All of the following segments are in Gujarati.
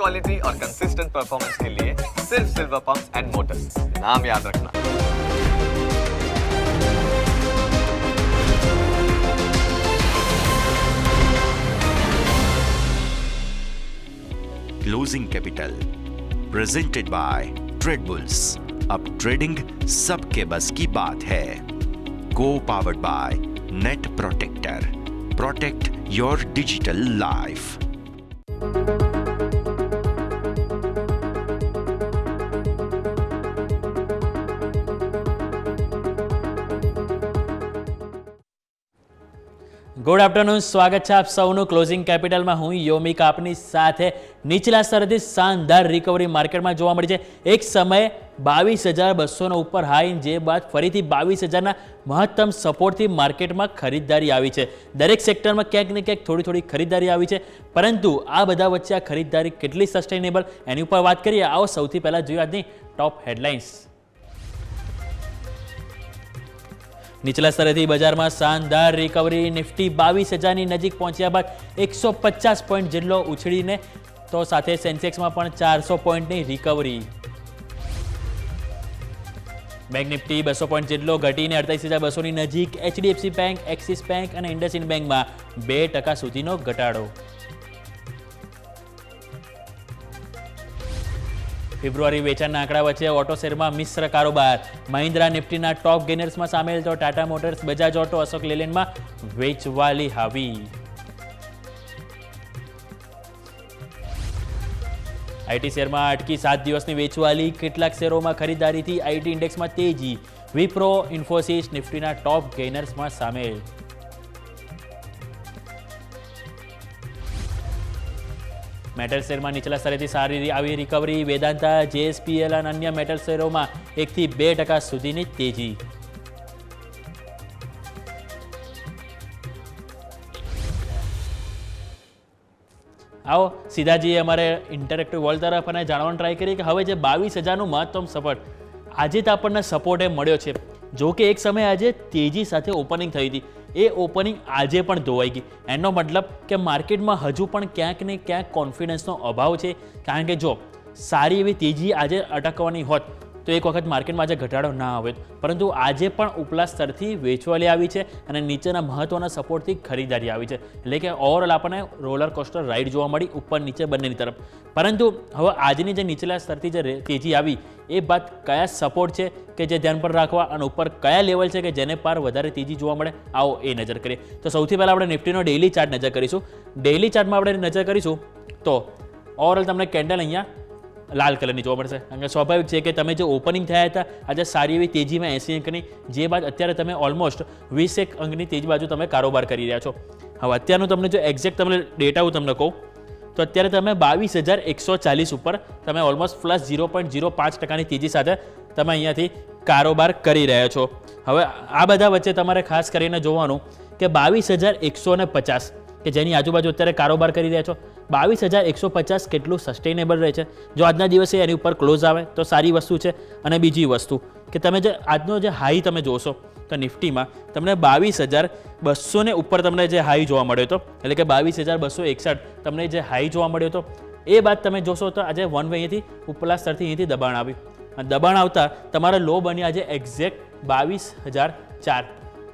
क्वालिटी और कंसिस्टेंट परफॉर्मेंस के लिए सिर्फ सिल्वर पंप्स एंड मोटर्स, नाम याद रखना। Closing capital presented by Trade Bulls. अब ट्रेडिंग सबके बस की बात है। को powered by Net Protector. Protect your digital life. Good afternoon, સ્વાગત છે આપ સૌનું ક્લોઝિંગ કેપિટલમાં। હું યોમિક આપની સાથે નીચલા સ્તરેથી શાનદાર રિકવરી માર્કેટમાં જોવા મળી છે। એક સમયે 22,200 ઉપર હાઈ, જે બાદ ફરીથી 22,000ના મહત્તમ સપોર્ટથી માર્કેટમાં ખરીદદારી આવી છે। દરેક સેક્ટરમાં ક્યાંક ને ક્યાંક થોડી ખરીદદારી આવી છે, પરંતુ આ બધા વચ્ચે આ ખરીદદારી કેટલી સસ્ટેનેબલ એની ઉપર વાત કરીએ। આવો સૌથી પહેલાં જોઈએ આજની ટોપ હેડલાઇન્સ। નીચલા સ્તરેથી બજારમાં શાનદાર રિકવરી। નિફ્ટી 22,000ની નજીક પહોંચ્યા બાદ 150 પોઈન્ટ જેટલો ઉછળીને તો સાથે સેન્સેક્સમાં પણ 400 પોઈન્ટની રિકવરી। બેંક નિફ્ટી 200 પોઈન્ટ જેટલો ઘટીને 28,200ની નજીક। એચડીએફસી બેંક, એક્સિસ બેંક અને ઇન્ડસઇન્ડ બેંકમાં 2% સુધીનો ઘટાડો। ફેબ્રુઆરી વેચાણના આંકડા વચ્ચે ઓટો શેરમાં મિશ્ર કારોબાર। મહિન્દ્રા નિફ્ટીના ટોપ ગેનર્સમાં સામેલ તો ટાટા મોટર્સ, બજાજ ઓટો, અશોક લેલેન્ડમાં વેચવાલી હાવી। આઈટી શેરમાં અટકી 7 દિવસની વેચવાલી। કેટલાક શેરોમાં ખરીદારીથી આઈટી ઇન્ડેક્સમાં તેજી। વિપ્રો, ઇન્ફોસિસ નિફ્ટીના ટોપ ગેનર્સમાં સામેલ। મેટલ શેરમાં નીચલા સ્તરેથી સારી આવી રિકવરી। વેદાંતા, જેએસપીએલ અને અન્ય મેટલ શેરોમાં 1થી 2% સુધીની તેજી। આવો સીધા જઈએ અમારે ઇન્ટરેક્ટિવ વર્લ્ડ તરફ અને જાણવાનું ટ્રાય કરીએ કે હવે જે 22,000નું મહત્તમ સપોર્ટ આજે તો આપણને સપોર્ટ મળ્યો છે। જો કે એક સમયે આજે તેજી સાથે ઓપનિંગ થઈ હતી, એ ઓપનિંગ આજે પણ ધોવાઈ ગઈ। એનો મતલબ કે માર્કેટમાં હજુ પણ ક્યાંક ને ક્યાંક કોન્ફિડન્સનો અભાવ છે, કારણ કે જો સારી એવી તેજી આજે અટકવાની હોત તો એક વખત માર્કેટમાં આજે ઘટાડો ના આવે, પરંતુ આજે પણ ઉપલા સ્તરથી વેચવાલી આવી છે અને નીચેના મહત્વના સપોર્ટથી ખરીદારી આવી છે। એટલે કે ઓવરઓલ આપણને રોલર કોસ્ટર રાઇડ જોવા મળી ઉપર નીચે બંનેની તરફ। પરંતુ હવે આજની જે નીચલા સ્તરથી જે તેજી આવી એ બાદ કયા સપોર્ટ છે કે જે ધ્યાન પર રાખવા અને ઉપર કયા લેવલ છે કે જેને પાર વધારે તેજી જોવા મળે, આવો એ નજર કરીએ। તો સૌથી પહેલાં આપણે નિફ્ટીનો ડેઇલી ચાર્ટ નજર કરીશું। ડેઇલી ચાર્ટમાં આપણે નજર કરીશું તો ઓવરઓલ તમને કેન્ડલ અહીંયા લાલ કલરની જોવા મળશે, કારણ કે સ્વાભાવિક છે કે તમે જે ઓપનિંગ થયા હતા આજે સારી એવી તેજીમાં 80 અંકની, જે બાદ અત્યારે તમે ઓલમોસ્ટ 20 અંકની તેજી બાજુ તમે કારોબાર કરી રહ્યા છો। હવે અત્યારનું તમને જો એક્ઝેક્ટ તમને ડેટા હું તમને કહું તો અત્યારે તમે 22,140 ઉપર તમે ઓલમોસ્ટ પ્લસ 0.05%ની તેજી સાથે તમે અહીંયાથી કારોબાર કરી રહ્યા છો। હવે આ બધા વચ્ચે તમારે ખાસ કરીને જોવાનું કે 22,150 કે જેની આજુબાજુ અત્યારે કારોબાર કરી રહ્યા છો, 22,150 કેટલું સસ્ટેનેબલ રહે છે। જો આજના દિવસે એની ઉપર ક્લોઝ આવે તો સારી વસ્તુ છે। અને બીજી વસ્તુ કે તમે જે આજનો જે હાઈ તમે જોશો તો નિફ્ટીમાં તમને 22,200 ને ઉપર તમને જે હાઈ જોવા મળ્યો હતો, એટલે કે 22,261 તમને જે હાઈ જોવા મળ્યો હતો, એ બાદ તમે જોશો તો આજે વન વે અહીંથી ઉપલા સ્તરથી અહીંથી દબાણ આવ્યું અને દબાણ આવતા તમારા લો બની આજે એક્ઝેક્ટ 22,004,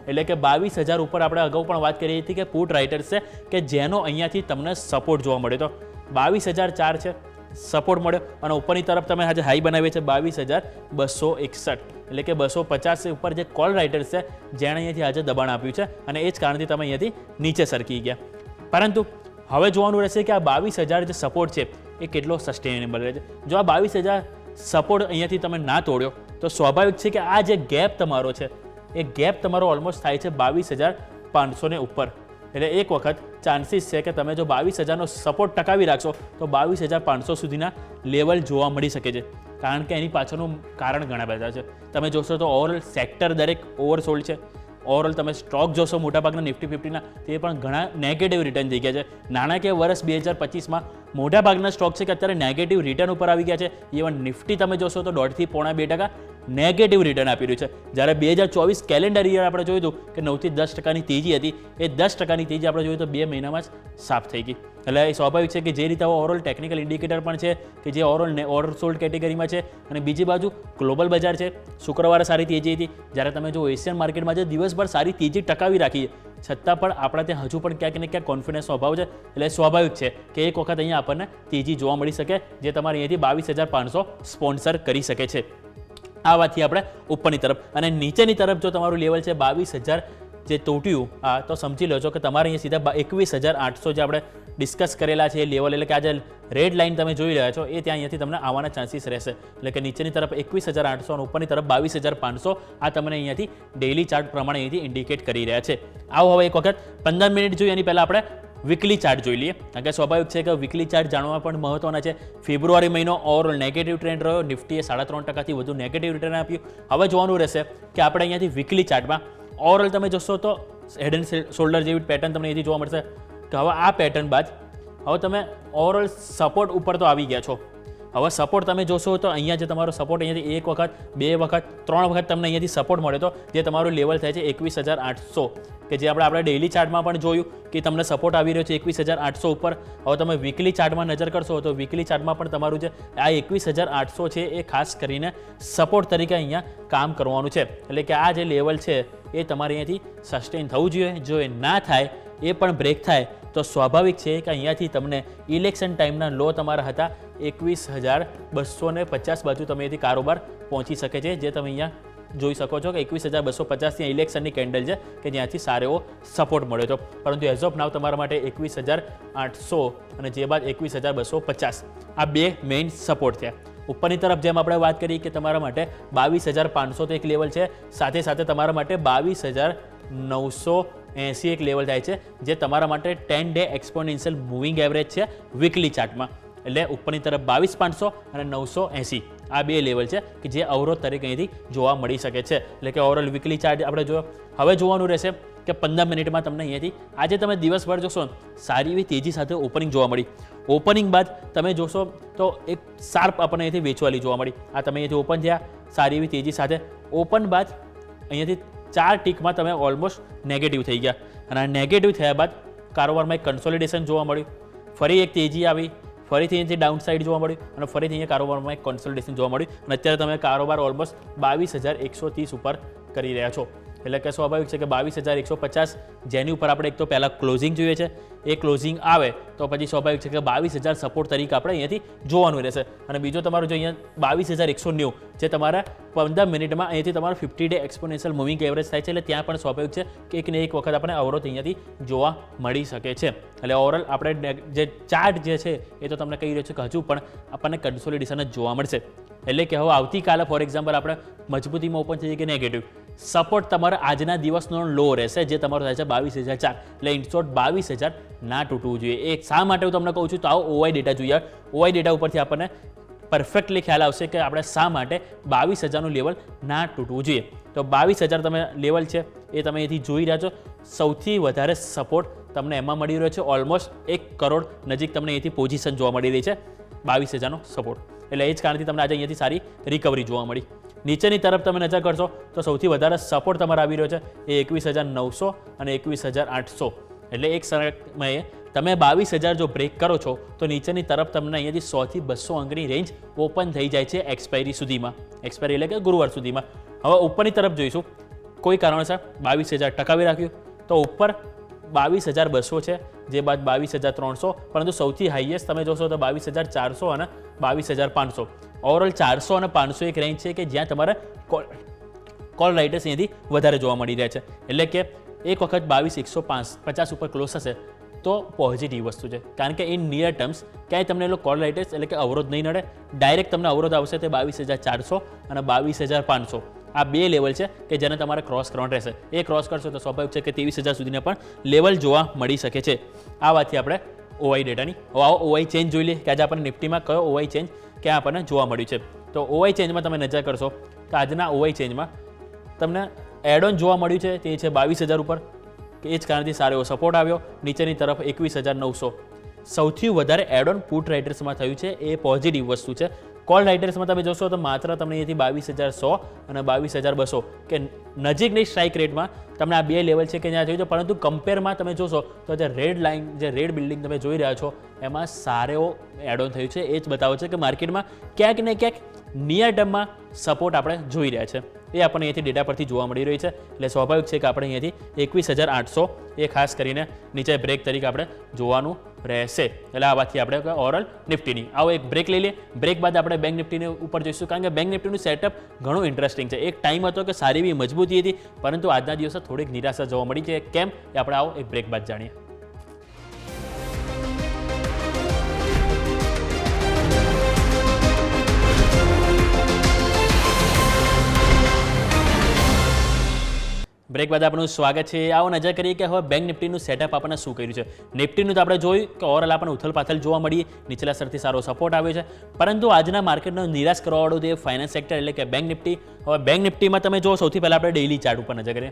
એટલે કે 22,000 ઉપર આપણે અગાઉ પણ વાત કરી હતી કે પુટ રાઇટર્સ છે કે જેનો અહીંયાથી તમને સપોર્ટ જોવા મળ્યો તો 22,004 છે સપોર્ટ મળ્યો અને ઉપરની તરફ તમે આજે હાઈ બનાવી છે 22,261, એટલે કે 250 ઉપર જે કોલ રાઇટર્સ છે જેણે અહીંયાથી આજે દબાણ આપ્યું છે અને એ જ કારણથી તમે અહીંયાથી નીચે સરકી ગયા। પરંતુ હવે જોવાનું રહેશે કે આ 22,000 જે સપોર્ટ છે એ કેટલો સસ્ટેનેબલ રહે છે। જો આ 22,000 સપોર્ટ અહીંયાથી તમે ના તોડ્યો તો સ્વાભાવિક છે કે આ જે ગેપ તમારો છે એ ગેપ તમારો ઓલમોસ્ટ થાય છે 22,500 ને ઉપર, એટલે એક વખત ચાન્સીસ છે કે તમે જો 22,000નો સપોર્ટ ટકાવી રાખશો તો 22,500 સુધીના લેવલ જોવા મળી શકે છે, કારણ કે એની પાછળનું કારણ ઘણા બધા છે। તમે જોશો તો ઓવરઓલ સેક્ટર દરેક ઓવરસોલ્ડ છે। ઓવરઓલ તમે સ્ટોક જોશો મોટાભાગના નિફ્ટી 50ના તે પણ ઘણા નેગેટિવ રિટર્ન થઈ ગયા છે। નાણાકીય વર્ષ 2025માં મોટાભાગના સ્ટોક છે કે અત્યારે નેગેટિવ રિટર્ન ઉપર આવી ગયા છે। ઇવન નિફ્ટી તમે જોશો તો 1.5 થી 0.5% નેગેટિવ રિટર્ન આપી રહ્યું છે. જ્યારે 2024 કેલેન્ડર યર આપણે જોયું હતું કે 9 થી 10% તેજી હતી, એ 10% તેજી આપણે જોયું તો 2 મહિનામાં જ સાફ થઈ ગઈ. એટલે એ સ્વાભાવિક છે કે જે રીતે ઓવરઓલ ટેકનિકલ ઇન્ડિકેટર પણ છે કે જે ઓવરસોલ્ડ કેટેગરીમાં છે, અને બીજી બાજુ ગ્લોબલ બજાર છે. શુક્રવારે સારી તેજી હતી, જ્યારે તમે જો એશિયન માર્કેટમાં જે દિવસભર સારી તેજી ટકાવી રાખી છતાં પણ આપણા ત્યાં હજુ પણ ક્યાંક ને ક્યાંક કોન્ફિડન્સનો અભાવ છે. એટલે સ્વાભાવિક છે કે એક વખત અહીંયા આપણને તેજી જોવા મળી શકે, જે તમારે અહીંયાથી 22,500 સ્પોન્સર કરી શકે છે. આ વાતથી આપણે ઉપરની તરફ, અને નીચેની તરફ જો તમારું લેવલ છે 22,000 જે તૂટ્યું, તો સમજી લો છો કે તમારે અહીંયા સીધા 21,800 જે આપણે ડિસ્કસ કરેલા છે એ લેવલ, એટલે કે આ જે રેડ લાઇન તમે જોઈ રહ્યા છો એ ત્યાં અહીંયાથી તમને આવવાના ચાન્સીસ રહેશે. એટલે કે નીચેની તરફ 21,800 અને ઉપરની તરફ 22,500 આ તમને અહીંયાથી ડેઇલી ચાર્ટ પ્રમાણે અહીંથી ઇન્ડિકેટ કરી રહ્યા છે. આવો હવે એક વખત 15 મિનિટ જોઈએ, એની પહેલાં આપણે વીકલી ચાર્ટ જોઈ લઈએ, કારણ કે સ્વાભાવિક છે કે વીકલી ચાર્ટ જાણવા પણ મહત્વના છે. ફેબ્રુઆરી મહિનો ઓવરઓલ નેગેટિવ ટ્રેન્ડ રહ્યો, નિફ્ટીએ 3.5% વધુ નેગેટિવ રિટર્ન આપ્યું. હવે જોવાનું રહેશે કે આપણે અહીંયાથી વીકલી ચાર્ટમાં ઓવરઓલ તમે જોશો તો હેડ એન્ડ શોલ્ડર જેવી પેટર્ન તમને અહીંથી જોવા મળશે કે હવે આ પેટર્ન બાદ હવે તમે ઓવરઓલ સપોર્ટ ઉપર તો આવી ગયા છો. હવે સપોર્ટ તમે જોશો તો અહીંયા જે તમારો સપોર્ટ અહીંયાથી એક વખત, બે વખત, 3 વખત તમને અહીંયાથી સપોર્ટ મળ્યો તો જે તમારું લેવલ થાય છે 21,800, કે જે આપણે ડેઇલી ચાર્ટમાં પણ જોયું કે તમને સપોર્ટ આવી રહ્યો છે 21,800 ઉપર. હવે તમે વીકલી ચાર્ટમાં નજર કરશો તો વીકલી ચાર્ટમાં પણ તમારું જે આ 21,800 છે એ ખાસ કરીને સપોર્ટ તરીકે અહીંયા કામ કરવાનું છે. એટલે કે આ જે લેવલ છે એ તમારે અહીંયાથી સસ્ટેન થવું જોઈએ. જો એ ના થાય, એ પણ બ્રેક થાય તો સ્વાભાવિક છે કે અહીંયાથી તમને ઇલેક્શન ટાઈમના લો તમારા હતા 21,250 બાજુ તમે અહીંથી કારોબાર પહોંચી શકે છે, જે તમે અહીંયા જોઈ શકો છો કે 21,250 ત્યાં ઇલેક્શનની કેન્ડલ છે કે જ્યાંથી સારો એવો સપોર્ટ મળ્યો હતો. પરંતુ એઝ ઓફ નાવ તમારા માટે 21,800 અને જે બાદ 21,250 આ બે મેઇન સપોર્ટ થયા. ઉપરની તરફ જેમ આપણે વાત કરી કે તમારા માટે 22,500 તો એક લેવલ છે, સાથે સાથે તમારા માટે 22,980 એક લેવલ થાય છે, જે તમારા માટે 10 ડે એક્સપોનેન્શિયલ મૂવિંગ એવરેજ છે વીકલી ચાર્ટમાં. એટલે ઉપરની તરફ 22,500 અને 980 આ બે લેવલ છે કે જે અવરોધ તરીકે અહીંથી જોવા મળી શકે છે. એટલે કે ઓવરઓલ વીકલી ચાર્ટ આપણે જોયો. હવે જોવાનું રહેશે કે 15 મિનિટમાં તમને અહીંયાથી આજે તમે દિવસભર જોશો સારી એવી તેજી સાથે ઓપનિંગ જોવા મળી. ઓપનિંગ બાદ તમે જોશો તો એક શાર્પ આપણને અહીંથી વેચવાલી જોવા મળી. આ તમે અહીંયાથી ઓપન થયા સારી એવી તેજી સાથે, ઓપન બાદ અહીંયાથી 4 ટીકમાં તમે ઓલમોસ્ટ નેગેટિવ થઈ ગયા, અને આ નેગેટિવ થયા બાદ કારોબારમાં એક કન્સોલિડેશન જોવા મળ્યું, ફરી એક તેજી આવી, ફરીથી અહીંથી ડાઉન સાઇડ જોવા મળ્યું, અને ફરીથી અહીંયા કારોબારમાં એક કન્સોલિડેશન જોવા મળ્યું, અને અત્યારે તમે કારોબાર ઓલમોસ્ટ 22,130 ઉપર કરી રહ્યા છો. એટલે કે સ્વાભાવિક છે કે 22,150 જેની ઉપર આપણે એક તો પહેલાં ક્લોઝિંગ જોઈએ છે, એ ક્લોઝિંગ આવે તો પછી સ્વાભાવિક છે કે 22,000 સપોર્ટ તરીકે આપણે અહીંયાથી જોવાનું રહેશે. અને બીજો તમારું જો અહીંયા 22,190 જે તમારા 15 મિનિટમાં અહીંયાથી તમારો 50 ડે એક્સપોનેન્શિયલ મૂવિંગ એવરેજ થાય છે. એટલે ત્યાં પણ સ્વાભાવિક છે કે એક ને એક વખત આપણે અવરોધ અહીંયાથી જોવા મળી શકે છે. એટલે ઓવરઓલ આપણે જે ચાર્ટ જે છે એ તો તમને કહી રહ્યો છે કે હજુ પણ આપણને કન્સોલિડેશન જ જોવા મળશે. એટલે કે હવે આવતીકાલે ફોર એક્ઝામ્પલ આપણે મજબૂતીમાં ઓપન થઈ કે નેગેટિવ સપોર્ટ તમારા આજના દિવસનો લો રહેશે, જે તમારો થાય છે 22,004. એટલે ઇન શોર્ટ 22,000 ના તૂટવું જોઈએ. એ શા માટે હું તમને કહું છું તો આવો ઓવાઈ ડેટા જોઈએ. ઓવાઈ ડેટા ઉપરથી આપણને પરફેક્ટલી ખ્યાલ આવશે કે આપણે શા માટે 22,000નું લેવલ ના તૂટવું જોઈએ. તો 22,000 તમે લેવલ છે એ તમે અહીંથી જોઈ રહ્યા છો. સૌથી વધારે સપોર્ટ તમને એમાં મળી રહ્યો છે, ઓલમોસ્ટ 1 કરોડ નજીક તમને અહીંથી પોઝિશન જોવા મળી રહી છે 22,000નો સપોર્ટ. એટલે એ જ કારણથી તમને આજે અહીંયાથી સારી રિકવરી જોવા મળી. નીચેની તરફ તમે નજર કરશો તો સૌથી વધારે સપોર્ટ તમારે આવી રહ્યો છે એ 21,900 અને 21,800. એટલે એક સમયે તમે 22,000 જો બ્રેક કરો છો તો નીચેની તરફ તમને અહીંયાથી 100 થી 200 અંકની રેન્જ ઓપન થઈ જાય છે એક્સપાયરી સુધીમાં, એક્સપાયરી એટલે કે ગુરુવાર સુધીમાં. હવે ઉપરની તરફ જોઈશું, કોઈ કારણોસર 22,000 ટકાવી રાખ્યું તો ઉપર 22,200 છે, જે બાદ 22,300, પરંતુ સૌથી હાઈએસ્ટ તમે જોશો તો 22,400 અને 22,500. ઓવરઓલ 400 અને 500 એક રેન્જ છે કે જ્યાં તમારે કોલ રાઇટર્સ અહીંયાથી વધારે જોવા મળી રહ્યા છે. એટલે કે એક વખત 22,150 ઉપર ક્લોઝ થશે તો પોઝિટિવ વસ્તુ છે, કારણ કે ઇન નિયર ટર્મ્સ ક્યાંય તમને એટલો કોલ રાઇટર્સ એટલે કે અવરોધ નહીં નડે. ડાયરેક્ટ તમને અવરોધ આવશે તે 22,400 અને 22,500. આ બે લેવલ છે કે જેને તમારે ક્રોસ કરવાનું રહેશે. એ ક્રોસ કરશો તો સ્વાભાવિક છે કે 23,000 સુધીના પણ લેવલ જોવા મળી શકે છે. આ વાતથી આપણે ઓવાઈ ડેટાની આવો ઓવાઈ ચેન્જ જોઈ લઈએ કે આજે આપણને નિફ્ટીમાં કયો ઓવાઈ ચેન્જ ક્યાં આપણને જોવા મળ્યું છે. તો ઓવાઈ ચેન્જમાં તમે નજર કરશો તો આજના ઓવાઈ ચેન્જમાં તમને એડ ઓન જોવા મળ્યું છે તે છે 22,000 ઉપર, કે એ જ કારણથી સારો એવો સપોર્ટ આવ્યો. નીચેની તરફ 21,900 સૌથી વધારે એડ ઓન પુટ રાઇટર્સમાં થયું છે, એ પોઝિટિવ વસ્તુ છે. કોલ રાઇટર્સમાં તમે જોશો તો માત્ર તમને અહીંયાથી 22,100 અને 22,200 કે નજીકની સ્ટ્રાઇક રેટમાં તમને આ બે લેવલ છે કે જ્યાં થયું છે. પરંતુ કમ્પેરમાં તમે જોશો તો જે રેડ લાઇન, જે રેડ બિલ્ડિંગ તમે જોઈ રહ્યા છો એમાં સારો એડ ઓન થયું છે. એ જ બતાવે છે કે માર્કેટમાં ક્યાંક ને ક્યાંક નિયર ટર્મમાં સપોર્ટ આપણે જોઈ રહ્યા છે. એ આપણને અહીંયાથી ડેટા પરથી જોવા મળી રહી છે. એટલે સ્વાભાવિક છે કે આપણે અહીંયાથી 21,800 એ ખાસ કરીને નીચે બ્રેક તરીકે આપણે જોવાનું રહેશે. એટલે આ વાતથી આપણે ઓવરઓલ નિફ્ટીની આવો એક બ્રેક લઈ લઈએ. બ્રેક બાદ આપણે બેંક નિફ્ટીની ઉપર જોઈશું, કારણ કે બેંક નિફ્ટીનું સેટઅપ ઘણું ઇન્ટરેસ્ટિંગ છે. એક ટાઈમ હતો કે સારી એવી મજબૂતી હતી, પરંતુ આજના દિવસે થોડીક નિરાશા જોવા મળી છે. કેમ એ આપણે આવો એક બ્રેક બાદ જાણીએ. બ્રેક બાદ આપણું સ્વાગત છે. આવો નજર કરીએ કે હવે બેંક નિફ્ટીનું સેટઅપ આપણને શું કર્યું છે. નિફ્ટીનું તો આપણે જોયું કે ઓવરઓલ આપણને ઉથલપાથલ જોવા મળી, નીચલા સ્તરથી સારો સપોર્ટ આવ્યો છે. પરંતુ આજના માર્કેટનો નિરાશ કરવાવાળું તે ફાઇનાન્સ સેક્ટર એટલે કે બેંક નિફ્ટી. હવે બેંક નિફ્ટીમાં તમે જો સૌથી પહેલાં આપણે ડેઇલી ચાર્ટ ઉપર નજર કરીએ.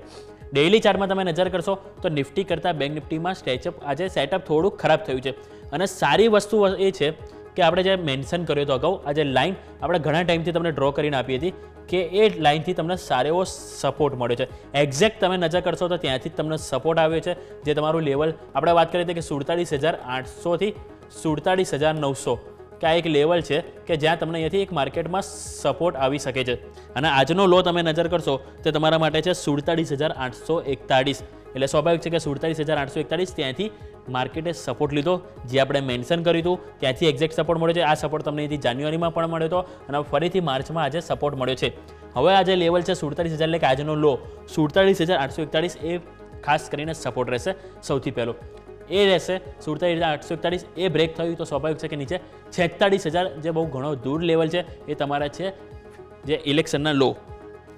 ડેઇલી ચાર્ટમાં તમે નજર કરશો તો નિફ્ટી કરતાં બેંક નિફ્ટીમાં આજે સેટઅપ થોડુંક ખરાબ થયું છે. અને સારી વસ્તુ એ છે કે આપણે જે મેન્શન કર્યો હતો અગાઉ, આ જે લાઇન આપણે ઘણા ટાઈમથી તમને ડ્રો કરીને આપી હતી કે એ લાઇનથી તમને સારો એવો સપોર્ટ મળ્યો છે. એક્ઝેક્ટ તમે નજર કરશો તો ત્યાંથી જ તમને સપોર્ટ આવ્યો છે. જે તમારું લેવલ આપણે વાત કરી હતી કે 47,800 થી 47,900 કે આ એક લેવલ છે કે જ્યાં તમને અહીંયાથી એક માર્કેટમાં સપોર્ટ આવી શકે છે. અને આજનો લો તમે નજર કરશો તો તમારા માટે છે 47,841. એટલે સ્વાભાવિક છે કે 47,841 ત્યાંથી માર્કેટે સપોર્ટ લીધો, જે આપણે મેન્શન કર્યું હતું ત્યાંથી એક્ઝેક્ટ સપોર્ટ મળ્યો છે. આ સપોર્ટ તમને અહીંથી જાન્યુઆરીમાં પણ મળ્યો હતો અને ફરીથી માર્ચમાં આજે સપોર્ટ મળ્યો છે. હવે આ જે લેવલ છે 47,000 એટલે કે આજનો લો 47,841 એ ખાસ કરીને સપોર્ટ રહેશે. સૌથી પહેલો એ રહેશે 47,841. એ બ્રેક થયું તો સ્વાભાવિક છે કે નીચે 46,000 જે બહુ ઘણો દૂર લેવલ છે એ તમારા છે જે ઇલેક્શનના લો,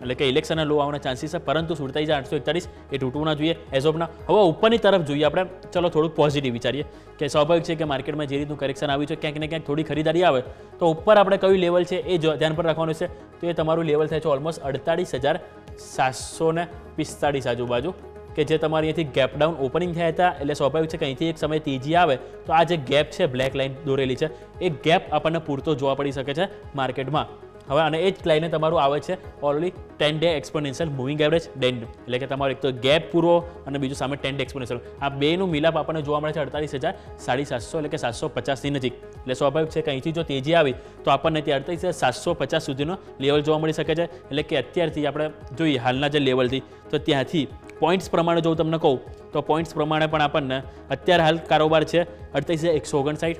એટલે કે ઇલેક્શનના લો આવવાના ચાન્સીસ છે. પરંતુ 47,841 એ તૂટવું ના જોઈએ એઝ ઓફ ના. હવે ઉપરની તરફ જોઈએ આપણે. ચલો થોડુંક પોઝિટિવ વિચારીએ કે સ્વાભાવિક છે કે માર્કેટમાં જે રીતનું કરેક્શન આવ્યું છે ક્યાંક ને ક્યાંક થોડી ખરીદારી આવે તો ઉપર આપણે કયું લેવલ છે એ ધ્યાન પર રાખવાનું છે. તો એ તમારું લેવલ થાય છે ઓલમોસ્ટ 48,745 આજુબાજુ, કે જે તમારી અહીંથી ગેપ ડાઉન ઓપનિંગ થયા હતા. એટલે સ્વાભાવિક છે કે અહીંથી એક સમય તેજી આવે તો આ જે ગેપ છે બ્લેક લાઇન દોરેલી છે એ ગેપ આપણને પૂરતો જોવા પડી શકે છે માર્કેટમાં. હવે અને એ જ લાઈને તમારું આવે છે already 10 day exponential moving average ડેન્ડ, એટલે કે તમારો એક તો ગેપ પૂરો અને બીજું સામે 10 ડે એક્સપોનેન્શિયલ. આ બેનું મિલાપ આપણને જોવા મળે છે 48,750 એટલે કે 750 ની નજીક. એટલે સ્વાભાવિક છે કે અહીંથી જો તેજી આવી તો આપણને ત્યાં 48,750 સુધીનો લેવલ જોવા મળી શકે છે. એટલે કે અત્યારથી આપણે જોઈએ હાલના જે લેવલથી તો ત્યાંથી પોઈન્ટ્સ પ્રમાણે જો તમને કહું તો પોઈન્ટ્સ પ્રમાણે પણ આપણને અત્યારે હાલ કારોબાર છે 48,159,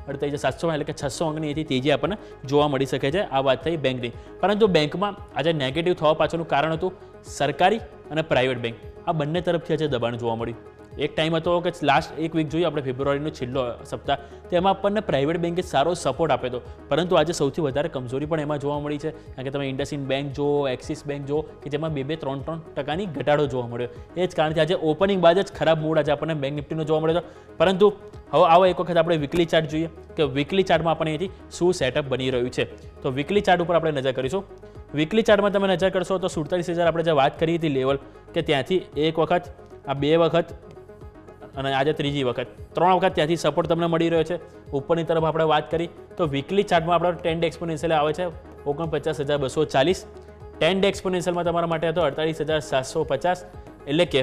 48,700 એટલે કે 600 અંકની એથી તેજી આપણને જોવા મળી શકે છે. આ વાત થઈ બેંકની. પરંતુ બેંકમાં આજે નેગેટિવ થવા પાછળનું કારણ હતું સરકારી અને પ્રાઇવેટ બેંક આ બંને તરફથી આજે દબાણ જોવા મળ્યું. એક ટાઈમ હતો કે લાસ્ટ એક વીક જોઈએ આપણે ફેબ્રુઆરીનો છેલ્લો સપ્તાહ, તેમાં આપણને પ્રાઇવેટ બેંકે સારો સપોર્ટ આપ્યો હતો. પરંતુ આજે સૌથી વધારે કમજોરી પણ એમાં જોવા મળી છે. કારણ કે તમે ઇન્ડસઇન્ડ બેંક જો, એક્સિસ બેંક જો કે જેમાં 2-3% ઘટાડો જોવા મળ્યો. એ જ કારણથી આજે ઓપનિંગ બાદ જ ખરાબ મૂડ આજે આપણને બેંક નિફ્ટીનો જોવા મળ્યો. પરંતુ હવે આવો એક વખત આપણે વીકલી ચાર્ટ જોઈએ કે વીકલી ચાર્ટમાં આપણે અહીંથી શું સેટઅપ બની રહ્યું છે. તો વીકલી ચાર્ટ ઉપર આપણે નજર કરીશું. વીકલી ચાર્ટમાં તમે નજર કરશો તો 47,000 આપણે જે વાત કરી હતી લેવલ કે ત્યાંથી એક વખત, આ બે વખત અને આજે ત્રીજી વખત, 3 વખત ત્યાંથી સપોર્ટ તમને મળી રહ્યો છે. ઉપરની તરફ આપણે વાત કરી તો વીકલી ચાર્ટમાં આપણો 10 ડે એક્સપોનેન્શિયલ આવે છે 49,240. 10 ડે એક્સપોનેન્શિયલમાં તમારા માટે હતો 48,750. એટલે કે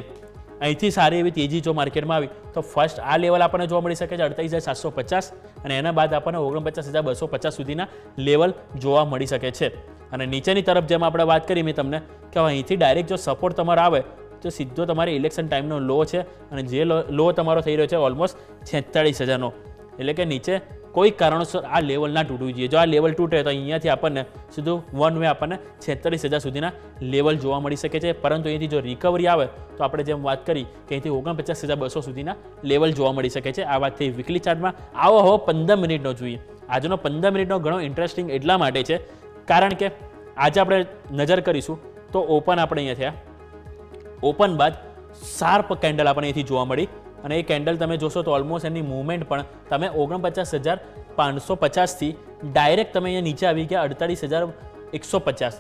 અહીંથી સારી એવી તેજી જો માર્કેટમાં આવી તો ફર્સ્ટ આ લેવલ આપણને જોવા મળી શકે છે 48,750 અને એના બાદ આપણને 49,250 સુધીના લેવલ જોવા મળી શકે છે. અને નીચેની તરફ જેમ આપણે વાત કરી મેં તમને કે અહીંથી ડાયરેક્ટ જો સપોર્ટ તમારો આવે તો સીધો તમારે ઇલેક્શન ટાઈમનો લો છે અને જે લો તમારો થઈ રહ્યો છે ઓલમોસ્ટ 46,000નો. એટલે કે નીચે કોઈ કારણોસર આ લેવલ ના તૂટવું જોઈએ. જો આ લેવલ તૂટે તો અહીંયાથી આપણને સીધું વન વે આપણને 46,000 સુધીના લેવલ જોવા મળી શકે છે. પરંતુ અહીંથી જો રિકવરી આવે તો આપણે જેમ વાત કરી કે અહીંથી 49,200 સુધીના લેવલ જોવા મળી શકે છે. આ વાત થઈ વીકલી ચાર્ટમાં. આવો હવે 15 મિનિટનો જોઈએ. આજનો 15 મિનિટનો ઘણો ઇન્ટરેસ્ટિંગ એટલા માટે છે કારણ કે આજે આપણે નજર કરીશું તો ઓપન આપણે અહીંયા થયા, ઓપન બાદ શાર્પ કેન્ડલ આપણે અહીંથી જોવા મળી અને એ કેન્ડલ તમે જોશો તો ઓલમોસ્ટ એની મૂવમેન્ટ પણ તમે 49,550 થી ડાયરેક્ટ તમે અહીંયા નીચે આવી ગયા 48,150.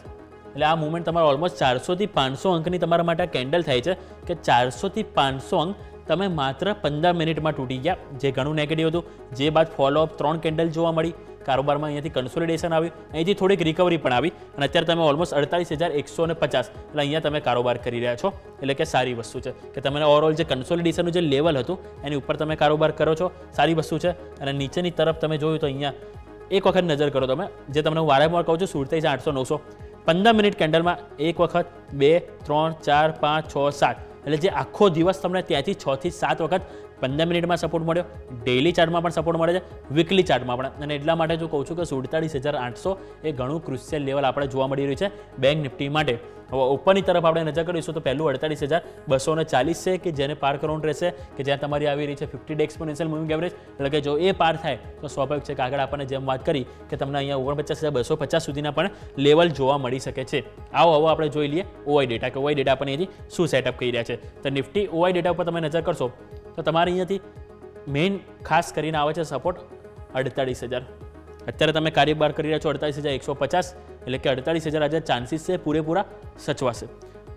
એટલે આ મૂવમેન્ટ તમારો ઓલમોસ્ટ 400 થી 500 અંકની તમારા માટે કેન્ડલ થાય છે કે 400 થી 500 અંક તમે માત્ર 15 મિનિટમાં તૂટી ગયા, જે ઘણું નેગેટિવ હતું. જે બાદ ફોલોઅપ 3 કેન્ડલ જોવા મળી કારોબારમાં, અહીંયાથી કન્સોલિડેશન આવ્યું, અહીંથી થોડીક રિકવરી પણ આવી અને અત્યારે તમે ઓલમોસ્ટ 48,150 એટલે અહીંયા તમે કારોબાર કરી રહ્યા છો. એટલે કે સારી વસ્તુ છે કે તમને ઓવરઓલ જે કન્સોલિડેશનનું જે લેવલ હતું એની ઉપર તમે કારોબાર કરો છો, સારી વસ્તુ છે. અને નીચેની તરફ તમે જોયું તો અહીંયા એક વખત નજર કરો તમે, જે તમને હું વારંવાર કહું છું 47,800 900 15 મિનિટ કેન્ડલમાં એક વખત, 2, 3, 4, 5, 6, 7 એટલે જે આખો દિવસ તમને ત્યાંથી 6 થી 7 વખત 15 મિનિટમાં સપોર્ટ મળ્યો. ડેઇલી ચાર્ટમાં પણ સપોર્ટ મળે છે, વીકલી ચાર્ટમાં પણ. અને એટલા માટે જો કહું છું કે 47,800 એ ઘણું ક્રુશિયલ લેવલ આપણે જોવા મળી રહ્યું છે બેંક નિફ્ટી માટે. હવે ઉપરની તરફ આપણે નજર કરીશું તો પહેલું 48,240 છે કે જેને પાર કરવાનું રહેશે, કે જ્યાં તમારી આવી રહી છે 50 ડે એક્સપોનેન્શિયલ મૂવિંગ એવરેજ. એટલે કે જો એ પાર થાય તો સ્વાભાવિક છે કે આગળ આપણને જેમ વાત કરી કે તમને અહીંયા 49,250 સુધીના પણ લેવલ જોવા મળી શકે છે. આવો હવે આપણે જોઈ લઈએ ઓઆઈ ડેટા, કે ઓઆઈ ડેટા આપણને અહીંથી શું સેટઅપ કરી રહ્યા છે. તો નિફ્ટી ઓઆઈ ડેટા ઉપર તમે નજર કરશો તો તમારે અહીંયાથી મેઇન ખાસ કરીને આવે છે સપોર્ટ 48,000. અત્યારે તમે કારોબાર કરી રહ્યા છો 48,150 એટલે કે 48,000 આજે ચાન્સીસ છે પૂરેપૂરા સચવાશે.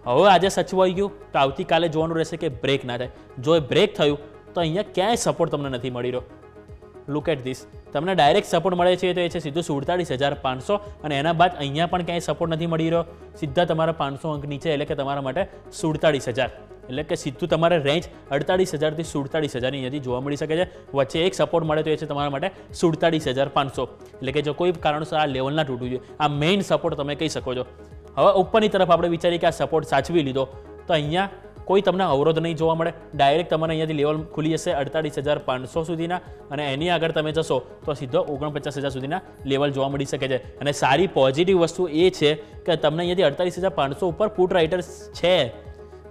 હવે આજે સચવાઈ ગયું તો આવતીકાલે જોવાનું રહેશે કે બ્રેક ના થાય. જો એ બ્રેક થયું તો અહીંયા ક્યાંય સપોર્ટ તમને નથી મળી રહ્યો. લુક એટ ધીસ, તમને ડાયરેક્ટ સપોર્ટ મળે છે તો એ છે સીધું 47,500 અને એના બાદ અહીંયા પણ ક્યાંય સપોર્ટ નથી મળી રહ્યો. સીધા તમારા 500 અંક નીચે, એટલે કે તમારા માટે 47,000 એટલે કે સીધું તમારે રેન્જ 48,000 થી 47,000 અહીંયાથી જોવા મળી શકે છે. વચ્ચે એક સપોર્ટ મળે તો એ છે તમારા માટે 47,500 એટલે કે જો કોઈ કારણસર આ લેવલ ના તૂટવું જોઈએ, આ મેઇન સપોર્ટ તમે કહી શકો છો. હવે ઉપરની તરફ આપણે વિચારીએ કે આ સપોર્ટ સાચવી લીધો તો અહીંયા કોઈ તમને અવરોધ નહીં જોવા મળે. ડાયરેક્ટ તમારે અહીંયાથી લેવલ ખુલી જશે 48,500 સુધીના અને એની આગળ તમે જશો તો સીધો 49,000 સુધીના લેવલ જોવા મળી શકે છે. અને સારી પોઝિટિવ વસ્તુ એ છે કે તમને અહીંયાથી 48,500 ઉપર પુટ રાઇટર્સ છે.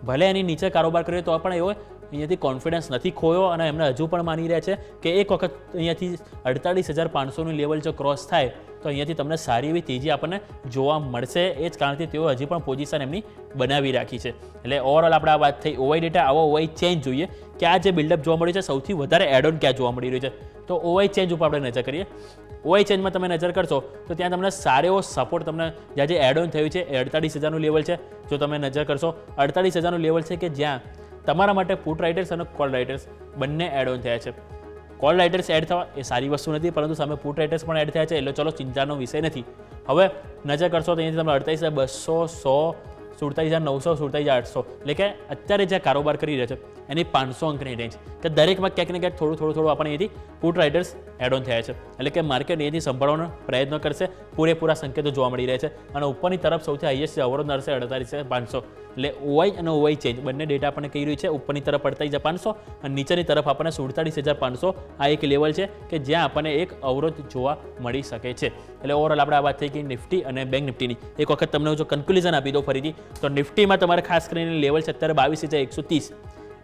ભલે એની નીચે કારોબાર કરીએ તો પણ એવો અહીંયાથી કોન્ફિડન્સ નથી ખોયો અને એમને હજુ પણ માની રહ્યા છે કે એક વખત અહીંયાથી 48,500નું લેવલ જો ક્રોસ થાય તો અહીંયાથી તમને સારી એવી તેજી આપણને જોવા મળશે. એ જ કારણથી તેઓ હજી પણ પોઝિશન એમની બનાવી રાખી છે. એટલે ઓવરઓલ આપણે આ વાત થઈ ઓવાઈ ડેટા. આવો ઓવાઈ ચેન્જ જોઈએ કે આ જે બિલ્ડઅપ જોવા મળ્યું છે સૌથી વધારે એડ ઓન ક્યાં જોવા મળી રહ્યું છે. તો ઓવાઈ ચેન્જ ઉપર આપણે નજર કરીએ. ઓવાઈ ચેન્જમાં તમે નજર કરશો તો ત્યાં તમને સારો એવો સપોર્ટ તમને જ્યાં જે એડ ઓન થયું છે એ 48,000નું લેવલ છે. જો તમે નજર કરશો 48,000નું લેવલ છે કે જ્યાં તમારા માટે પુટ રાઇટર્સ અને કોલ રાઇટર્સ બંને એડ ઓન થયા છે. કોલ રાઇટર્સ એડ થવા એ સારી વસ્તુ નથી, પરંતુ સામે પુટ રાઇટર્સ પણ એડ થયા છે એટલે ચલો ચિંતાનો વિષય નથી. હવે નજર કરશો તો અહીંયાથી તમે 48,200 100 47,900 47,800 એટલે કે અત્યારે જે કારોબાર કરી રહ્યા છે એની 500 અંકની રેન્જ કે દરેકમાં ક્યાંક ને ક્યાંક થોડું આપણે અહીંયાથી પુટ રાઇટર્સ એડ ઓન થયા છે. એટલે કે માર્કેટ અહીંયાથી સંભાળવાનો પ્રયત્ન કરશે, પૂરેપૂરા સંકેતો જોવા મળી રહ્યા છે. અને ઉપરની તરફ સૌથી હાઈએસ્ટ અવરોધ નડશે 48,500 એટલે ઓવાઈ અને ઓવાઈ ચેન્જ બંને ડેટા આપણને કહી રહ્યું છે. ઉપરની તરફ 48,500 અને નીચેની તરફ આપણને 47,500 આ એક લેવલ છે કે જ્યાં આપણને એક અવરોધ જોવા મળી શકે છે. એટલે ઓવરઓલ આપણે આ વાત થઈ કે નિફ્ટી અને બેંક નિફ્ટીની એક વખત તમને જો કન્ક્લુઝન આપી દો ફરીથી તો નિફ્ટીમાં તમારે ખાસ કરીને લેવલ છે અત્યારે 22,130,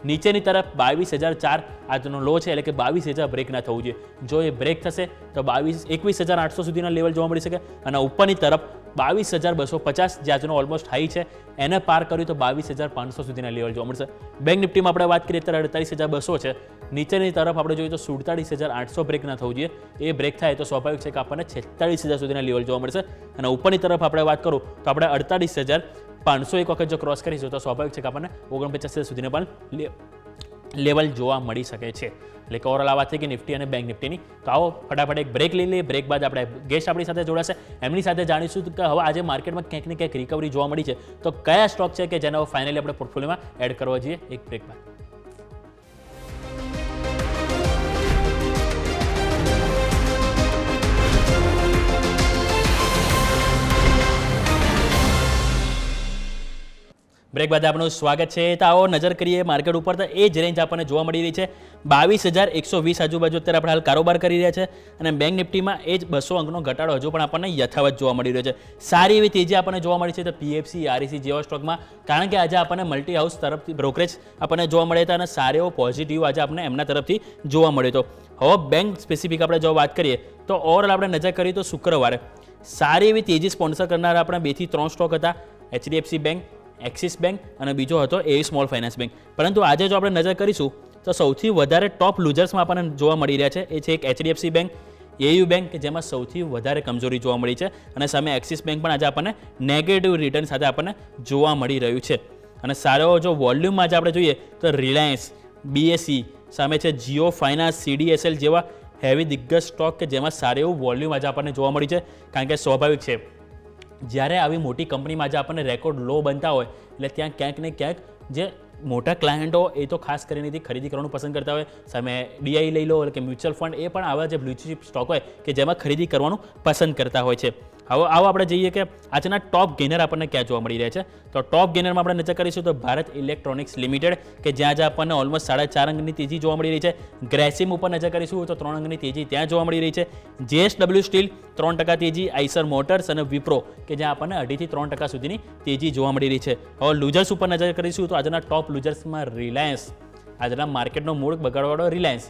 નીચેની તરફ 22,004 આજનો લો છે એટલે કે 22,000 બ્રેક ના થવું જોઈએ. જો એ બ્રેક થશે તો 21,800 સુધીના લેવલ જોવા મળી શકે અને ઉપરની તરફ 22,250 જે આજનો ઓલમોસ્ટ હાઈ છે એને પાર કર્યું તો 22,500 સુધીના લેવલ જોવા મળશે. બેંક નિફ્ટીમાં આપણે વાત કરીએ અત્યારે 48,200 છે, નીચેની તરફ આપણે જોઈએ તો 47,800 બ્રેક ના થવું જોઈએ. એ બ્રેક થાય તો સ્વાભાવિક છે કે આપણને 46,000 સુધીના લેવલ જોવા મળશે. અને ઉપરની તરફ આપણે વાત કરું તો આપણે 48,500 એક વખત જો ક્રોસ કરીશું તો સ્વાભાવિક છે કે આપણને 49,000 સુધીના પણ લેવલ જોવા મળી શકે છે. એટલે કે ઓવરઓલ આ વાત થઈ કે નિફ્ટી અને બેંક નિફ્ટીની. તો આવો ફટાફટ એક બ્રેક લઈ લઈએ. બ્રેક બાદ આપણે ગેસ્ટ આપણી સાથે જોડાશે, એમની સાથે જાણીશું કે હવે આજે માર્કેટમાં ક્યાંક ને ક્યાંક રિકવરી જોવા મળી છે તો કયા સ્ટોક છે કે જેને ફાઇનલી આપણે પોર્ટફોલિયોમાં એડ કરવા જોઈએ. એક બ્રેક બાદ બ્રેક બાદ આપનું સ્વાગત છે. તો આવો નજર કરીએ માર્કેટ ઉપર તો એ જ રેન્જ આપણને જોવા મળી રહી છે 22,120 આજુબાજુ અત્યારે આપણે હાલ કારોબાર કરી રહ્યા છે. અને બેંક નિફ્ટીમાં એ જ 200 અંકનો ઘટાડો હજુ પણ આપણને યથાવત જોવા મળી રહ્યો છે. સારી એવી તેજી આપણને જોવા મળી છે તો પીએફસી આરઈસી જેવા સ્ટોકમાં, કારણ કે આજે આપણને મલ્ટી હાઉસ તરફથી બ્રોકરેજ આપણને જોવા મળ્યા હતા અને સારો એવો પોઝિટિવ આજે આપણને એમના તરફથી જોવા મળ્યો હતો. હવે બેંક સ્પેસિફિક આપણે જો વાત કરીએ તો ઓવરઓલ આપણે નજર કરીએ તો શુક્રવારે સારી એવી તેજી સ્પોન્સર કરનારા આપણા 2 થી 3 સ્ટોક હતા, HDFC બેંક, એક્સિસ બેંક અને બીજો હતો એ સ્મોલ ફાઇનાન્સ બેંક. પરંતુ આજે જો આપણે નજર કરીશું તો સૌથી વધારે ટોપ લૂઝર્સમાં આપણને જોવા મળી રહ્યા છે એ છે એક HDFC બેંક, AU બેંક કે જેમાં સૌથી વધારે કમજોરી જોવા મળી છે અને સામે એક્સિસ બેંક પણ આજે આપણને નેગેટિવ રિટર્ન સાથે આપણને જોવા મળી રહ્યું છે. અને સારો જો વોલ્યુમમાં આજે આપણે જોઈએ તો રિલાયન્સ BSE, સામે છે જીઓ ફાઇનાન્સ, CDSL જેવા હેવી દિગ્ગજ સ્ટોક કે જેમાં સારું એવું વોલ્યુમ આજે આપણને જોવા મળી છે. કારણ કે સ્વાભાવિક છે, જ્યારે આવી મોટી કંપનીમાં આજે આપણને રેકોર્ડ લો બનતા હોય એટલે ત્યાં ક્યાંક ને ક્યાંક જે મોટા ક્લાયન્ટો એ તો ખાસ કરીને ખરીદી કરવાનું પસંદ કરતા હોય. સામે DI લઈ લો કે મ્યુચ્યુઅલ ફંડ, એ પણ આવા જે બ્લુ ચીપ સ્ટોક હોય કે જેમાં ખરીદી કરવાનું પસંદ કરતા હોય છે. હવે આવો આપણે જઈએ કે આજના ટોપ ગેનર આપણને ક્યાં જોવા મળી રહ્યા છે. તો ટોપ ગેનરમાં આપણે નજર કરીશું તો ભારત ઇલેક્ટ્રોનિક્સ લિમિટેડ કે જ્યાં આજે આપણને ઓલમોસ્ટ 4.5 અંકની તેજી જોવા મળી રહી છે. ગ્રેસિમ ઉપર નજર કરીશું તો 3 અંકની તેજી ત્યાં જોવા મળી રહી છે. JSW સ્ટીલ 3% તેજી, આઈસર મોટર્સ અને વિપ્રો કે જ્યાં આપણને 2.5 થી 3% સુધીની તેજી જોવા મળી રહી છે. હવે લૂઝર્સ ઉપર નજર કરીશું તો આજના ટોપ લૂઝર્સમાં રિલાયન્સ, આજના માર્કેટનો મૂળ બગાડવાળો રિલાયન્સ.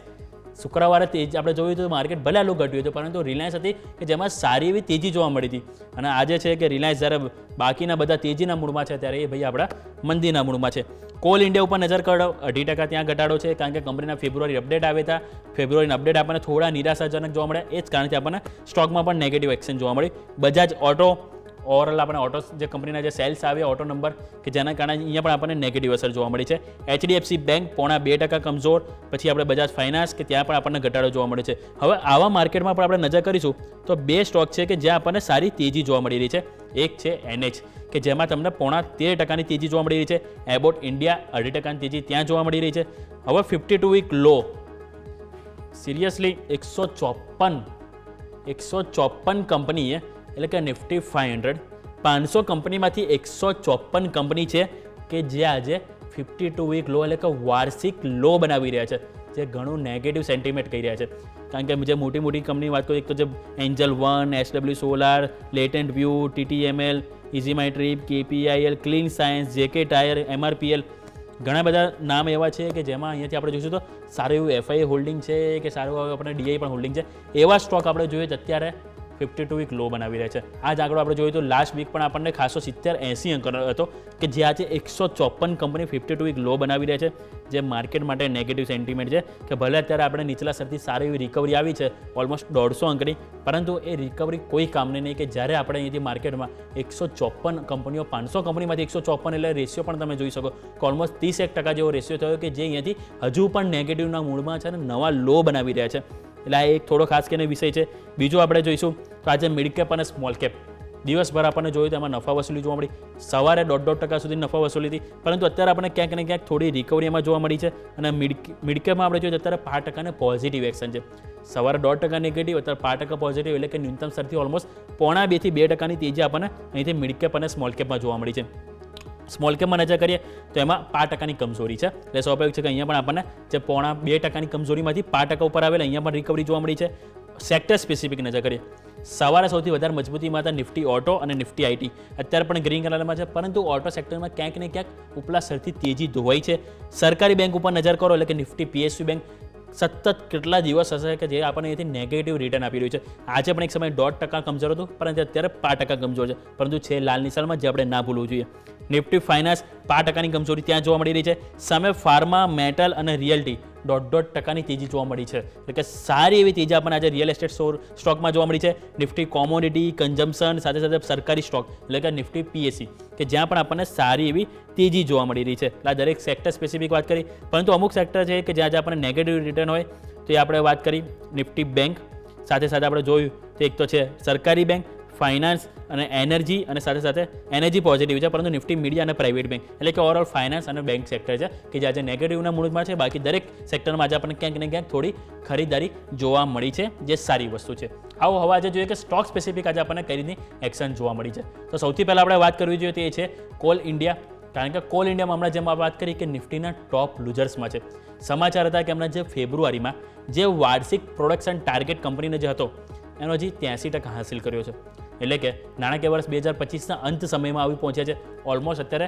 શુક્રવારે તેજ આપણે જોયું તો માર્કેટ ભલે આટલું ઘટ્યું હતું, પરંતુ રિલાયન્સ હતી કે જેમાં સારી એવી તેજી જોવા મળી હતી. અને આજે છે કે રિલાયન્સ જ્યારે બાકીના બધા તેજીના મૂળમાં છે ત્યારે એ ભાઈ આપણા મંદીના મૂળમાં છે. કોલ ઇન્ડિયા ઉપર નજર કરો, 2.5% ત્યાં ઘટાડો છે. કારણ કે કંપનીના ફેબ્રુઆરી અપડેટ આવ્યા હતા. ફેબ્રુઆરીના અપડેટ આપણને થોડા નિરાશાજનક જોવા મળ્યા, એ જ કારણથી આપણને સ્ટોકમાં પણ નેગેટિવ એક્શન જોવા મળી. બજાજ ઓટો, ઓવરઓલ આપણે ઓટો જે કંપનીના જે સેલ્સ આવ્યા ઓટો નંબર કે જેના કારણે અહીંયા પણ આપણને નેગેટિવ અસર જોવા મળી છે. HDFC બેંક 0.5% કમજોર, પછી આપણે બજાજ ફાઇનાન્સ કે ત્યાં પણ આપણને ઘટાડો જોવા મળે છે. હવે આવા માર્કેટમાં પણ આપણે નજર કરીશું તો 2 સ્ટોક છે કે જ્યાં આપણને સારી તેજી જોવા મળી રહી છે. એક છે NH કે જેમાં તમને 0.13%ની તેજી જોવા મળી રહી છે. એબોટ ઇન્ડિયા 2.5%ની તેજી ત્યાં જોવા મળી રહી છે. હવે 52 વીક લો, સિરિયસલી 154 કંપનીએ એટલે કે નિફ્ટી 500 કંપનીમાંથી 154 કંપની છે કે જે આજે 52 વીક લો એટલે કે વાર્ષિક લો બનાવી રહ્યા છે, જે ઘણું નેગેટિવ સેન્ટિમેન્ટ કહી રહ્યા છે. કારણ કે જે મોટી મોટી કંપની વાત કરીએ, એક તો જે Angel One, SW Solar, Latent View, TTML, Easy My Trip, KPIL, Clean Science, JK Tyre, MRPL, ઘણા બધા નામ એવા છે કે જેમાં અહીંયાથી આપણે જોઈશું તો સારું એવું FIA હોલ્ડિંગ છે કે સારું એવું આપણે DI પણ હોલ્ડિંગ છે. એવા સ્ટોક આપણે જોઈએ તો અત્યારે 52 વીક લો બનાવી રહ્યા છે. આજ આગળ આપણે જોઈએ તો લાસ્ટ વીક પણ આપણને ખાસો 70-80 અંક હતો કે જે આજે 154 કંપની 52 વીક લો બનાવી રહ્યા છે, જે માર્કેટ માટે નેગેટિવ સેન્ટિમેન્ટ છે કે ભલે અત્યારે આપણે નીચલા સ્તરથી સારી એવી રિકવરી આવી છે ઓલમોસ્ટ 150 અંકની, પરંતુ એ રિકવરી કોઈ કામની નહીં કે જ્યારે આપણે અહીંથી માર્કેટમાં 154 કંપનીઓ, 500 કંપનીમાંથી 154 એટલે રેશિયો પણ તમે જોઈ શકો કે ઓલમોસ્ટ 30% જેવો રેશિયો થયો કે જે અહીંયાથી હજુ પણ નેગેટિવના મૂળમાં છે અને નવા લો બનાવી રહ્યા છે. એટલે આ એક થોડો ખાસ કરીને વિષય છે. બીજું આપણે જોઈશું તો આજે મિડ કેપ અને સ્મોલ કેપ દિવસભર આપણને જોયું તો એમાં નફા વસૂલી જોવા મળી. સવારે 1.5% સુધી નફા વસૂલી હતી, પરંતુ અત્યારે આપણને ક્યાંક ને ક્યાંક થોડી રિકવરી એમાં જોવા મળી છે. અને મિડ કેપમાં આપણે જોઈએ તો અત્યારે 5% પોઝિટિવ એક્શન છે. સવારે 1.5% નેગેટિવ, અત્યારે 5% પોઝિટિવ, એટલે કે ન્યૂનતમ સ્તરથી ઓલમોસ્ટ 0.5 થી 2%ની તેજી આપણને અહીંથી મિડ કેપ અને સ્મોલ કેપમાં જોવા મળી છે. સ્મોલ કેપમાં નજર કરીએ તો એમાં 5%ની કમજોરી છે. એટલે સ્વાભાવિક છે કે અહીંયા પણ આપણને જે 0.2%ની કમજોરીમાંથી 5% ઉપર આવેલા અહીંયા પણ રિકવરી જોવા મળી છે. સેક્ટર સ્પેસિફિક નજર કરીએ, સવારે સૌથી વધારે મજબૂતીમાં હતા નિફ્ટી ઓટો અને નિફ્ટી IT. અત્યારે પણ ગ્રીન કલરમાં છે, પરંતુ ઓટો સેક્ટરમાં ક્યાંક ને ક્યાંક ઉપલા સ્તરથી તેજી ધોવાઈ છે. સરકારી બેંક ઉપર નજર કરો એટલે કે નિફ્ટી PSU બેંક સતત કેટલા દિવસ હશે કે જે આપણને અહીંથી નેગેટિવ રિટર્ન આપી રહ્યું છે. આજે પણ એક સમય 1.5% કમજોર હતું, પરંતુ અત્યારે 5% કમજોર છે, પરંતુ છે લાલ નિશાનમાં, જે આપણે ના ભૂલવું જોઈએ. નિફ્ટી ફાઇનાન્સ 5%ની કમજોરી ત્યાં જોવા મળી રહી છે. સામે ફાર્મા, મેટલ અને રિયલ્ટી 1.5%ની તેજી જોવા મળી છે. એટલે કે સારી એવી તેજી આપણને આજે રિયલ એસ્ટેટ સ્ટોકમાં જોવા મળી છે. નિફ્ટી કોમોડિટી, કન્ઝમ્પશન, સાથે સાથે સરકારી સ્ટોક એટલે કે નિફ્ટી PSE કે જ્યાં પણ આપણને સારી એવી તેજી જોવા મળી રહી છે. એટલે આ દરેક સેક્ટર સ્પેસિફિક વાત કરી, પરંતુ અમુક સેક્ટર છે કે જ્યાં આપણને નેગેટિવ રિટર્ન હોય તો એ આપણે વાત કરી નિફ્ટી બેંક, સાથે સાથે આપણે જોયું તો એક તો છે સરકારી બેંક, ફાઇનાન્સ અને એનર્જી, અને સાથે સાથે એનર્જી પોઝિટિવ છે, પરંતુ નિફ્ટી મીડિયા અને પ્રાઇવેટ બેંક એટલે કે ઓવરઓલ ફાઇનાન્સ અને બેંક સેક્ટર છે કે જે આજે નેગેટિવના મૂળમાં છે. બાકી દરેક સેક્ટરમાં આજે આપણને ક્યાંક ને ક્યાંક થોડી ખરીદારી જોવા મળી છે, જે સારી વસ્તુ છે. આવો હવે આજે જોઈએ કે સ્ટોક સ્પેસિફિક આજે આપણને કઈ રીતની એક્શન જોવા મળી છે. તો સૌથી પહેલાં આપણે વાત કરવી જોઈએ તે છે કોલ ઇન્ડિયા. કારણ કે કોલ ઇન્ડિયામાં હમણાં જેમ વાત કરી કે નિફ્ટીના ટોપ લૂઝર્સમાં છે. સમાચાર હતા કે હમણાં જે ફેબ્રુઆરીમાં જે વાર્ષિક પ્રોડક્શન ટાર્ગેટ કંપનીને જે હતો એનો હજી 83% હાંસિલ કર્યો છે. એટલે કે નાણાકીય વર્ષ 2025ના અંત સમયમાં આવી પહોંચ્યા છે. ઓલમોસ્ટ અત્યારે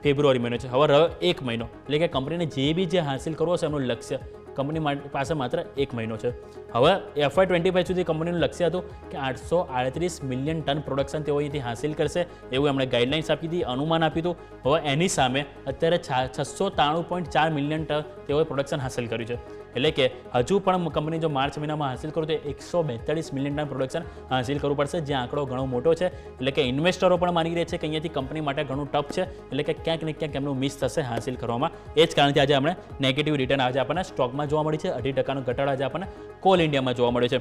ફેબ્રુઆરી મહિનો છે, હવે રહ્યો 1 મહિનો, એટલે કે કંપનીને જે હાંસિલ કરવો છે એમનું લક્ષ્ય કંપની પાસે માત્ર 1 મહિનો છે. હવે FY25 સુધી કંપનીનું લક્ષ્ય હતું કે 838 મિલિયન ટન પ્રોડક્શન તેઓ અહીંથી હાંસિલ કરશે, એવું એમણે ગાઈડલાઇન્સ આપી હતી, અનુમાન આપ્યું હતું. હવે એની સામે અત્યારે 693.4 મિલિયન ટન તેઓએ પ્રોડક્શન હાંસિલ કર્યું છે. એટલે કે હજુ પણ કંપની જો માર્ચ મહિનામાં હાંસિલ કરું તો 142 મિલિયન ટન પ્રોડક્શન હાંસિલ કરવું પડશે, જ્યાં આંકડો ઘણો મોટો છે. એટલે કે ઇન્વેસ્ટરો પણ માની રહ્યા છે કે અહીંયાથી કંપની માટે ઘણું ટફ છે, એટલે કે ક્યાંક ને ક્યાંક એમનું મિસ થશે હાંસિલ કરવામાં. એ જ કારણથી આજે આપણે નેગેટિવ રિટર્ન આજે આપણને સ્ટોકમાં જોવા મળી છે. 2.5% ઘટાડો આજે આપણને કોલ ઇન્ડિયામાં જોવા મળ્યો છે.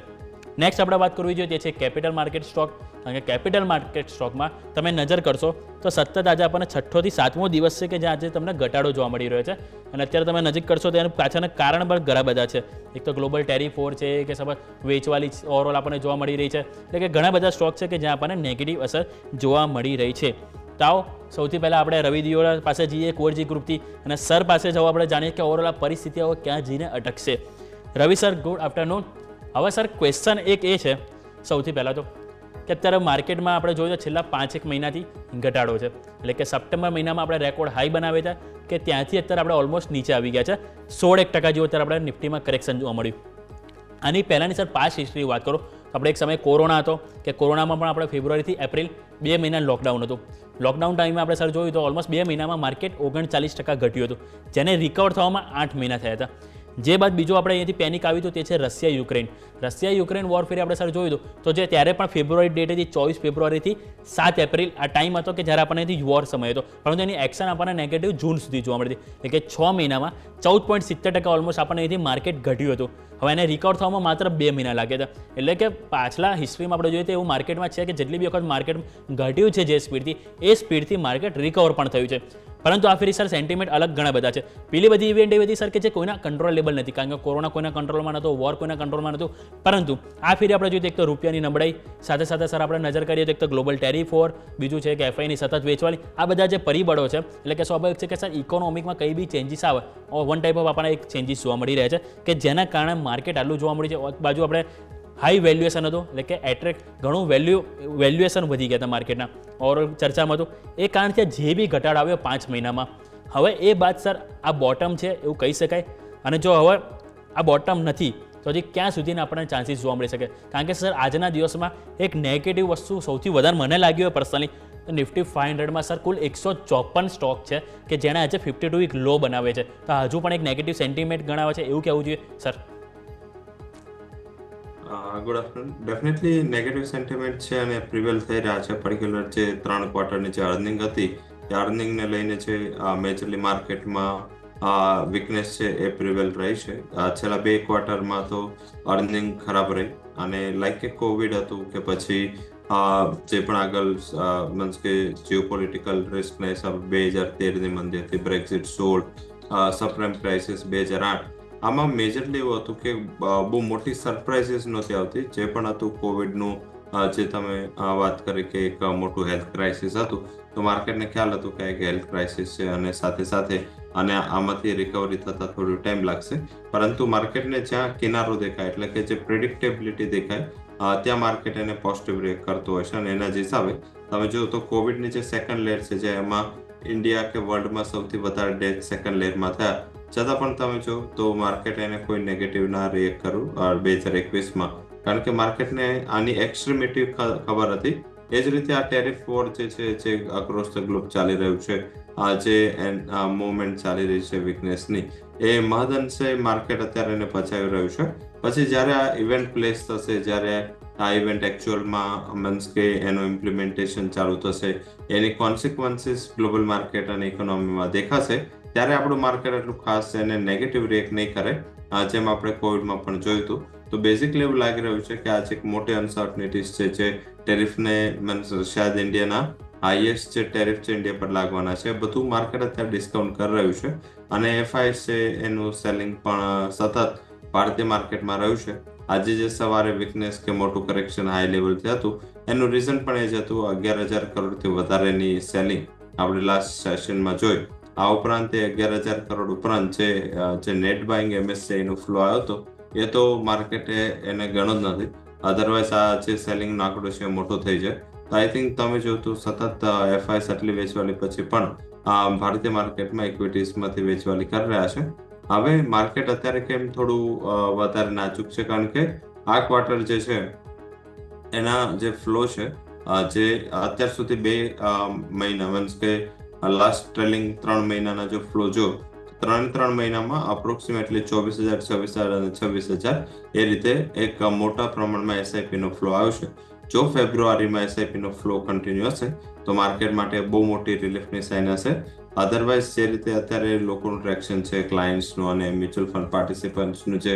નેક્સ્ટ આપણે વાત કરવી જોઈએ તે છે કેપિટલ માર્કેટ સ્ટોક. કારણ કે કેપિટલ માર્કેટ સ્ટોકમાં તમે નજર કરશો તો સતત આજે આપણને 6થો થી 7મો દિવસ છે કે જ્યાં આજે તમને ઘટાડો જોવા મળી રહ્યો છે. અને અત્યારે તમે નજીક કરશો તો એનું પાછળના કારણ પણ ઘણા બધા છે. એક તો ગ્લોબલ ટેરિફ વોર છે કે સતત વેચવાલી ઓવરઓલ આપણને જોવા મળી રહી છે. એટલે કે ઘણા બધા સ્ટોક છે કે જ્યાં આપણને નેગેટિવ અસર જોવા મળી રહી છે. તો આવો સૌથી પહેલાં આપણે રવિ દિયોડા પાસે જઈએ કોરજી ગ્રુપથી, અને સર પાસે જવા આપણે જાણીએ કે ઓવરઓલ આ પરિસ્થિતિઓ ક્યાં જઈને અટકશે. રવિ સર, ગુડ આફ્ટરનૂન. હવે સર ક્વેશ્ચન એક એ છે સૌથી પહેલાં તો કે અત્યારે માર્કેટમાં આપણે જોઈએ તો છેલ્લા 5-1 મહિનાથી ઘટાડો છે. એટલે કે સપ્ટેમ્બર મહિનામાં આપણે રેકોર્ડ હાઈ બનાવ્યા હતા કે ત્યાંથી અત્યારે આપણે ઓલમોસ્ટ નીચે આવી ગયા છે. 16% જેવું અત્યારે આપણે નિફ્ટીમાં કરેક્શન જોવા મળ્યું. આની પહેલાંની સર પાસ્ટ હિસ્ટ્રી વાત કરો તો આપણે એક સમય કોરોના હતો કે કોરોનામાં પણ આપણે ફેબ્રુઆરીથી એપ્રિલ 2 મહિના લોકડાઉન હતું. લોકડાઉન ટાઈમે આપણે સર જોયું તો ઓલમોસ્ટ 2 મહિનામાં માર્કેટ 39% ઘટ્યું હતું, જેને રિકવર થવામાં 8 મહિના થયા હતા. જે બાદ બીજું આપણે અહીંયાથી પેનિક આવ્યું હતું તે છે રશિયા યુક્રેન વોર ફેરી આપણે સર જોયું હતું તો જે ત્યારે પણ ફેબ્રુઆરી ડેટ હતી 24 ફેબ્રુઆરીથી 7 એપ્રિલ આ ટાઈમ હતો કે જ્યારે આપણને અહીંથી વોર સમય હતો, પરંતુ એની એક્શન આપણને નેગેટિવ જૂન સુધી જોવા મળી હતી. એટલે કે 6 મહિનામાં 14.70% ઓલમોસ્ટ આપણને અહીંથી માર્કેટ ઘટ્યું હતું. હવે એને રિકવર થવામાં માત્ર 2 મહિના લાગ્યા હતા. એટલે કે પાછલા હિસ્ટ્રીમાં આપણે જોઈએ તો એવું માર્કેટમાં છે કે જેટલી બી વખત માર્કેટ ઘટ્યું છે જે સ્પીડથી એ સ્પીડથી માર્કેટ રિકવર પણ થયું છે. પરંતુ આ ફેરી સર સેન્ટિમેન્ટ અલગ ઘણા બધા છે. પેલી બધી ઇવેન્ટ એવી હતી સર કે જે કોઈના કંટ્રોલેબલ નથી, કારણ કે કોરોના કોઈના કંટ્રોલમાં નહોતો, વોર કોઈના કંટ્રોલમાં નહોતું. પરંતુ આ ફેરી આપણે જોઈએ તો એક તો રૂપિયાની નબળાઈ, સાથે સાથે સર આપણે નજર કરીએ તો એક તો ગ્લોબલ ટેરિફ વોર, બીજું છે કે એફઆઈની સતત વેચવાલી, આ બધા જે પરિબળો છે એટલે કે સ્વાભાવિક છે કે સર ઇકોનોમિકમાં કંઈ બી ચેન્જીસ આવે વન ટાઈપ ઓફ આપણને એક ચેન્જીસ જોવા મળી રહ્યા છે કે જેના કારણે માર્કેટ આટલું જોવા મળ્યું છે. બાજુ આપણે હાઈ વેલ્યુએશન હતું, એટલે કે એટ્રેક્ટ ઘણું વેલ્યુએશન વધી ગયા હતા માર્કેટના ઓવરઓલ ચર્ચામાં હતું. એ કારણથી જે બી ઘટાડો આવ્યો 5 મહિનામાં, હવે એ બાદ સર આ બોટમ છે એવું કહી શકાય. અને જો હવે આ બોટમ નથી તો હજી ક્યાં સુધીના આપણને ચાન્સીસ જોવા મળી શકે? કારણ કે સર આજના દિવસમાં એક નેગેટિવ વસ્તુ સૌથી વધારે મને લાગી હોય પર્સનલી તો નિફ્ટી 500માં સર કુલ 154 સ્ટોક છે કે જેણે આજે 52 વીક લો બનાવે છે. તો હજુ પણ એક નેગેટિવ સેન્ટિમેન્ટ ગણાવે છે એવું કહેવું જોઈએ sir? Good afternoon. Definitely negative sentiment છે અને પ્રિવેલ થઈ રહ્યા છે. પર્ટિક્યુલર જે 3 ક્વાર્ટરની જે અર્નિંગ હતી એ અર્નિંગને લઈને છે મેજરલી માર્કેટમાં વીકનેસ છે એ પ્રિવેલ રહી છે. છેલ્લા 2 ક્વાર્ટરમાં તો અર્નિંગ ખરાબ રહી અને લાઈક કે કોવિડ હતું કે પછી જે પણ આગળ મીન્સ કે જીઓપોલિટિકલ રિસ્કના હિસાબે 2013ની મંદી હતી, બ્રેક્ઝિટ 16, સબપ્રાઇમ ક્રાઇસિસ 2008, આમાં મેજરલી એવું હતું કે બહુ મોટી સરપ્રાઇઝીસ નહોતી આવતી. જે પણ હતું કોવિડનું જે તમે વાત કરી કે એક મોટું હેલ્થ ક્રાઇસિસ હતું તો માર્કેટને ખ્યાલ હતું કે એક હેલ્થ ક્રાઇસિસ છે અને સાથે સાથે અને આમાંથી રિકવરી થતા થોડું ટાઈમ લાગશે. પરંતુ માર્કેટને જ્યાં કિનારો દેખાય એટલે કે જે પ્રેડિક્ટેબિલિટી દેખાય ત્યાં માર્કેટ એને પોઝિટિવ રિએક્ટ કરતો હોય છે. અને એના જ હિસાબે તમે જો તો કોવિડની જે સેકન્ડ લેર છે જે એમાં ઇન્ડિયા કે વર્લ્ડમાં સૌથી વધારે ડેથ સેકન્ડ લેરમાં થયા, છતાં પણ તમે જો તો માર્કેટ એને કોઈ નેગેટિવ ના રિએક્ટ કર્યું 2021માં, કારણ કે માર્કેટને આની એક્સ્ટ્રીમિટી ખબર હતી. એ જ રીતે આ ટેરિફ વોર જે છે જે અક્રોસ ધ ગ્લોબ ચાલી રહ્યું છે, આ જે મુવમેન્ટ ચાલી રહી છે વીકનેસની, એ મહદઅંશે માર્કેટ અત્યારે એને પચાવી રહ્યું છે. પછી જ્યારે આ ઇવેન્ટ પ્લેસ થશે, જ્યારે આ ઇવેન્ટ એકચ્યુઅલમાં મીન્સ કે એનું ઇમ્પ્લિમેન્ટેશન ચાલુ થશે, એની કોન્સિક્વન્સીસ ગ્લોબલ માર્કેટ અને ઇકોનોમીમાં દેખાશે, ત્યારે આપણું માર્કેટ એટલું ખાસ એને નેગેટિવ રિએક્ટ નહીં કરે, જેમ આપણે કોવિડમાં પણ જોયું હતું. તો બેઝિકલી એવું લાગી રહ્યું છે કે આજે એક મોટી અનસર્ટનિટીઝ છે જે ટેરિફને મીન્સ શાયદ ઇન્ડિયાના હાઈએસ્ટ જે ટેરિફ છે ઇન્ડિયા પર લાગવાના છે, બધું માર્કેટ અત્યારે ડિસ્કાઉન્ટ કરી રહ્યું છે. અને એફઆઈએસ છે એનું સેલિંગ પણ સતત ભારતીય માર્કેટમાં રહ્યું છે. આજે જે સવારે વીકનેસ કે મોટું કરેક્શન હાઈ લેવલથી હતું એનું રીઝન પણ એ જ હતું 11,000 કરોડથી વધારેની સેલિંગ આપણે લાસ્ટ સેશનમાં જોઈ. આ ઉપરાંત 11,000 કરોડ ઉપરાંત જે નેટ બાઇંગ MSCI નો ફ્લો આવ્યો હતો એ તો માર્કેટે એને ગણો જ નથી. અધરવાઇઝ આ જે સેલિંગનો આંકડો છે મોટો થઈ જાય. તો આઈ થિંક તમે જો તો સતત એફઆઈએસ આટલી વેચવાલી પછી પણ ભારતીય માર્કેટમાં ઇક્વિટીઝમાંથી વેચવાલી કરી રહ્યા છે. હવે માર્કેટ અત્યારે કેમ થોડું વધારે નાજુક છે, કારણ કે આ ક્વાર્ટર જે છે એના જે ફ્લો છે જે અત્યાર સુધી 2 મહિના મીન્સ કે લાસ્ટ ટ્રેલિંગ 3 મહિનાના જો ફ્લો જો ત્રણ મહિનામાં અપ્રોક્સિમેટલી 24,000, 26,000 અને 26,000 એ રીતે એક મોટા પ્રમાણમાં એસઆઈપી નો ફ્લો આવ્યો છે. જો ફેબ્રુઆરીમાં એસઆઈપી નો ફ્લો કન્ટિન્યુ હશે તો માર્કેટ માટે બહુ મોટી રિલીફની સાઇન હશે. અધરવાઇઝ જે રીતે અત્યારે લોકોનું ટ્રેક્શન છે, ક્લાયન્ટ્સનું અને મ્યુચ્યુઅલ ફંડ પાર્ટિસિપન્ટ્સનું જે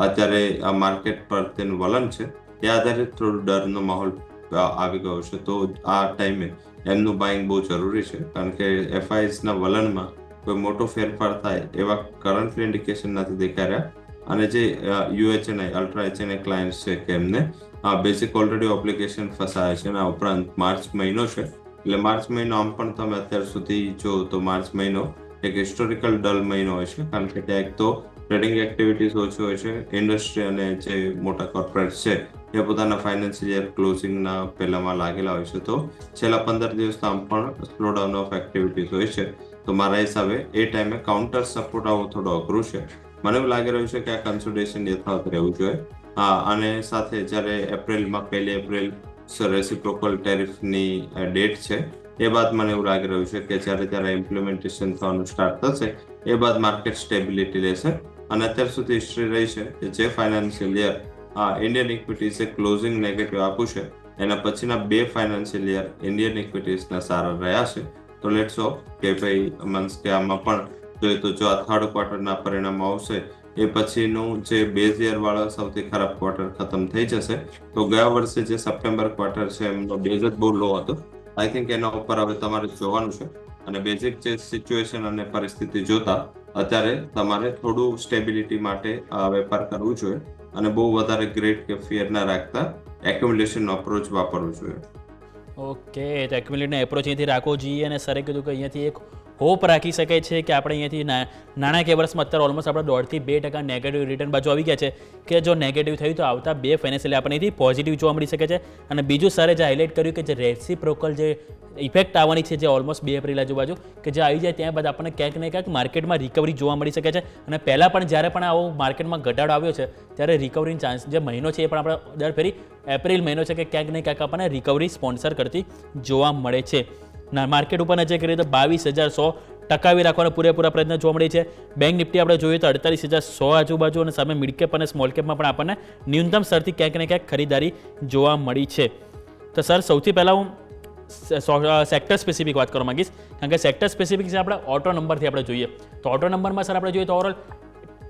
અત્યારે આ માર્કેટ પર તેનું વલણ છે એ આધારે થોડું ડરનો માહોલ આવી ગયો છે. તો આ ટાઈમે એમનું બાઇંગ બહુ જરૂરી છે, કારણ કે એફઆઈએસના વલણમાં કોઈ મોટો ફેરફાર થાય એવા કરન્ટલી ઇન્ડિકેશન નથી દેખાઈ રહ્યા. અને જે યુએચએનઆઈ અલ્ટ્રા એચએનઆઈ ક્લાયન્ટ્સ છે કે એમને બેઝિક ઓલરેડી ઓબ્લિગેશન ફસાયા છે. અને ઉપરાંત માર્ચ મહિનો છે, એટલે માર્ચ મહિનો આમ પણ તમે અત્યાર સુધી જો તો માર્ચ મહિનો એક હિસ્ટોરિકલ ડલ મહિનો હોય છે, કારણ કે ત્યાં એક તો ટ્રેડિંગ એક્ટિવિટીઝ ઓછી હોય છે. ઇન્ડસ્ટ્રી અને જે મોટા કોર્પોરેટ છે એ પોતાના ફાઇનાન્શિયલ યર ક્લોઝિંગના પહેલામાં લાગેલા હોય છે. તો છેલ્લા 15 દિવસ આમ પણ સ્લો ડાઉન ઓફ એક્ટિવિટીઝ હોય છે. તો મારા હિસાબે એ ટાઈમે કાઉન્ટર સપોર્ટ આવવો થોડો અઘરું છે. મને એવું લાગી રહ્યું છે કે આ કન્સોલિડેશન યથાવત રહેવું જોઈએ. અને સાથે જ્યારે એપ્રિલમાં 1 એપ્રિલ રેસિપ્રોકલ ટેરિફની ડેટ છે એ બાદ મને એવું લાગી રહ્યું છે કે ત્યારે ઇમ્પ્લિમેન્ટેશન થવાનું સ્ટાર્ટ થશે એ બાદ માર્કેટ સ્ટેબિલિટી લેશે. અને અત્યાર સુધી હિસ્ટ્રી રહી છે કે જે ફાઇનાન્શિયલ યર ઇન્ડિયન ઇક્વિટીઝે ક્લોઝિંગ નેગેટિવ આપ્યું છે એના પછીના 2 ફાઇનાન્શિયલ યર ઇન્ડિયન ઇક્વિટીઝના સારા રહ્યા છે. તો લેટ્સ હોપ કે ભાઈ મન્સ કે આમાં પણ જોઈએ તો જો આ થર્ડ ક્વાર્ટરના પરિણામ આવશે એ પછીનું જે બેઝ યર વાળો સૌથી ખરાબ ક્વાર્ટર ખતમ થઈ જશે. તો ગયા વર્ષે જે સપ્ટેમ્બર ક્વાર્ટર છે એમનો બેઝ જ બહુ લો હતો. આઈ થિંક એના ઉપર હવે તમારે જોવાનું છે. અને બેઝિક જે સિચ્યુએશન અને પરિસ્થિતિ જોતા અત્યારે તમારે થોડું સ્ટેબિલિટી માટે વેપાર કરવું જોઈએ અને બહુ વધારે ગ્રેડ કે ફિયર ના રાખતા એક્યુમ્યુલેશનનો અપ્રોચ વાપરવું જોઈએ. ઓકે, તો એક્યુમ્યુલેટનો એપ્રોચ અહીંયાથી રાખવો જોઈએ. અને સરે કીધું કે અહીંયાથી એક હોપ રાખી શકાય છે કે આપણે અહીંયાથી નાણાકીય વર્ષમાં અત્યારે ઓલમોસ્ટ આપણે 1.5-2% નેગેટિવ રિટર્ન બાજુ આવી ગયા છે. કે જો નેગેટિવ થયું તો આવતા 2 ફાઇનાન્શિયલી આપણે અહીંથી પોઝિટિવ જોવા મળી શકે છે. અને બીજું સરે જે હાઇલાઇટ કર્યું કે જે રેસિપ્રોકલ જે ઇફેક્ટ આવવાની છે જે ઓલમોસ્ટ 2 એપ્રિલ આજુબાજુ કે જે આવી જાય ત્યાં બાદ આપણને ક્યાંક ને ક્યાંક માર્કેટમાં રિકવરી જોવા મળી શકે છે. અને પહેલાં પણ જ્યારે પણ આવો માર્કેટમાં ઘટાડો આવ્યો છે ત્યારે રિકવરીનો ચાન્સ જે મહિનો છે એ પણ આપણે દર ફેરી એપ્રિલ મહિનો છે કે ક્યાંક ને ક્યાંક આપણને રિકવરી સ્પોન્સર કરતી જોવા મળે છે. માર્કેટ ઉપર નજર કરીએ તો 22,100 ટકાવી રાખવાનો પૂરેપૂરા પ્રયત્ન જોવા મળે છે. બેંક નિફ્ટી આપણે જોઈએ તો 48,100 આજુબાજુ અને સામે મિડ કેપ અને સ્મોલ કેપમાં પણ આપણને ન્યૂનતમ સ્તરથી ક્યાંક ને ક્યાંક ખરીદારી જોવા મળી છે. તો સર સૌથી પહેલાં હું સેક્ટર સ્પેસિફિક વાત કરવા માંગીશ, કારણ કે સેક્ટર સ્પેસિફિક છે આપણે ઓટો નંબરથી આપણે જોઈએ તો ઓટો નંબરમાં સર આપણે જોઈએ તો ઓવરઓલ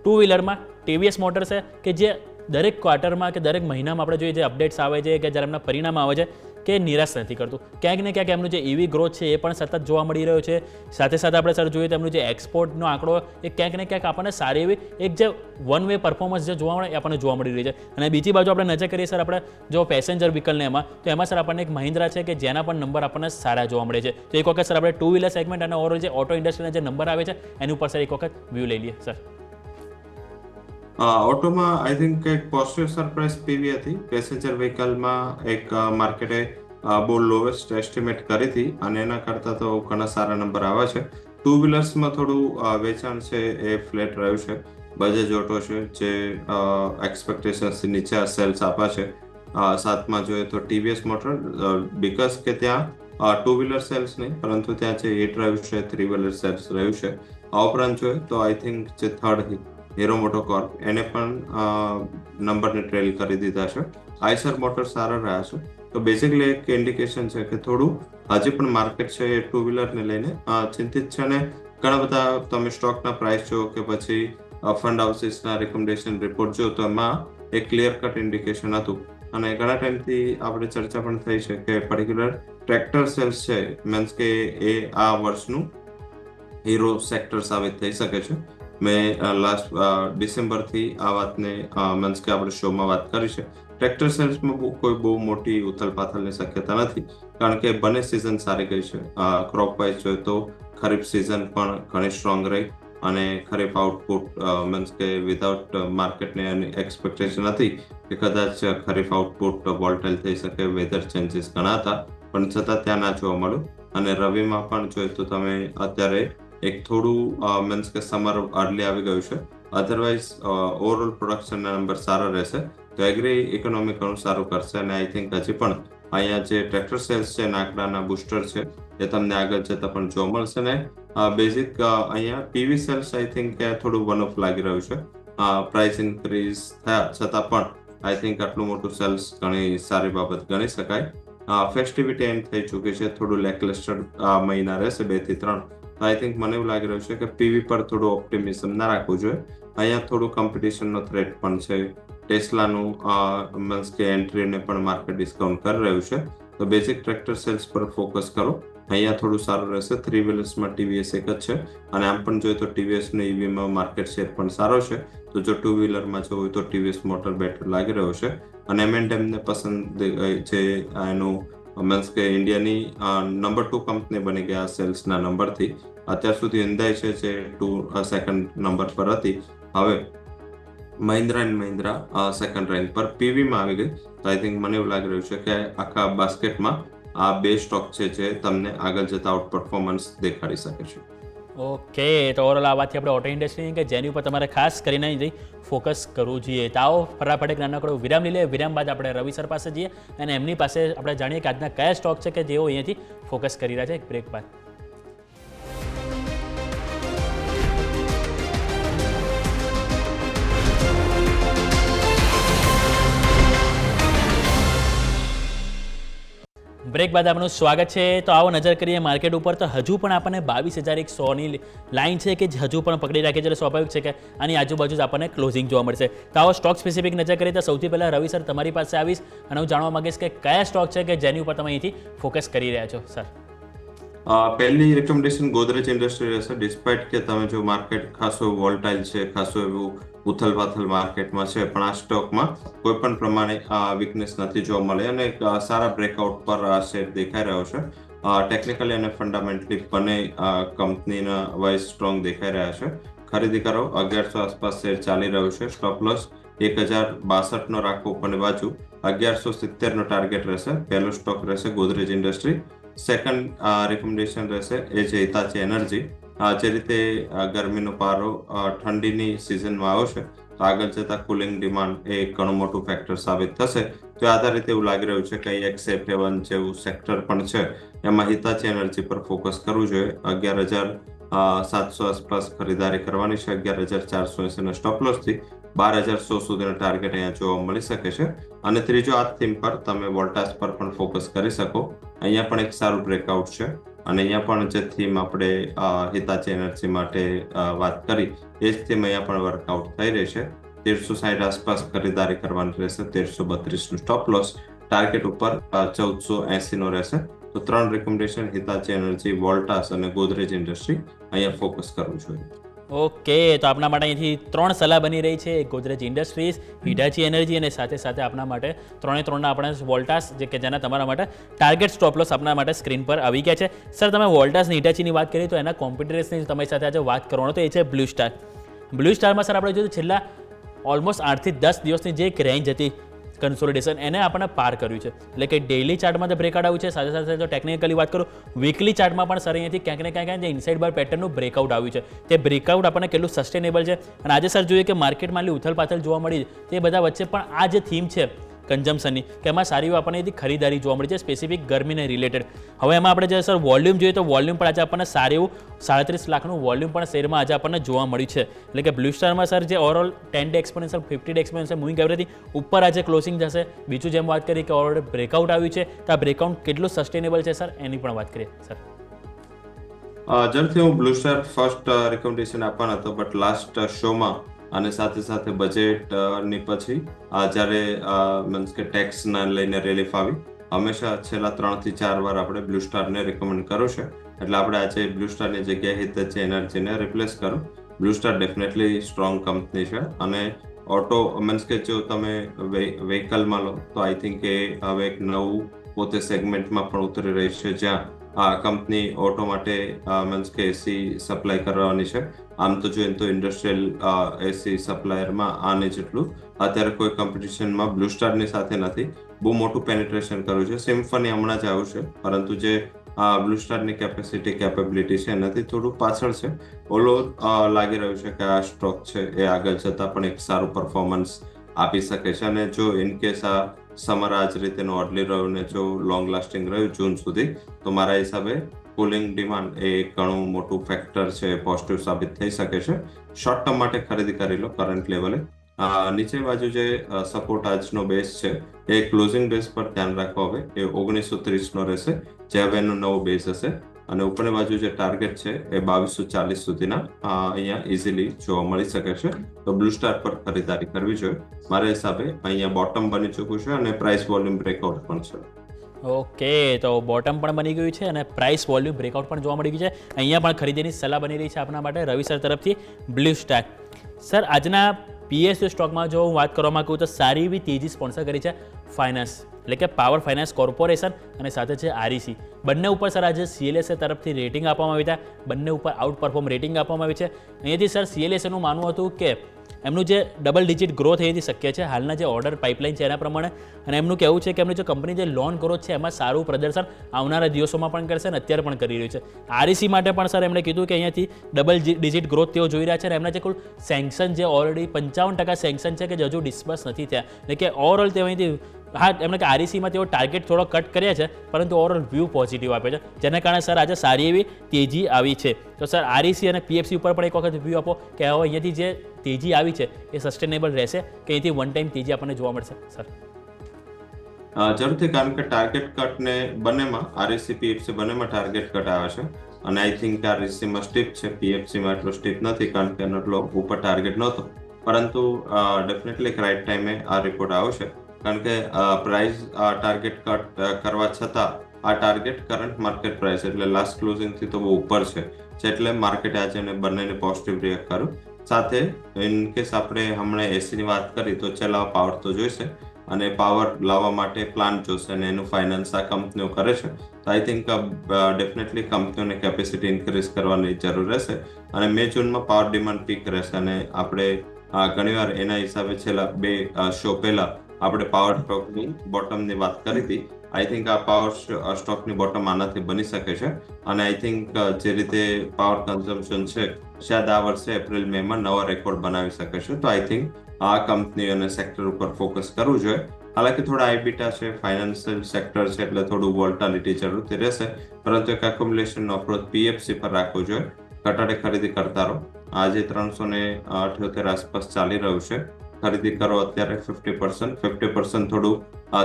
2 વ્હીલરમાં ટીવીએસ મોટર છે કે જે દરેક ક્વાર્ટરમાં કે દરેક મહિનામાં આપણે જોઈએ જે અપડેટ્સ આવે છે કે જ્યારે એમના પરિણામ આવે છે કે નિરાશ નથી કરતું. ક્યાંક ને ક્યાંક એમનું જે EV ગ્રોથ છે એ પણ સતત જોવા મળી રહ્યો છે. સાથે સાથે આપણે સર જોઈએ તો એમનું જે એક્સપોર્ટનો આંકડો એ ક્યાંક ને ક્યાંક આપણને સારી એવી એક જે વન વે પરફોર્મન્સ જે જોવા મળે એ આપણને જોવા મળી રહી છે. અને બીજી બાજુ આપણે નજર કરીએ સર આપણે જો પેસેન્જર વ્હીકલને એમાં તો એમાં સર આપણને એક મહિન્દ્રા છે કે જેના પણ નંબર આપણને સારા જોવા મળે છે. તો એક વખત સર આપણે 2 વ્હીલર સેગમેન્ટ અને ઓવરઓલ જે ઓટો ઇન્ડસ્ટ્રીના જે નંબર આવે છે એની ઉપર સર એક વખત વ્યૂ લઈ લઈએ સર. ઓટોમાં આઈ થિંક એક પોઝિટિવ સરપ્રાઇઝ પીવી હતી. પેસેન્જર વ્હીકલમાં એક માર્કેટે બહુ લોવેસ્ટ એસ્ટિમેટ કરી હતી અને એના કરતાં તો ઘણા સારા નંબર આવ્યા છે. 2 વ્હીલર્સમાં થોડું વેચાણ છે એ ફ્લેટ રહ્યું છે. બજાજ ઓટો છે જે એક્સપેક્ટેશન્સથી નીચે સેલ્સ આપ્યા છે. સાતમાં જોઈએ તો ટીવીએસ મોટર બીકોઝ કે ત્યાં 2 વ્હીલર સેલ્સ નહીં પરંતુ ત્યાં જે હિટ રહ્યું છે 3 વ્હીલર સેલ્સ રહ્યું છે. આ ઉપરાંત જોઈએ તો આઈ થિંક જે થર્ડ હીરો મોટોકોર્પ એને પણ નંબરને ટ્રેલ કરી દીધા છે. આઈસર મોટર સારા રહ્યા છે. તો બેઝિકલી એક ઇન્ડિકેશન છે કે થોડું હજી પણ માર્કેટ છે એ 2 વ્હીલરને લઈને ચિંતિત છે. અને ઘણા બધા તમે સ્ટોકના પ્રાઇસ જો કે પછી ફંડ હાઉસીસના રિકમેન્ડેશન રિપોર્ટ જો તો એમાં એક ક્લિયર કટ ઇન્ડિકેશન હતું. અને ઘણા ટાઈમથી આપણે ચર્ચા પણ થઈ છે કે પર્ટિક્યુલર ટ્રેક્ટર સેલ્સ છે મીન્સ કે એ આ વર્ષનું હીરો સેક્ટર સાબિત થઈ શકે છે. મેં લાસ્ટ ડિસેમ્બરથી આ વાતને મીન્સ કે આપણે શોમાં વાત કરી છે. ટ્રેક્ટર સેલ્સમાં કોઈ બહુ મોટી ઉથલપાથલની શક્યતા નથી, કારણ કે બંને સિઝન સારી ગઈ છે. ક્રોપ વાઇઝ જોઈએ તો ખરીફ સિઝન પણ ઘણી સ્ટ્રોંગ રહી અને ખરીફ આઉટપુટ મીન્સ કે વિધાઉટ માર્કેટને એક્સપેક્ટેશન હતી કે કદાચ ખરીફ આઉટપુટ વોલ્ટાઇલ થઈ શકે, વેધર ચેન્જીસ ઘણા હતા પણ છતાં ત્યાં ના જોવા મળ્યું. અને રવિમાં પણ જોઈએ તો તમે અત્યારે એક થોડું મીન્સ કે સમર અર્લી આવી ગયું છે. અધરવાઇઝ ઓવરઓલ પ્રોડક્શનના નંબર સારા રહેશે તો એગ્રી ઇકોનોમી ઘણું સારું કરશે. અને આઈ થિંક હજી પણ અહીંયા જે ટ્રેક્ટર સેલ્સ છે, નાકડાના બુસ્ટર છે, એ તમને આગળ જતા પણ જોવા મળશે ને બેઝિક અહીંયા પીવી સેલ્સ આઈ થિંક થોડું વન ઓફ લાગી રહ્યું છે. પ્રાઇસ ઇન્ક્રીઝ થયા છતાં પણ આઈ થિંક આટલું મોટું સેલ્સ ઘણી સારી બાબત ગણી શકાય. ફેસ્ટિવિટી એન્ડ થઈ ચૂકી છે, થોડું લેકલસ્ટર મહિના રહેશે 2 થી 3. તો આઈ થિંક મને એવું લાગી રહ્યું છે કે પીવી પર થોડું ઓપ્ટિમિઝમ ના રાખવું જોઈએ. અહીંયા થોડું કોમ્પિટિશનનો થ્રેટ પણ છે. ટેસ્લાનું મીન્સ કે એન્ટ્રીને પણ માર્કેટ ડિસ્કાઉન્ટ કરી રહ્યું છે. તો બેઝિક ટ્રેક્ટર સેલ્સ પર ફોકસ કરો. અહીંયા થોડું સારું રહેશે. 3 વ્હીલર્સમાં ટીવીએસ એક જ છે અને આમ પણ જોઈએ તો ટીવીએસનો ઈવીમાં માર્કેટ શેર પણ સારો છે. તો જો 2 વ્હીલરમાં જવું હોય તો ટીવીએસ મોટર બેટર લાગી રહ્યો છે. અને M&Mને પસંદ છે એનું મીન્સ કે ઇન્ડિયાની નંબર 2 કંપની બની ગયા સેલ્સના નંબરથી. અત્યાર સુધી Hyundai છે જે 2nd નંબર પર હતી, હવે Mahindra and Mahindra second rank પર પીવીમાં આવી ગઈ. તો આઈ થિંક મને એવું લાગી રહ્યું છે કે આખા બાસ્કેટમાં આ 2 સ્ટોક છે જે તમને આગળ જતા આઉટ પરફોર્મન્સ દેખાડી શકે છે. ઓકે, તો ઓવરઓલ આ વાતથી આપણે ઓટો ઇન્ડસ્ટ્રી કે જેની ઉપર તમારે ખાસ કરીને ફોકસ કરવું જોઈએ. તો આવો ફટાફટ એક નાનકડો વિરામ લઈ લે. વિરામ બાદ આપણે રવિ સર પાસે જઈએ અને એમની પાસે આપણે જાણીએ કે આજના કયા સ્ટોક છે કે જેઓ અહીંયાથી ફોકસ કરી રહ્યા છે. એક બ્રેક બાદ. બ્રેક બાદ આપનું સ્વાગત છે. તો આવો નજર કરીએ માર્કેટ ઉપર. તો હજુ પણ આપણને 22,100ની લાઇન છે કે હજુ પણ પકડી રાખી છે. એટલે સ્વાભાવિક છે કે આની આજુબાજુ જ આપણને ક્લોઝિંગ જોવા મળશે. તો આવો સ્ટોક સ્પેસિફિક નજર કરીએ તો સૌથી પહેલાં રવિ સર તમારી પાસે આવીશ અને હું જાણવા માંગીશ કે કયા સ્ટોક છે કે જેની ઉપર તમે અહીંથી ફોકસ કરી રહ્યા છો સર. પહેલી રેકમેન્ડેશન ગોદરેજ ઇન્ડસ્ટ્રી રહેશે. ડિસ્પાઇટ કે તમે જો માર્કેટ ખાસો વોલ્ટાઇલ છે, ખાસો એવું ઉથલ-પાથલ માર્કેટમાં છે, પણ આ સ્ટોકમાં કોઈ પણ પ્રમાણે વીકનેસ નથી જોવા મળે અને સારા બ્રેકઆઉટ પર આ શેર દેખાઈ રહ્યો છે. ટેકનિકલી અને ફંડામેન્ટલી બંને કંપનીના વાઇઝ સ્ટ્રોંગ દેખાઈ રહ્યા છે. ખરીદી કરો. 1100 આસપાસ શેર ચાલી રહ્યો છે. સ્ટોપ લોસ 1062 રાખો ઉપરની બાજુ. 1170 ટાર્ગેટ રહેશે. પહેલો સ્ટોક રહેશે ગોદરેજ ઇન્ડસ્ટ્રી. સેકન્ડ રેકમેન્ડેશન રહેશે એ છે હિતાચી એનર્જી. જે રીતે ગરમીનો પારો ઠંડીની સિઝનમાં આવ્યો છે તો આગળ જતા કુલિંગ ડિમાન્ડ એ ઘણું મોટું ફેક્ટર સાબિત થશે. તો આધારિત એવું લાગી રહ્યું છે કે XF1 જેવું સેક્ટર પણ છે, એમાં હિતાચી એનર્જી પર ફોકસ કરવું જોઈએ. 11,700 આસપાસ ખરીદારી કરવાની છે. 11,480 સ્ટોપ લોસથી 12,100 સુધીનો ટાર્ગેટ અહીંયા જોવા મળી શકે છે. અને ત્રીજો આ થીમ પર તમે વોલ્ટાસ પર પણ ફોકસ કરી શકો. અહીંયા પણ એક સારું બ્રેકઆઉટ છે અને અહીંયા પણ જે થીમ આપણે હિતાચી એનર્જી માટે વાત કરી એ જ થીમ અહીંયા પણ વર્કઆઉટ થઈ રહી છે. 1360 આસપાસ ખરીદારી કરવાની રહેશે. 1332 સ્ટોપ લોસ. ટાર્ગેટ ઉપર 1480 રહેશે. તો 3 રેકમેન્ડેશન હિતાચી એનર્જી, વોલ્ટાસ અને ગોદરેજ ઇન્ડસ્ટ્રી અહીંયા ફોકસ કરવું જોઈએ. ઓકે, તો આપના માટે અહીંથી 3 સલાહ બની રહી છે. ગોદરેજ ઇન્ડસ્ટ્રીઝ, હિટાચી એનર્જી અને સાથે સાથે આપના માટે 3 આપણે વોલ્ટાસ જે કે જેના તમારા માટે ટાર્ગેટ સ્ટોપ લોસ આપના માટે સ્ક્રીન પર આવી ગયા છે. સર, તમે વોલ્ટાસ અને હિટાચીની વાત કરી તો એના કોમ્પિટિટર્સની તમારી સાથે આજે વાત કરવાનો તો એ છે બ્લુ સ્ટાર. બ્લુ સ્ટારમાં સર આપણે જોયું છેલ્લા ઓલમોસ્ટ 8 થી 10 દિવસની જે એક રેન્જ હતી કન્સોલિડેશન એને આપણને પાર કર્યું છે. એટલે કે ડેઇલી ચાર્ટમાં તો બ્રેકઆઉટ આવ્યું છે, સાથે સાથે જો ટેકનિકલી વાત કરું વીકલી ચાર્ટમાં પણ સર અહીંયાથી ક્યાંક ને ક્યાંક જે ઇનસાઇડ બાર પેટર્નનું બ્રેકઆઉટ આવ્યું છે. તે બ્રેકઆઉટ આપણને કેટલું સસ્ટેનેબલ છે અને આજે સર જોઈએ કે માર્કેટમાં ઉથલપાથલ જોવા મળી તે બધા વચ્ચે પણ આ જે થીમ છે કન્ઝમ્પશનની કે એમાં સારી આપણને એથી ખરીદારી જોવા મળી છે સ્પેસિફિક ગરમીને રિલેટેડ. હવે એમાં આપણે જે સર વોલ્યુમ જોઈએ તો વોલ્યુમ પણ આજે આપણને સારું એવું 37 લાખનું વોલ્યુમ પણ શેરમાં આજે આપણને જોવા મળ્યું છે. એટલે કે બ્લુ સ્ટારમાં સર જે overall 10 day exponential 50 day exponential moving એવરેજથી ઉપર આજે ક્લોઝિંગ જશે. બીજું જેમ વાત કરી કે ઓલરેડી બ્રેકઆઉટ આવ્યું છે તો આ બ્રેકઆઉટ કેટલું સસ્ટેનેબલ છે સર એની પણ વાત કરીએ સર. જરૂરથી હું બ્લુ સ્ટાર ફર્સ્ટ રેકમેન્ડેશન આપવાનો હતો, બટ લાસ્ટ શોમાં અને સાથે સાથે બજેટની પછી જ્યારે મીન્સ કે ટેક્સના લઈને રિલીફ આવી, હંમેશા છેલ્લા 3 થી 4 વાર આપણે બ્લુ સ્ટારને રેકમેન્ડ કર્યું છે. એટલે આપણે આજે બ્લુ સ્ટારની જગ્યાએ હિતાચી એનર્જીને રિપ્લેસ કરો. Blue star definitely strong company છે અને ઓટો મીન્સ કે જો તમે વ્હીકલમાં લો તો આઈ થિંક એ હવે એક નવું પોતે સેગમેન્ટમાં પણ ઉતરી રહી છે જ્યાં આ કંપની ઓટો માટે મીન્સ કે એસી સપ્લાય કરવાની છે. આમ તો જોઈએ તો ઇન્ડસ્ટ્રીયલ એસી સપ્લાયરમાં આને જેટલું અત્યારે કોઈ કોમ્પિટિશનમાં બ્લુ સ્ટારની સાથે નથી. બહુ મોટું પેનિટ્રેશન કર્યું છે. સિમ્ફની હમણાં જ આવ્યું છે, પરંતુ જે બ્લુ સ્ટારની કેપેબિલિટી છે એનાથી થોડું પાછળ છે. ઓલો લાગી રહ્યું છે કે આ સ્ટોક છે એ આગળ જતા પણ એક સારું પરફોર્મન્સ આપી શકે છે અને જો ઇનકેસ આ સમર આ જ રીતેનું ઓર્ડલી રહ્યું ને જો લોંગ લાસ્ટિંગ રહ્યું જૂન સુધી, તો મારા હિસાબે કુલિંગ ડિમાન્ડ એ ઘણું મોટું ફેક્ટર છે, પોઝિટિવ સાબિત થઈ શકે છે. શોર્ટ ટર્મ માટે ખરીદી કરી લો કરંટ લેવલે. નીચે બાજુ જે સપોર્ટ આજનો બેઝ છે એ ક્લોઝિંગ બેઝ પર ધ્યાન રાખવા હવે એ 1930 નો રહેશે, જે હવે એનો નવો બેઝ હશે. અને ઉપરની બાજુ જે ટાર્ગેટ છે એ 2240 સુધીના અહીંયા ઇઝીલી જોવા મળી શકે છે. તો બ્લુ સ્ટાર પર ખરીદારી કરવી જોઈએ. મારા હિસાબે અહીંયા બોટમ બની ચૂક્યું છે અને પ્રાઇસ વોલ્યુમ બ્રેકઆઉટ પણ છે. ઓકે, તો બોટમ પણ બની ગયું છે અને પ્રાઇસ વોલ્યુમ બ્રેકઆઉટ પણ જોવા મળી ગયું છે. અહીંયા પણ ખરીદીની સલાહ બની રહી છે આપણા માટે રવિ સર તરફથી બ્લુ સ્ટાર. સર, આજના PSU સ્ટોકમાં જો હું વાત કરવા માંગુ તો સારી એવી તેજી સ્પોન્સર કરી છે ફાઇનાન્સ, એટલે કે પાવર ફાઇનાન્સ કોર્પોરેશન અને સાથે છે REC. બંને ઉપર સર આજે CLSA તરફથી રેટિંગ આપવામાં આવી હતા, બંને ઉપર આઉટ પરફોર્મ રેટિંગ આપવામાં આવી છે. અહીંયાથી સર CLSAનું માનવું હતું કે એમનું જે ડબલ ડિજિટ ગ્રોથ અહીંથી શક્ય છે હાલના જે ઓર્ડર પાઇપલાઇન છે એના પ્રમાણે, અને એમનું કહેવું છે કે એમની જે કંપની જે લોન ગ્રોથ છે એમાં સારું પ્રદર્શન આવનારા દિવસોમાં પણ કરશે અને અત્યારે પણ કરી રહ્યું છે. REC માટે પણ સર એમણે કીધું કે અહીંયાથી ડબલ ડિજિટ ગ્રોથ તેઓ જોઈ રહ્યા છે અને એમના જે કુલ સેન્કશન જે ઓલરેડી 55% સેન્કશન છે કે જે હજુ ડિસ્બર્સ નથી થયા, એટલે કે ઓવરઓલ તેઓ અહીંથી એમણે કે RECમાં તેઓ ટાર્ગેટ થોડો કટ કર્યા છે પરંતુ ઓવરઓલ વ્યૂ પોઝિટિવ આપે છે, જેના કારણે સર આજે સારી એવી તેજી આવી છે. તો સર REC અને PFC ઉપર પણ એક વખત વ્યૂ આપો કે હવે અહીંયાથી જે તેજી આવી છે એ સસ્ટેનેબલ રહેશે કે અહીંથી વન ટાઈમ તેજી આપણને જોવા મળશે સર? જરૂરથી, કારણ કે ટાર્ગેટ કટ ને બંનેમાં REC PFC બંનેમાં ટાર્ગેટ કટ આવે છે અને આઈ થિંક RECમાં સ્ટીપ છે, PFCમાં એટલો સ્ટીપ નથી કારણ કે એનો એટલો ઉપર ટાર્ગેટ નહોતો. પરંતુ ડેફિનેટલી રાઈટ ટાઈમે આ રિપોર્ટ આવશે કારણ કે પ્રાઇસ ટાર્ગેટ કટ કરવા છતાં આ ટાર્ગેટ કરંટ માર્કેટ પ્રાઇસ એટલે લાસ્ટ ક્લોઝિંગથી તો બહુ ઉપર છે, એટલે માર્કેટ આજે બંનેને પોઝિટિવ રિએક્ટ કર્યું. સાથે ઇન કેસ આપણે હમણાં એસીની વાત કરી તો ચલાવ પાવર તો જોઈશે અને પાવર લાવવા માટે પ્લાન જોશે અને એનું ફાઇનાન્સ આ કંપનીઓ કરે છે. તો આઈ થિંક ડેફિનેટલી કંપનીઓને કેપેસિટી ઇન્ક્રીઝ કરવાની જરૂર રહેશે અને મે જૂનમાં પાવર ડિમાન્ડ પીક રહેશે અને આપણે ઘણીવાર એના હિસાબે છેલ્લા 2 શો પહેલા આપણે પાવર સ્ટોકની બોટમની વાત કરી હતી. આઈ થિંક આ પાવર સ્ટોકની બોટમ આનાથી બની શકે છે અને આઈ થિંક જે રીતે પાવર કન્ઝમ્પશન છે શાયદ આ વર્ષે એપ્રિલ મે માં નવા રેકોર્ડ બનાવી શકે છે. તો આઈ થિંક આ કંપની અને સેક્ટર ઉપર ફોકસ કરવું જોઈએ. હાલાકી થોડા આઈબીટા છે, ફાઇનાન્શિયલ સેક્ટર છે એટલે થોડું વોલ્ટાલિટી જરૂરથી રહેશે, પરંતુ એક એક્યુમ્યુલેશનનો અપ્રોચ PFC પર રાખવો જોઈએ. ઘટાડે ખરીદી કરતા રહો. આજે 378 આસપાસ ચાલી રહ્યું છે. ખરીદી કરો અત્યારે 50% થોડું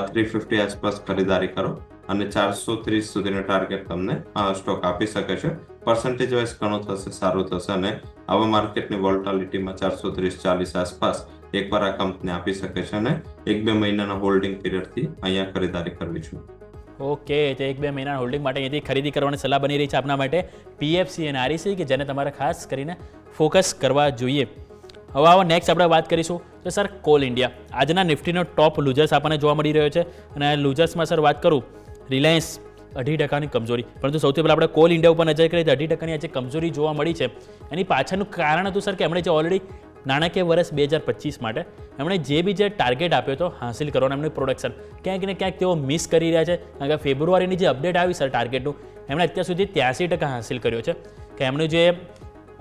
350 આસપાસ ખરીદારી કરો અને 430 સુધીનો ટાર્ગેટ તમને સ્ટોક આપી શકે છે. પર્સન્ટેજ વાઇઝ ઘણું થશે, સારું થશે અને આવા માર્કેટની વોલ્ટાલિટીમાં 430-40 આસપાસ એકવાર આ કંપની આપી શકે છે અને 1-2 મહિનાના હોલ્ડિંગ પીરિયડથી અહીંયા ખરીદારી કરવી છે. ઓકે, તો 1-2 મહિના હોલ્ડિંગ માટે અહીંથી ખરીદી કરવાની સલાહ બની રહી છે આપના માટે PFC અને REC કે જેને તમારે ખાસ કરીને ફોકસ કરવા જોઈએ. હવે આવો નેક્સ્ટ આપણે વાત કરીશું તો સર કોલ ઇન્ડિયા. આજના નિફ્ટીનો ટોપ લૂઝર્સ આપણને જોવા મળી રહ્યો છે અને આ લૂઝર્સમાં સર વાત કરું, રિલાયન્સ 2.5% કમજોરી, પરંતુ સૌથી પહેલાં આપણે કોલ ઇન્ડિયા ઉપર નજર કરીએ તો 2.5% આજે કમજોરી જોવા મળી છે. એની પાછળનું કારણ હતું સર કે એમણે જે ઓલરેડી નાણાકીય વર્ષ 2025 માટે એમણે જે બી જે ટાર્ગેટ આપ્યો હતો હાંસિલ કરવાનો એમનું પ્રોડક્શન ક્યાંક ને ક્યાંક તેઓ મિસ કરી રહ્યા છે. કારણ કે ફેબ્રુઆરીની જે અપડેટ આવી સર ટાર્ગેટનું, એમણે અત્યાર સુધી 83% હાંસિલ કર્યો છે કે એમનું જે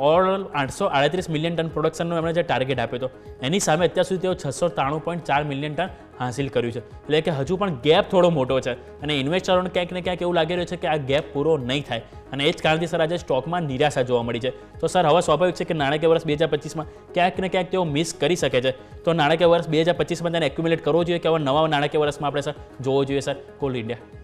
ઓવરઓલ 838 મિલિયન ટન પ્રોડક્શનનો એમણે જે ટાર્ગેટ આપ્યો હતો એની સામે અત્યાર સુધી તેઓ 693.4 મિલિયન ટન હાંસિલ કર્યું છે. એટલે કે હજુ પણ ગેપ થોડો મોટો છે અને ઇન્વેસ્ટરોને ક્યાંક ને ક્યાંક એવું લાગી રહ્યું છે કે આ ગેપ પૂરો નહીં થાય અને એ જ કારણથી સર આજે સ્ટોકમાં નિરાશા જોવા મળી છે. તો સર હવે સ્વાભાવિક છે કે નાણાકીય વર્ષ 2025માં ક્યાંક ને ક્યાંક તેઓ મિસ કરી શકે છે. તો નાણાકીય વર્ષ 2025માં તેને એક્યુમ્યુલેટ કરવો જોઈએ કે હવે નવા નાણાકીય વર્ષમાં આપણે સર જોવો જોઈએ સર કોલ ઇન્ડિયા?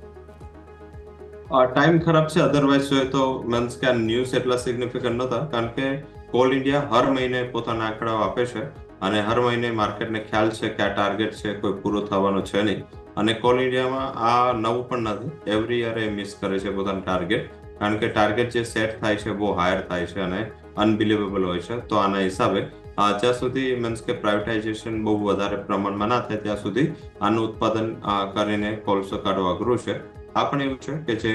ટાઈમ ખરાબ છે, અધરવાઇઝ જોઈએ તો મીન્સ કે આ ન્યૂઝ એટલા સિગ્નિફિકન્ટ નહોતા કારણ કે કોલ ઇન્ડિયા હર મહિને પોતાના આંકડાઓ આપે છે અને હર મહિને માર્કેટને ખ્યાલ છે કે આ ટાર્ગેટ છે કોઈ પૂરો થવાનો છે નહીં અને કોલ ઇન્ડિયામાં આ નવું પણ નથી. એવરી યર એ મિસ કરે છે પોતાનું ટાર્ગેટ કારણ કે ટાર્ગેટ જે સેટ થાય છે બહુ હાયર થાય છે અને અનબિલીવેબલ હોય છે. તો આના હિસાબે જ્યાં સુધી મીન્સ કે પ્રાઇવેટાઇઝેશન બહુ વધારે પ્રમાણમાં ના થાય ત્યાં સુધી આનું ઉત્પાદન કરીને કોલસો કાઢવા અઘરું છે. આ પણ એવું છે કે જે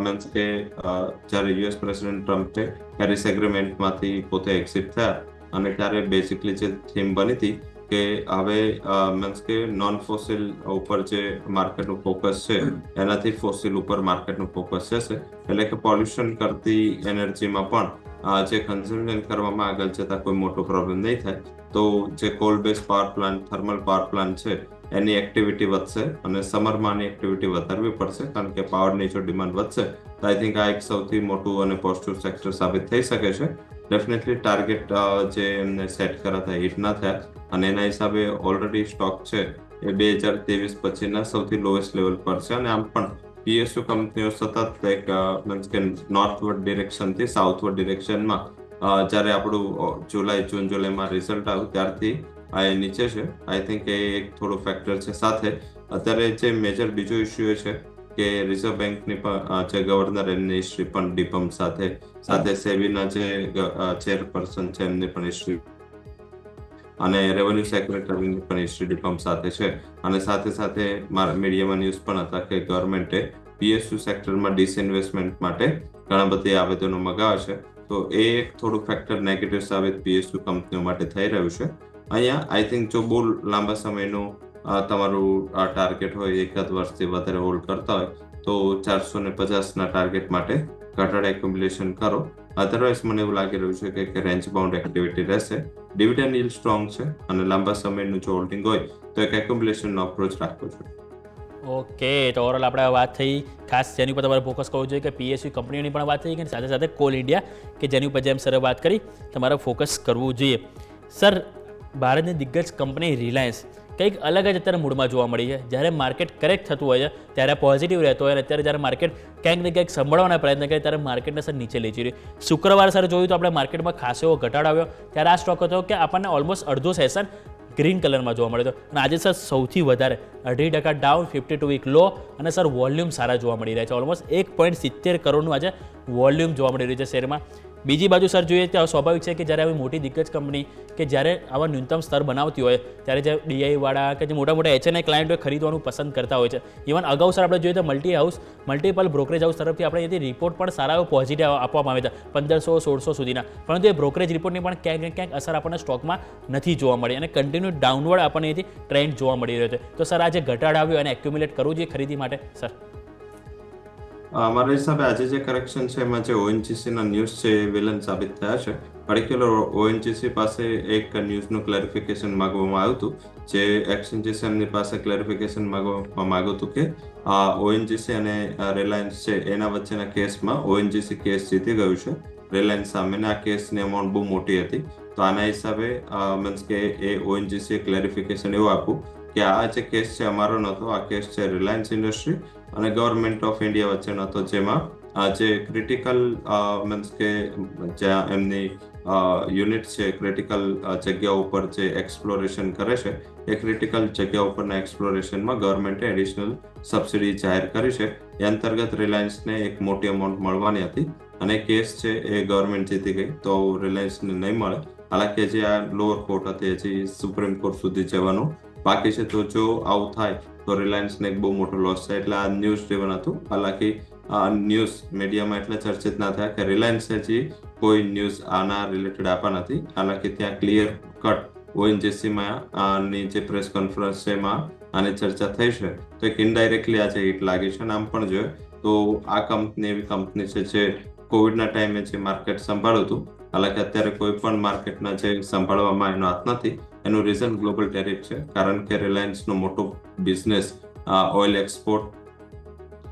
મીન્સ કે જ્યારે US પ્રેસિડેન્ટ ટ્રમ્પ છે પેરિસ એગ્રીમેન્ટમાંથી પોતે એક્ઝિટ થયા અને ત્યારે બેઝિકલી જે થીમ બની હતી કે હવે મીન્સ કે નોન ફોસિલ ઉપર જે માર્કેટનું ફોકસ છે એનાથી ફોસિલ ઉપર માર્કેટનું ફોકસ જશે. એટલે કે પોલ્યુશન કરતી એનર્જીમાં પણ જે કન્ઝમ્પશન કરવામાં આગળ જતા કોઈ મોટો પ્રોબ્લેમ નહીં થાય. તો જે call base power plant, thermal power plant છે એની એક્ટિવિટી વધશે અને સમરમાં આની એક્ટિવિટી વધારવી પડશે, કારણ કે પાવરની જો ડિમાન્ડ વધશે તો આઈ થિંક આ એક સૌથી મોટું અને પોઝિટિવ સેક્ટર સાબિત થઈ શકે છે. ડેફિનેટલી ટાર્ગેટ જે એમને સેટ કર્યા હતા હિટ ના થયા અને એના હિસાબે ઓલરેડી સ્ટોક છે એ 2023 પછીના સૌથી લોએસ્ટ લેવલ પર છે. અને આમ પણ PSU કંપનીઓ સતત એક મીન્સ કે નોર્થવર્ડ ડિરેક્શનથી સાઉથવર્ડ ડિરેક્શનમાં જ્યારે આપણું જૂન જુલાઈમાં રિઝલ્ટ આવ્યું ત્યારથી આ એ નીચે છે. આઈ થિંક એ એક થોડું ફેક્ટર છે. સાથે અત્યારે જે મેજર બીજો ઇસ્યુ એ છે કે રિઝર્વ બેંકની પણ જે ગવર્નર એમની હિસ્ટ્રી પણ ડીપમ્પ સાથે સેબીના જે ચેરપર્સન છે એમની પણ હિસ્ટ્રી અને રેવન્યુ સેક્રેટરીની પણ હિસ્ટ્રી ડીપમ્પ સાથે છે. અને સાથે સાથે મીડિયામાં ન્યૂઝ પણ હતા કે ગવર્મેન્ટે PSU સેક્ટરમાં ડિસઇન્વેસ્ટમેન્ટ માટે ઘણા બધી આવેદનો મગાવ્યા છે. તો એ એક થોડું ફેક્ટર નેગેટિવ સાબિત PSU કંપનીઓ માટે થઈ રહ્યું છે. અહીંયા આઈ થિંક જો બહુ લાંબા સમયનું તમારું ટાર્ગેટ હોય, એકાદ વર્ષથી વધારે હોલ્ડ કરતા હોય તો 450ના ટાર્ગેટ માટે ઘટાડા એક્યુમ્યુલેશન કરો. અધરવાઇઝ મને એવું લાગી રહ્યું છે કે રેન્જ બાઉન્ડ એક્ટિવિટી રહેશે. ડિવિડન્ડ yield સ્ટ્રોંગ છે અને લાંબા સમયનું જો હોલ્ડિંગ હોય તો એક એક્યુમ્યુલેશનનો અપ્રોચ રાખવો જોઈએ. ઓકે, તો ઓવરઓલ આપણે વાત થઈ, ખાસ જેની ઉપર તમારે ફોકસ કરવું જોઈએ કે PSU કંપનીઓની પણ વાત થઈ કે સાથે સાથે કોલ ઇન્ડિયા કે જેની ઉપર જેમ સરે વાત કરી તમારે ફોકસ કરવું જોઈએ. સર, ભારતની દિગ્ગજ કંપની રિલાયન્સ કંઈક અલગ જ અત્યારે મૂડમાં જોવા મળી છે. જ્યારે માર્કેટ કરેક્ટ થતું હોય છે ત્યારે પોઝિટિવ રહેતો હોય અને અત્યારે જ્યારે માર્કેટ ક્યાંક ને ક્યાંક સંભાળવાના પ્રયત્ન કરે ત્યારે માર્કેટને સર નીચે લઈ જઈ રહ્યું. શુક્રવાર સર જોયું તો આપણે માર્કેટમાં ખાસો એવો ઘટાડો આવ્યો. ત્યારે આ સ્ટોક હતો કે આપણને ઓલમોસ્ટ અડધો સેશન ગ્રીન કલરમાં જોવા મળ્યો હતો અને આજે સર સૌથી વધારે 2.5% ડાઉન, 52 વીક લો અને સર વોલ્યુમ સારા જોવા મળી રહ્યા છે. ઓલમોસ્ટ 1.70 કરોડનું આજે વોલ્યુમ જોવા મળી રહ્યું છે શેરમાં. બીજી બાજુ સર જોઈએ તો સ્વાભાવિક છે કે જ્યારે આવી મોટી દિગ્ગજ કંપની કે જ્યારે આવા ન્યૂનતમ સ્તર બનાવતી હોય ત્યારે જે DI વાળા કે જે મોટા મોટા HNI ક્લાયન્ટો ખરીદવાનું પસંદ કરતા હોય છે. ઇવન અગાઉ સર આપણે જોઈએ તો મલ્ટિપલ બ્રોકરેજ હાઉસ તરફથી આપણે એથી રિપોર્ટ પણ સારા એવો પોઝિટિવ આપવામાં આવ્યા હતા 1500-1600 સુધીના, પરંતુ એ બ્રોકરેજ રિપોર્ટની પણ ક્યાંક ને ક્યાંક અસર આપણને સ્ટોકમાં નથી જોવા મળી અને કન્ટિન્યુ ડાઉનવર્ડ આપણને એથી ટ્રેન્ડ જોવા મળી રહ્યો છે. તો સર આ જે ઘટાડો આવ્યો અને એક્યુમ્યુલેટ કરવું જોઈએ ખરીદી માટે સર? મારા હિસાબે આજે જે કરેક્શન છે એમાં જે ONGC ના ન્યૂઝ છે એ વિલન સાબિત થયા છે. પર્ટિક્યુલર ONGC પાસે એક ન્યૂઝનું ક્લેરિફિકેશન માંગવામાં આવ્યું હતું, જે એક્સચેન્જીસ એમની પાસે ક્લેરિફિકેશન માંગવામાં આવ્યું હતું કે ONGC અને રિલાયન્સ છે એના વચ્ચેના કેસમાં ONGC કેસ જીતી ગયું છે રિલાયન્સ સામે. આ કેસની અમાઉન્ટ બહુ મોટી હતી. તો આના હિસાબે મીન્સ કે એ ONGC ક્લેરિફિકેશન એવું આપ્યું કે આ જે કેસ છે અમારો નહોતો, આ કેસ છે રિલાયન્સ ઇન્ડસ્ટ્રી અને ગવર્મેન્ટ ઓફ ઇન્ડિયા વચ્ચેનો હતો, જેમાં જે ક્રિટિકલ મીન્સ કે જ્યાં એમની યુનિટ છે ક્રિટિકલ જગ્યાઓ ઉપર જે એક્સપ્લોરેશન કરે છે એ ક્રિટિકલ જગ્યા ઉપરના એક્સપ્લોરેશનમાં ગવર્મેન્ટે એડિશનલ સબસિડી જાહેર કરી છે. એ અંતર્ગત રિલાયન્સને એક મોટી અમાઉન્ટ મળવાની હતી અને કેસ છે એ ગવર્મેન્ટ જીતી ગઈ તો રિલાયન્સને નહીં મળે. હાલાકી જે આ લોઅર કોર્ટ હતી હજી સુપ્રીમ કોર્ટ સુધી જવાનું બાકી છે. તો જો આવું થાય તો રિલાયન્સને એક બહુ મોટો લોસ થાય. એટલે આ ન્યૂઝ ડ્રીવન હતું. હાલાકી આ ન્યૂઝ મીડિયામાં એટલે ચર્ચિત ના થયા કે રિલાયન્સ હજી કોઈ ન્યૂઝ આના રિલેટેડ આપવા નથી. હાલાકી ત્યાં ક્લિયર કટ ONGCમાં આની જે પ્રેસ કોન્ફરન્સ છે એમાં આની ચર્ચા થઈ છે. તો એક ઇનડાયરેક્ટલી આજે હિટ લાગી છે. આમ પણ જોઈએ તો આ કંપની એવી કંપની છે જે કોવિડના ટાઈમે જે માર્કેટ સંભાળ્યું હતું. હાલાકી અત્યારે કોઈ પણ માર્કેટના જે સંભાળવામાં એનો હાથ નથી. એનું રીઝન ગ્લોબલ ટેરિફ છે, કારણ કે રિલાયન્સનો મોટો બિઝનેસ ઓઇલ એક્સપોર્ટ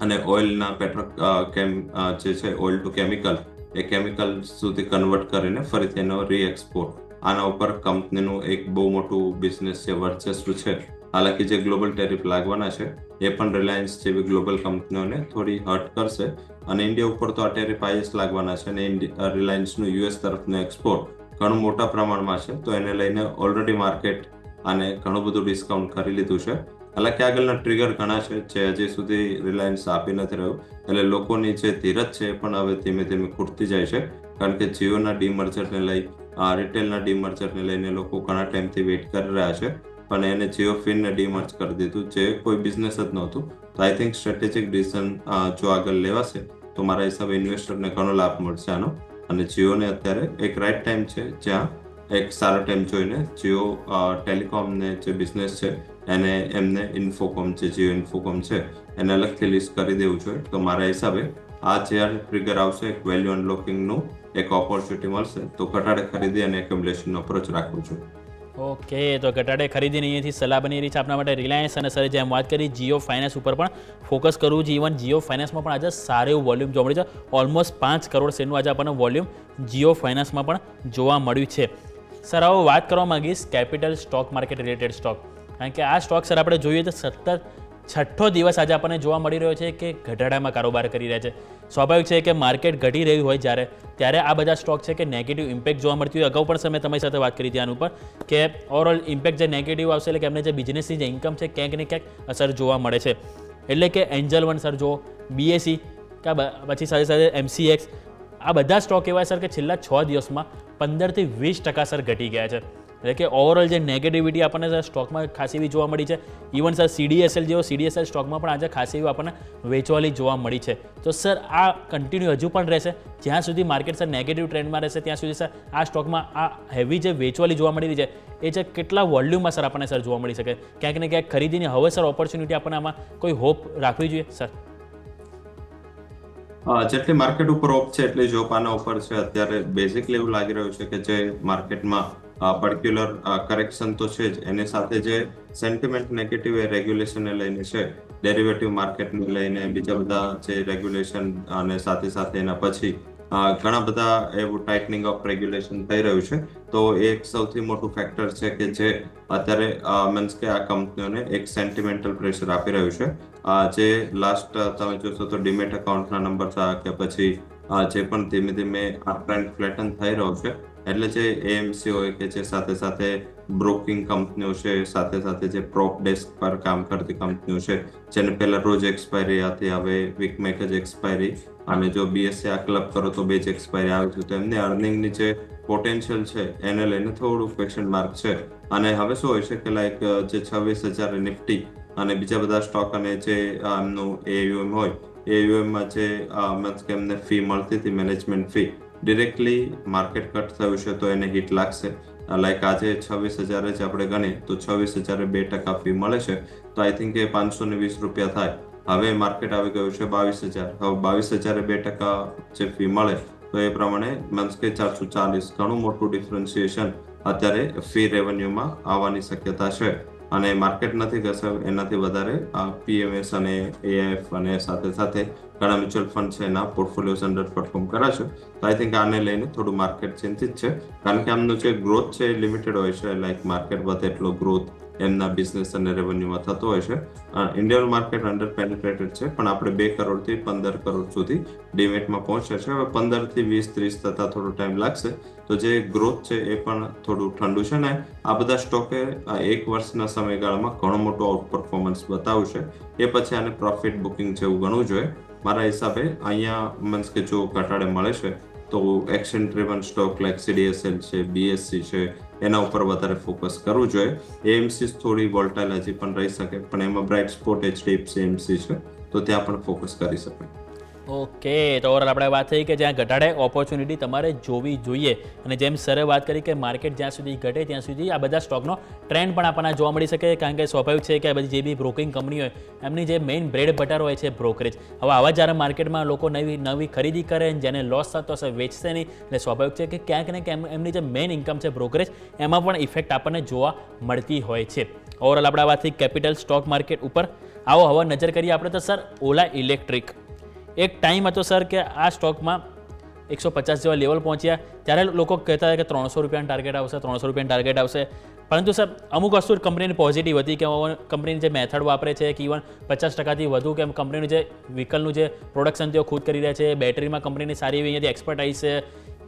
અને ઓઇલના જે છે ઓઇલ ટુ કેમિકલ, એ કેમિકલ સુધી કન્વર્ટ કરીને ફરીથી એનો રીએક્સપોર્ટ, આના ઉપર કંપનીનું એક બહુ મોટું બિઝનેસ છે, વર્ચસ્વ છે. હાલાકી જે ગ્લોબલ ટેરિફ લાગવાના છે એ પણ રિલાયન્સ જેવી ગ્લોબલ કંપનીઓને થોડી હર્ટ કરશે અને ઇન્ડિયા ઉપર તો આ ટેરિફ હાઈએસ્ટ લાગવાના છે અને રિલાયન્સનું US તરફનું એક્સપોર્ટ ઘણું મોટા પ્રમાણમાં છે. તો એને લઈને ઓલરેડી માર્કેટ આને ઘણું બધું ડિસ્કાઉન્ટ કરી લીધું છે. હાલાકી આગળના ટ્રિગર ઘણા છે જે હજી સુધી રિલાયન્સ આપી નથી રહ્યું. એટલે લોકોની જે ધીરજ છે એ પણ હવે ધીમે ધીમે ખૂટતી જાય છે, કારણ કે જીઓના ડીમર્જરને લઈ રિટેલના ડીમર્જરને લઈને લોકો ઘણા ટાઈમથી વેઇટ કરી રહ્યા છે, પણ એને જીઓ ફિનને ડીમર્જ કરી દીધું જે કોઈ બિઝનેસ જ નહોતું. તો આઈ થિંક સ્ટ્રેટેજિક ડિસિઝન જો આગળ લેવાશે તો મારા હિસાબે ઇન્વેસ્ટરને ઘણો લાભ મળશે આનો. અને જીઓને અત્યારે એક રાઈટ ટાઈમ છે જ્યાં એક સારો ટાઈમ જોઈને જીઓ ટેલિકોમને જે બિઝનેસ છે એને એમને ઇન્ફોકોમ છે, જીઓ ઇન્ફોકોમ છે એને અલગથી લિસ્ટ કરી દેવું જોઈએ. તો મારા હિસાબે આ જ્યારે ટ્રિગર આવશે એક વેલ્યુ અનલોકિંગનું એક ઓપોર્ચ્યુનિટી મળશે તો ઘટાડે ખરીદી અને એક્યુમ્યુલેશનનો અપ્રોચ રાખવું જોઈએ. ઓકે, તો ઘટાડે ખરીદીની અહીંયાથી સલાહ બની રહી છે આપણા માટે રિલાયન્સ. અને સરે જેમ વાત કરી જીઓ ફાઇનાન્સ ઉપર પણ ફોકસ કરવું છે. ઇવન જીઓ ફાઇનાન્સમાં પણ આજે સારું એવું વોલ્યુમ જોવા મળ્યું છે. ઓલમોસ્ટ 5 કરોડ શેરનું આજે આપણને વોલ્યુમ જીઓ ફાઇનાન્સમાં પણ જોવા મળ્યું છે. સર હવે વાત કરવા માંગીશ capital stock market related stock, કારણ કે આ સ્ટોક સર આપણે જોઈએ તો સતત 6ઠ્ઠો દિવસ આજે આપણને જોવા મળી રહ્યો છે કે ઘટાડામાં કારોબાર કરી રહ્યા છે. સ્વાભાવિક છે કે માર્કેટ ઘટી રહ્યું હોય ત્યારે આ બધા સ્ટોક છે કે નેગેટિવ ઇમ્પેક્ટ જોવા મળતી હોય. અગાઉ પણ સમય તમારી સાથે વાત કરી હતી આના ઉપર કે ઓવરઓલ ઇમ્પેક્ટ જે નેગેટિવ આવશે એટલે કે એમને જે બિઝનેસની જે ઇન્કમ છે ક્યાંક ને ક્યાંક અસર જોવા મળે છે. એટલે કે એન્જલ વન સર જો બીએસઈ કે પછી સાથે સાથે MCX આ બધા સ્ટોક એવા સર કે છેલ્લા 6 દિવસમાં 15 થી 20% સર ઘટી ગયા છે. એટલે કે ઓવરઓલ જે નેગેટિવિટી આપણને સર સ્ટોકમાં ખાસી એવી જોવા મળી છે. ઇવન સર CDSL સ્ટોકમાં પણ આજે ખાસી એવી આપણને વેચવાલી જોવા મળી છે. તો સર આ કન્ટિન્યુ હજુ પણ રહેશે જ્યાં સુધી માર્કેટ સર નેગેટિવ ટ્રેન્ડમાં રહેશે ત્યાં સુધી સર આ સ્ટોકમાં આ હેવી જે વેચવાલી જોવા મળી રહી છે એ છે કેટલા વોલ્યુમમાં સર આપણને સર જોવા મળી શકે, ક્યાંક ને ક્યાંક ખરીદીની હવે સર ઓપોર્ચ્યુનિટી આપણને આમાં કોઈ હોપ રાખવી જોઈએ સર? જેટલી માર્કેટ ઉપર હોપ છે એટલી જોબ આના ઉપર છે. અત્યારે બેઝિકલી એવું લાગી રહ્યું છે કે જે માર્કેટમાં પર્ટિક્યુલર કરેક્શન તો છે જ, એની સાથે જે સેન્ટિમેન્ટ નેગેટિવ એ રેગ્યુલેશનને લઈને છે, ડેરિવેટિવ માર્કેટને લઈને બીજા બધા જે રેગ્યુલેશન અને સાથે સાથે એના પછી ઘણા બધા એવું ટાઇટનિંગ ઓફ રેગ્યુલેશન થઈ રહ્યું છે. તો એ એક સૌથી મોટું ફેક્ટર છે કે જે અત્યારે મીન્સ કે આ કંપનીઓને એક સેન્ટિમેન્ટલ પ્રેશર આપી રહ્યું છે. જે લાસ્ટ તમે જોશો તો ડીમેટ એકાઉન્ટના નંબર કે પછી જે પણ ધીમે ધીમે આ ટ્રેન્ડ ફ્લેટન થઈ રહ્યો છે. એટલે જે AMC હોય કે જે સાથે સાથે બ્રોકિંગ કંપનીઓ છે, સાથે સાથે જે પ્રોપ ડેસ્ક પર કામ કરતી કંપનીઓ છે, જેને પહેલા રોજ એક્સપાયરી હતી, હવે વીકમાં જ એક્સપાયરી, અને જો BSE આ ક્લબ કરો તો 2 જ એક્સપાયરી આવી છે. તો એમની અર્નિંગની જે પોટેન્શિયલ છે એને લઈને થોડું ક્વેશ્ચન માર્ક છે. અને હવે શું હોય છે કે લાઈક જે 26,000 નિફ્ટી અને બીજા બધા સ્ટોક અને જે એમનું AUM હોય, AUMમાં જે મીન્સ કે એમને ફી મળતી હતી management fee, directly market cut થયું છે તો એને હિટ લાગશે. લાઈક આજે 26,000 જ આપણે ગણીએ તો 26,000 2% ફી મળે છે, તો આઈ થિંક એ 520 રૂપિયા થાય. હવે માર્કેટ આવી ગયું છે 22,000. હવે 22,000 2% જે ફી મળે તો એ પ્રમાણે મીન્સ કે 440, ઘણું મોટું ડિફરન્શિએશન અત્યારે ફી રેવન્યુમાં આવવાની શક્યતા છે. અને માર્કેટ નથી કરશે એનાથી વધારે PMS અને AIF અને સાથે સાથે ઘણા મ્યુચ્યુઅલ ફંડ છે એના પોર્ટફોલિયોઝ અંડર પરફોર્મ કરે છે. તો આઈ થિંક આને લઈને થોડું માર્કેટ ચિંતિત છે, કારણ કે આમનું જે ગ્રોથ છે એ લિમિટેડ હોય છે. લાઈક માર્કેટ વધે એટલો ગ્રોથ એમના બિઝનેસ અને રેવન્યુમાં થતો હોય છે. ઇન્ડિયન માર્કેટ અંડર પેનિટ્રેટેડ છે, પણ આપણે 2 કરોડથી 15 કરોડ સુધી ડિમેટમાં પહોંચ્યા છે. હવે 15 થી 20-30 થતા થોડો ટાઈમ લાગશે. તો જે ગ્રોથ છે એ પણ થોડું ઠંડુ છે. ને આ બધા સ્ટોકે 1 વર્ષના સમયગાળામાં ઘણો મોટો આઉટ પરફોર્મન્સ બતાવ્યું છે. એ પછી આને પ્રોફિટ બુકિંગ જેવું ગણવું જોઈએ મારા હિસાબે. અહીંયા મીન્સ કે જો ઘટાડે મળે છે તો action driven stock like CDSL છે, BSE છે, એના ઉપર વધારે ફોકસ કરવું જોઈએ. AMC થોડી વોલ્ટાઇલ હજી પણ રહી શકે, પણ એમાં બ્રાઇટ સ્પોટ HDFC AMC છે તો ત્યાં પણ ફોકસ કરી શકાય. ઓકે, તો ઓવરઓલ આપણે વાત થઈ કે જ્યાં ઘટાડે ઓપોર્ચ્યુનિટી તમારે જોવી જોઈએ. અને જેમ સરે વાત કરી કે માર્કેટ જ્યાં સુધી ઘટે ત્યાં સુધી આ બધા સ્ટોકનો ટ્રેન્ડ પણ આપણને જોવા મળી શકે, કારણ કે સ્વાભાવિક છે કે આ બધી જે બી બ્રોકિંગ કંપની હોય એમની જે મેઇન બ્રેડ બટર હોય છે બ્રોકરેજ. હવે આવા જ્યારે માર્કેટમાં લોકો નવી ખરીદી કરે, જેને લોસ થતો હશે વેચશે નહીં, એટલે સ્વાભાવિક છે કે ક્યાંક ને ક્યાંક એમની જે મેઇન ઇન્કમ છે બ્રોકરેજ એમાં પણ ઇફેક્ટ આપણને જોવા મળતી હોય છે. ઓવરઓલ આપણે વાત થઈ કેપિટલ સ્ટોક માર્કેટ ઉપર. આવો હવે નજર કરીએ આપણે તો સર ઓલા ઇલેક્ટ્રિક. એક ટાઈમ હતો સર કે આ સ્ટોકમાં 150 જેવા લેવલ પહોંચ્યા ત્યારે લોકો કહેતા હતા કે 300 રૂપિયાનું ટાર્ગેટ આવશે. પરંતુ સર અમુક વસ્તુ કંપનીની પોઝિટિવ હતી કે કંપનીની જે મેથડ વાપરે છે કે ઇવન 50%થી વધુ કે કંપનીનું જે વ્હીકલનું જે પ્રોડક્શન તેઓ ખુદ કરી રહ્યા છે, બેટરીમાં કંપનીની સારી એવી અહીંયાથી એક્સપર્ટાઇઝ છે,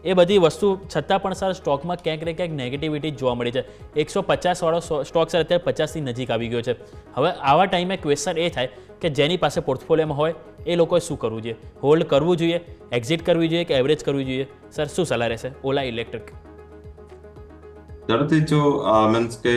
એ બધી વસ્તુ છતાં પણ સર સ્ટોકમાં ક્યાંક ને ક્યાંક નેગેટિવિટી જોવા મળી છે. 150 વાળો સ્ટોક સર અત્યારે 50થી નજીક આવી ગયો છે. હવે આવા ટાઈમે ક્વેશ્ચન એ થાય કે જેની પાસે પોર્ટફોલિયોમાં હોય એ લોકોએ શું કરવું જોઈએ? હોલ્ડ કરવું જોઈએ, એક્ઝિટ કરવી જોઈએ કે એવરેજ કરવી જોઈએ? સર શું સલાહ રહેશે ઓલા ઇલેક્ટ્રિક? ઝડપથી જો મીન્સ કે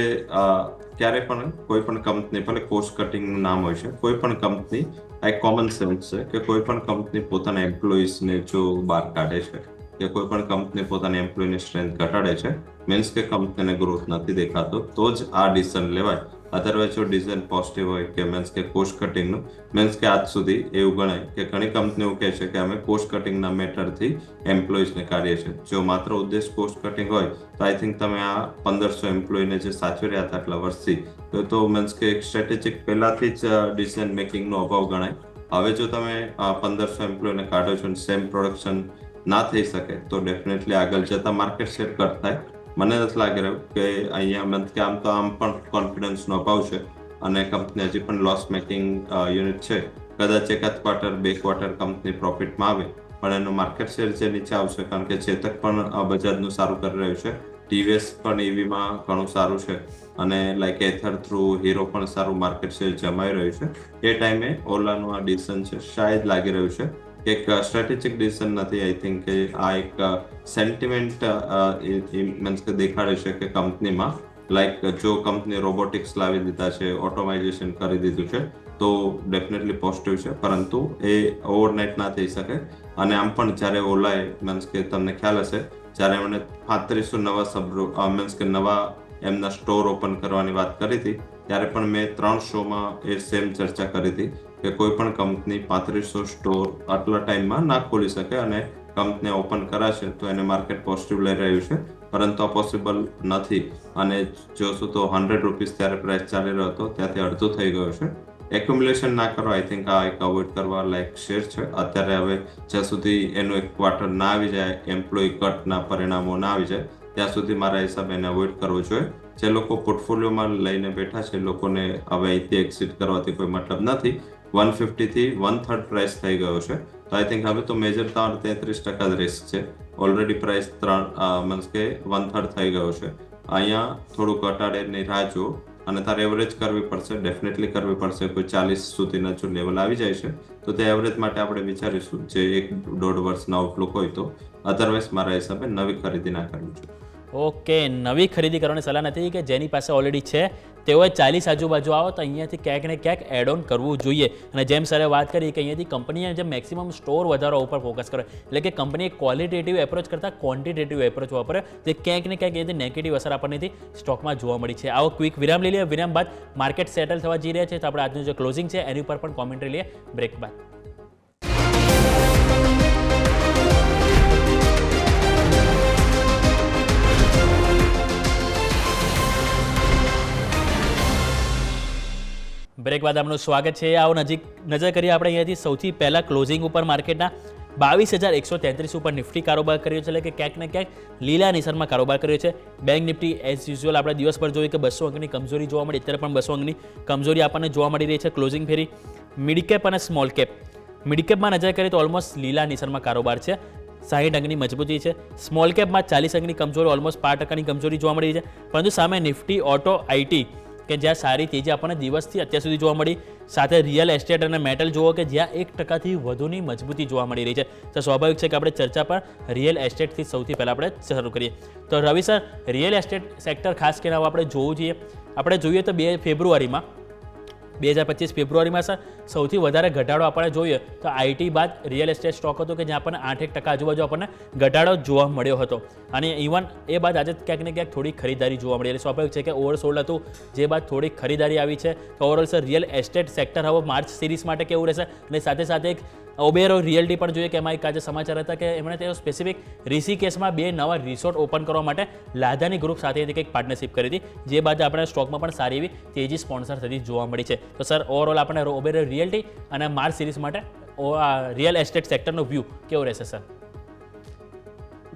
ક્યારે પણ કોઈ પણ કંપની, ભલે કોસ્ટ કટિંગનું નામ હોય છે, કોઈ પણ કંપની એક કોમન સેન્સ છે કે કોઈ પણ કંપની પોતાના એમ્પ્લોઈઝને જો બહાર કાઢે છે કે કોઈ પણ કંપની પોતાની એમ્પ્લોયની સ્ટ્રેન્થ ઘટાડે છે, મીન્સ કે કંપનીને ગ્રોથ નથી દેખાતો, તો જ આ ડિસિઝન લેવાય અધરવાઇઝ જો ડિસિઝન પોઝિટિવ હોય કે મીન્સ કે કોસ્ટ કટિંગનું, મીન્સ કે આજ સુધી એવું ગણાય કે ઘણી કંપનીઓ કહે છે કે અમે કોસ્ટ કટિંગના મેટરથી એમ્પ્લોઈઝને કાઢીએ છીએ. જો માત્ર ઉદ્દેશ કોસ્ટ કટિંગ હોય તો આઈ થિંક તમે આ 1500 એમ્પ્લોયને જે સાચવી રહ્યા હતા આટલા વર્ષથી તો મીન્સ કે એક સ્ટ્રેટેજિક પહેલાથી જ ડિસિઝન મેકિંગનો અભાવ ગણાય. હવે જો તમે 1500 એમ્પ્લોયને કાઢો છો અને સેમ પ્રોડક્શન ના થઈ શકે તો ડેફિનેટલી આગળ જતા માર્કેટ શેર કટ થાય. મને નથી લાગી રહ્યું કે અહીંયા મીન્સ કે આમ પણ કોન્ફિડન્સનો અભાવ છે અને કંપની હજી પણ લોસ મેકિંગ યુનિટ છે. કદાચ એકાદ ક્વાર્ટર 2 ક્વાર્ટર કંપની પ્રોફિટમાં આવે પણ એનો માર્કેટ શેર જે નીચે આવશે, કારણ કે ચેતક પણ બજાજનું સારું કરી રહ્યું છે, ટીવીએસ પણ ઈવીમાં ઘણું સારું છે અને લાઈક એથર થ્રુ હીરો પણ સારું માર્કેટ શેર જમાઈ રહ્યું છે. એ ટાઈમે ઓલાનું આ ડિસિઝન છે શાયદ લાગી રહ્યું છે એક સ્ટ્રેટેજિક ડિસિઝન નથી. આઈ થિંક કે આ એક સેન્ટિમેન્ટ મીન્સ કે દેખાડે છે કે કંપનીમાં લાઈક જો કંપની રોબોટિક્સ લાવી દીધા છે, ઓટોમાઇઝેશન કરી દીધું છે તો ડેફિનેટલી પોઝિટિવ છે, પરંતુ એ ઓવરનાઇટ ના થઈ શકે. અને આમ પણ જ્યારે ઓલાએ મીન્સ કે તમને ખ્યાલ હશે જ્યારે એમણે 3500 નવા મીન્સ કે નવા એમના સ્ટોર ઓપન કરવાની વાત કરી હતી ત્યારે પણ મેં 3 શોમાં એ સેમ ચર્ચા કરી હતી કે કોઈ પણ કંપની 3500 સ્ટોર આટલા ટાઈમમાં ના ખોલી શકે અને કંપની ઓપન કરાશે તો એને માર્કેટ પોઝિટિવ લઈ રહ્યું છે, પરંતુ આ પોસિબલ નથી. અને જોશું તો 100 રૂપીસ ત્યારે પ્રાઇસ ચાલી રહ્યો હતો ત્યાંથી અડધું થઈ ગયો છે. એક્યુમ્યુલેશન ના કરો, આઈ થિંક આ એક અવોઇડ કરવા લાયક શેર છે. અત્યારે હવે જ્યાં સુધી એનું એક ક્વાર્ટર ના આવી જાય, એમ્પ્લોય કટના પરિણામો ના આવી જાય ત્યાં સુધી મારા હિસાબે એને અવોઇડ કરવો જોઈએ. જે લોકો પોર્ટફોલિયોમાં લઈને બેઠા છે લોકોને હવે અહીંથી એક્સિટ કરવાથી કોઈ મતલબ નથી. 150 થી 1/3 પ્રાઇસ થઈ ગયો છે તો આઈ થિંક હવે તો મેજર 33% જ રિસ્ક છે. ઓલરેડી પ્રાઇસ 3 મીન્સ કે 1/3 થઈ ગયો છે. અહીંયા થોડું ઘટાડેની રાહ જુઓ અને તારે એવરેજ કરવી પડશે, ડેફિનેટલી કરવી પડશે. કોઈ 40 સુધીના જો લેવલ આવી જાય છે તો તે એવરેજ માટે આપણે વિચારીશું જે 1-1.5 વર્ષના આઉટલુક હોય તો. અધરવાઇઝ મારા હિસાબે નવી ખરીદી ના કરવી જોઈએ. ઓકે, નવી ખરીદી કરવાની સલાહ નથી કે જેની પાસે ઓલરેડી છે તેઓએ 40 આજુબાજુ આવો તો અહીંયાથી ક્યાંક ને ક્યાંક એડ ઓન કરવું જોઈએ. અને જેમ સરે વાત કરી કે અહીંયાથી કંપનીએ જે મેક્સિમમ સ્ટોર વધારવા ઉપર ફોકસ કરે, એટલે કે કંપનીએ ક્વોલિટેટિવ એપ્રોચ કરતાં ક્વોન્ટિટેટિવ એપ્રોચ વાપરે, જે ક્યાંક ને ક્યાંક એની નેગેટિવ અસર આપણને સ્ટોકમાં જોવા મળી છે. આવો ક્વિક વિરામ લઈ લઈએ. વિરામ બાદ માર્કેટ સેટલ થવા જઈ રહ્યા છે તો આપણે આજનું જે ક્લોઝિંગ છે એની ઉપર પણ કોમેન્ટ્રી લઈએ બ્રેક બાદ. બ્રેક બાદ આપનું સ્વાગત છે. આવો નજર કરીએ આપણે અહીંયાથી સૌથી પહેલાં ક્લોઝિંગ ઉપર માર્કેટના 22,133 ઉપર નિફ્ટી કારોબાર કર્યો છે, એટલે કે ક્યાંક ને ક્યાંક લીલા નિશાનમાં કારોબાર કર્યો છે. બેંક નિફ્ટી એઝ યુઝ્યુઅલ આપણે દિવસ પર જોઈએ કે 200 અંકની કમજોરી જોવા મળી, અત્યારે પણ 200 અંકની કમજોરી આપણને જોવા મળી રહી છે. ક્લોઝિંગ ફેરી મિડ કેપ અને સ્મોલ કેપ. મિડ કેપમાં નજર કરીએ તો ઓલમોસ્ટ લીલા નિશાનમાં કારોબાર છે, 60 અંકની મજબૂતી છે. સ્મોલ કેપમાં 40 અંકની કમજોરી, ઓલમોસ્ટ 5% કમજોરી જોવા મળી રહી છે. પરંતુ સામે નિફ્ટી ઓટો આઈટી કે જ્યાં સારી તેજી આપણને દિવસથી અત્યાર સુધી જોવા મળી, સાથે રિયલ એસ્ટેટ અને મેટલ જુઓ કે જ્યાં 1% વધુની મજબૂતી જોવા મળી રહી છે. તો સ્વાભાવિક છે કે આપણે ચર્ચા પર રિયલ એસ્ટેટથી સૌથી પહેલાં આપણે શરૂ કરીએ. તો રવિ સર, રિયલ એસ્ટેટ સેક્ટર ખાસ કરીને આપણે જોવું જોઈએ. આપણે જોઈએ તો 2025 ફેબ્રુઆરીમાં સર સૌથી વધારે ઘટાડો આપણે જોઈએ તો આઈટી બાદ રિયલ એસ્ટેટ સ્ટોક હતો કે જ્યાં આપણને 8% આજુબાજુ આપણને ઘટાડો જોવા મળ્યો હતો. અને ઇવન એ બાદ આજે ક્યાંક ને ક્યાંક થોડી ખરીદારી જોવા મળી. એટલે સ્વાભાવિક છે કે ઓવરસોલ્ડ હતું, જે બાદ થોડી ખરીદારી આવી છે. તો overall sir real estate sector હવે માર્ચ સિરીઝ માટે કેવું રહેશે? અને સાથે સાથે એક ઓબેરો રિયલ્ટી પણ જોઈએ કે એમાં એક આજે સમાચાર હતા કે એમણે તેઓ સ્પેસિફિક ઋષિકેશમાં 2 નવા રિસોર્ટ ઓપન કરવા માટે લાદાની ગ્રુપ સાથે કંઈક પાર્ટનરશિપ કરી હતી, જે બાદ આપણે સ્ટોકમાં પણ સારી એવી તેજી સ્પોન્સર થતી જોવા મળી છે. તો સર ઓવરઓલ આપણે ઓબેરો રિયલ્ટી અને માર્ચ સિરીઝ માટે રિયલ એસ્ટેટ સેક્ટરનો વ્યૂ કેવો રહેશે સર?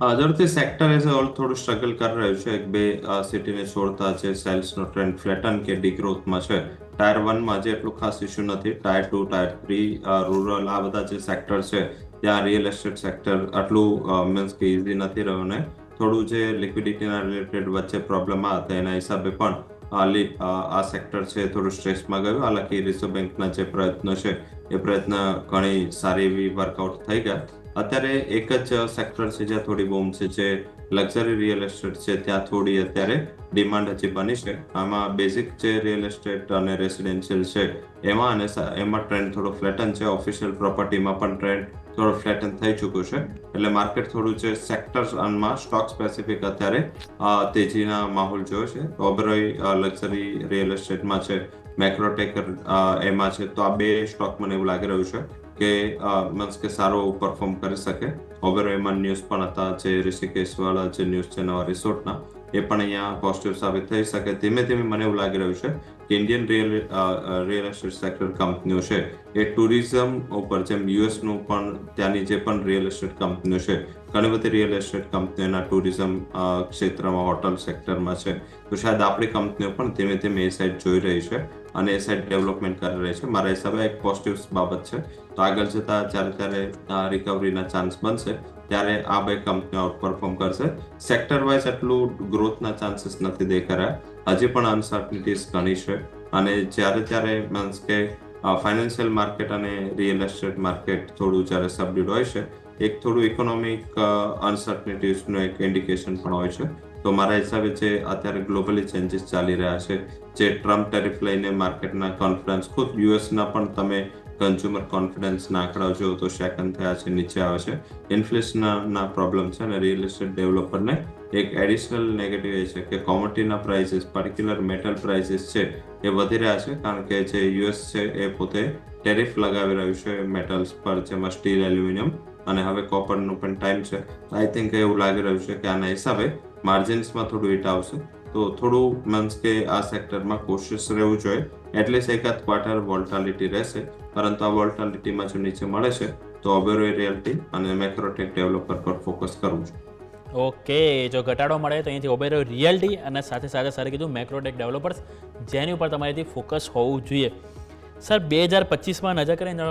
અધરથી સેક્ટર એઝ ઓલ થોડું સ્ટ્રગલ કરી રહ્યું છે. 1-2 સિટીને છોડતા જે સેલ્સનો ટ્રેન્ડ ફ્લેટન કે ડિગ્રોથમાં છે. ટાયર 1માં જે એટલું ખાસ ઇસ્યુ નથી. ટાયર 2, ટાયર 3, રૂરલ આ બધા જે સેક્ટર છે ત્યાં રિયલ એસ્ટેટ સેક્ટર આટલું મીન્સ કે ઇઝી નથી રહ્યું ને થોડું જે લિક્વિડિટીના રિલેટેડ વચ્ચે પ્રોબ્લેમ હતા એના હિસાબે પણ આ સેક્ટર છે થોડું સ્ટ્રેસમાં ગયું. હાલાકી રિઝર્વ બેંકના જે પ્રયત્નો છે એ પ્રયત્ન ઘણી સારી એવી વર્કઆઉટ થઈ ગયા. અત્યારે એક જ સેક્ટર છે જ્યાં થોડી બૂમ છે, જે લક્ઝરી રિયલ એસ્ટેટ છે. ત્યાં થોડી અત્યારે ડિમાન્ડ હજી બની છે. આમાં બેઝિક જે રિયલ એસ્ટેટ અને રેસિડેન્શિયલ છે એમાં ટ્રેન્ડ થોડો ફ્લેટન છે. ઓફિશિયલ પ્રોપર્ટીમાં પણ ટ્રેન્ડ થોડો ફ્લેટન થઈ ચૂક્યું છે. એટલે માર્કેટ થોડું છે સેક્ટર્સમાં સ્ટોક સ્પેસિફિક અત્યારે તેજીના માહોલ જોયો છે. ઓબેરોય લક્ઝરી રિયલ એસ્ટેટમાં છે, મેક્રોટેક એમાં છે. તો આ બે સ્ટોક મને એવું લાગી રહ્યું છે કે સારો પરફોર્મ કરી શકે. ઓબેરોયમાં ન્યૂઝ પણ હતા, જે ઋષિકેશ વાળા જે ન્યૂઝ છે નવા રિસોર્ટના, એ પણ અહીંયા પોઝિટિવ સાબિત થઈ શકે. ધીમે ધીમે મને એવું લાગી રહ્યું છે કે ઇન્ડિયન રિયલ એસ્ટેટ સેક્ટર કંપનીઓ છે એ ટુરિઝમ ઉપર, જેમ યુએસનું પણ ત્યાંની જે પણ રિયલ એસ્ટેટ કંપનીઓ છે, ઘણી બધી રિયલ એસ્ટેટ કંપનીઓના ટુરિઝમ ક્ષેત્રમાં, હોટલ સેક્ટરમાં છે. તો શાયદ આપણી કંપનીઓ પણ ધીમે ધીમે એ સાઈડ જોઈ રહી છે અને એ સાઈડ ડેવલપમેન્ટ કરી રહી છે. મારા હિસાબે એક પોઝિટિવ બાબત છે. તો આગળ જતા જ્યારે રિકવરીના ચાન્સ બનશે ત્યારે આ બે કંપનીઓ આઉટ પરફોર્મ કરશે. સેક્ટર વાઇઝ એટલું ગ્રોથના ચાન્સીસ નથી દેખાઈ રહ્યા. હજી પણ અનસર્ટનિટીઝ ઘણી છે અને ત્યારે મીન્સ કે ફાઇનાન્શિયલ માર્કેટ અને રિયલ એસ્ટેટ માર્કેટ થોડું જ્યારે સબડ્યુડ હોય છે, એક થોડું ઇકોનોમિક અનસર્ટનિટીઝનું એક ઇન્ડિકેશન પણ હોય છે. તો મારા હિસાબે જે અત્યારે ગ્લોબલી ચેન્જીસ ચાલી રહ્યા છે, જે ટ્રમ્પ ટેરિફ લઈને માર્કેટના કોન્ફિડન્સ, ખુદ યુએસના પણ તમે કન્ઝ્યુમર કોન્ફિડન્સના આંકડાઓ જુઓ તો સેકન્ડ થયા છે, નીચે આવે છે. ઇન્ફ્લેશનના પ્રોબ્લેમ છે અને રિયલ એસ્ટેટ ડેવલપરને એક એડિશનલ નેગેટિવ એ છે કે કોમોડિટીના પ્રાઇસીસ, પર્ટિક્યુલર મેટલ પ્રાઇસીસ છે એ વધી રહ્યા છે, કારણ કે જે યુએસ છે એ પોતે ટેરિફ લગાવી રહ્યું છે મેટલ્સ પર, જેમાં સ્ટીલ, એલ્યુમિનિયમ અને હવે કોપરનું પણ ટાઈમ છે. આઈ થિંક એવું લાગી રહ્યું છે કે આના હિસાબે માર્જિન્સમાં થોડું હિટ આવશે. તો થોડું મીન્સ કે આ સેક્ટરમાં કોશિયસ રહેવું જોઈએ. એટલીસ્ટ એકાદ ક્વાર્ટર વોલ્ટાલિટી રહેશે, પરંતુ આ વોલ્ટાલિટીમાં જો નીચે મળે છે તો ઓબેરોય રિયલ્ટી અને મેક્રોટેક ડેવલપર પર ફોકસ કરવું છે. ઓકે, જો ઘટાડો મળે તો અહીંથી ઓબેરોય રિયલ્ટી અને સાથે સર કીધું મેક્રોટેક ડેવલપર્સ, જેની ઉપર તમારેથી ફોકસ હોવું જોઈએ. સર 2025માં નજર કરીને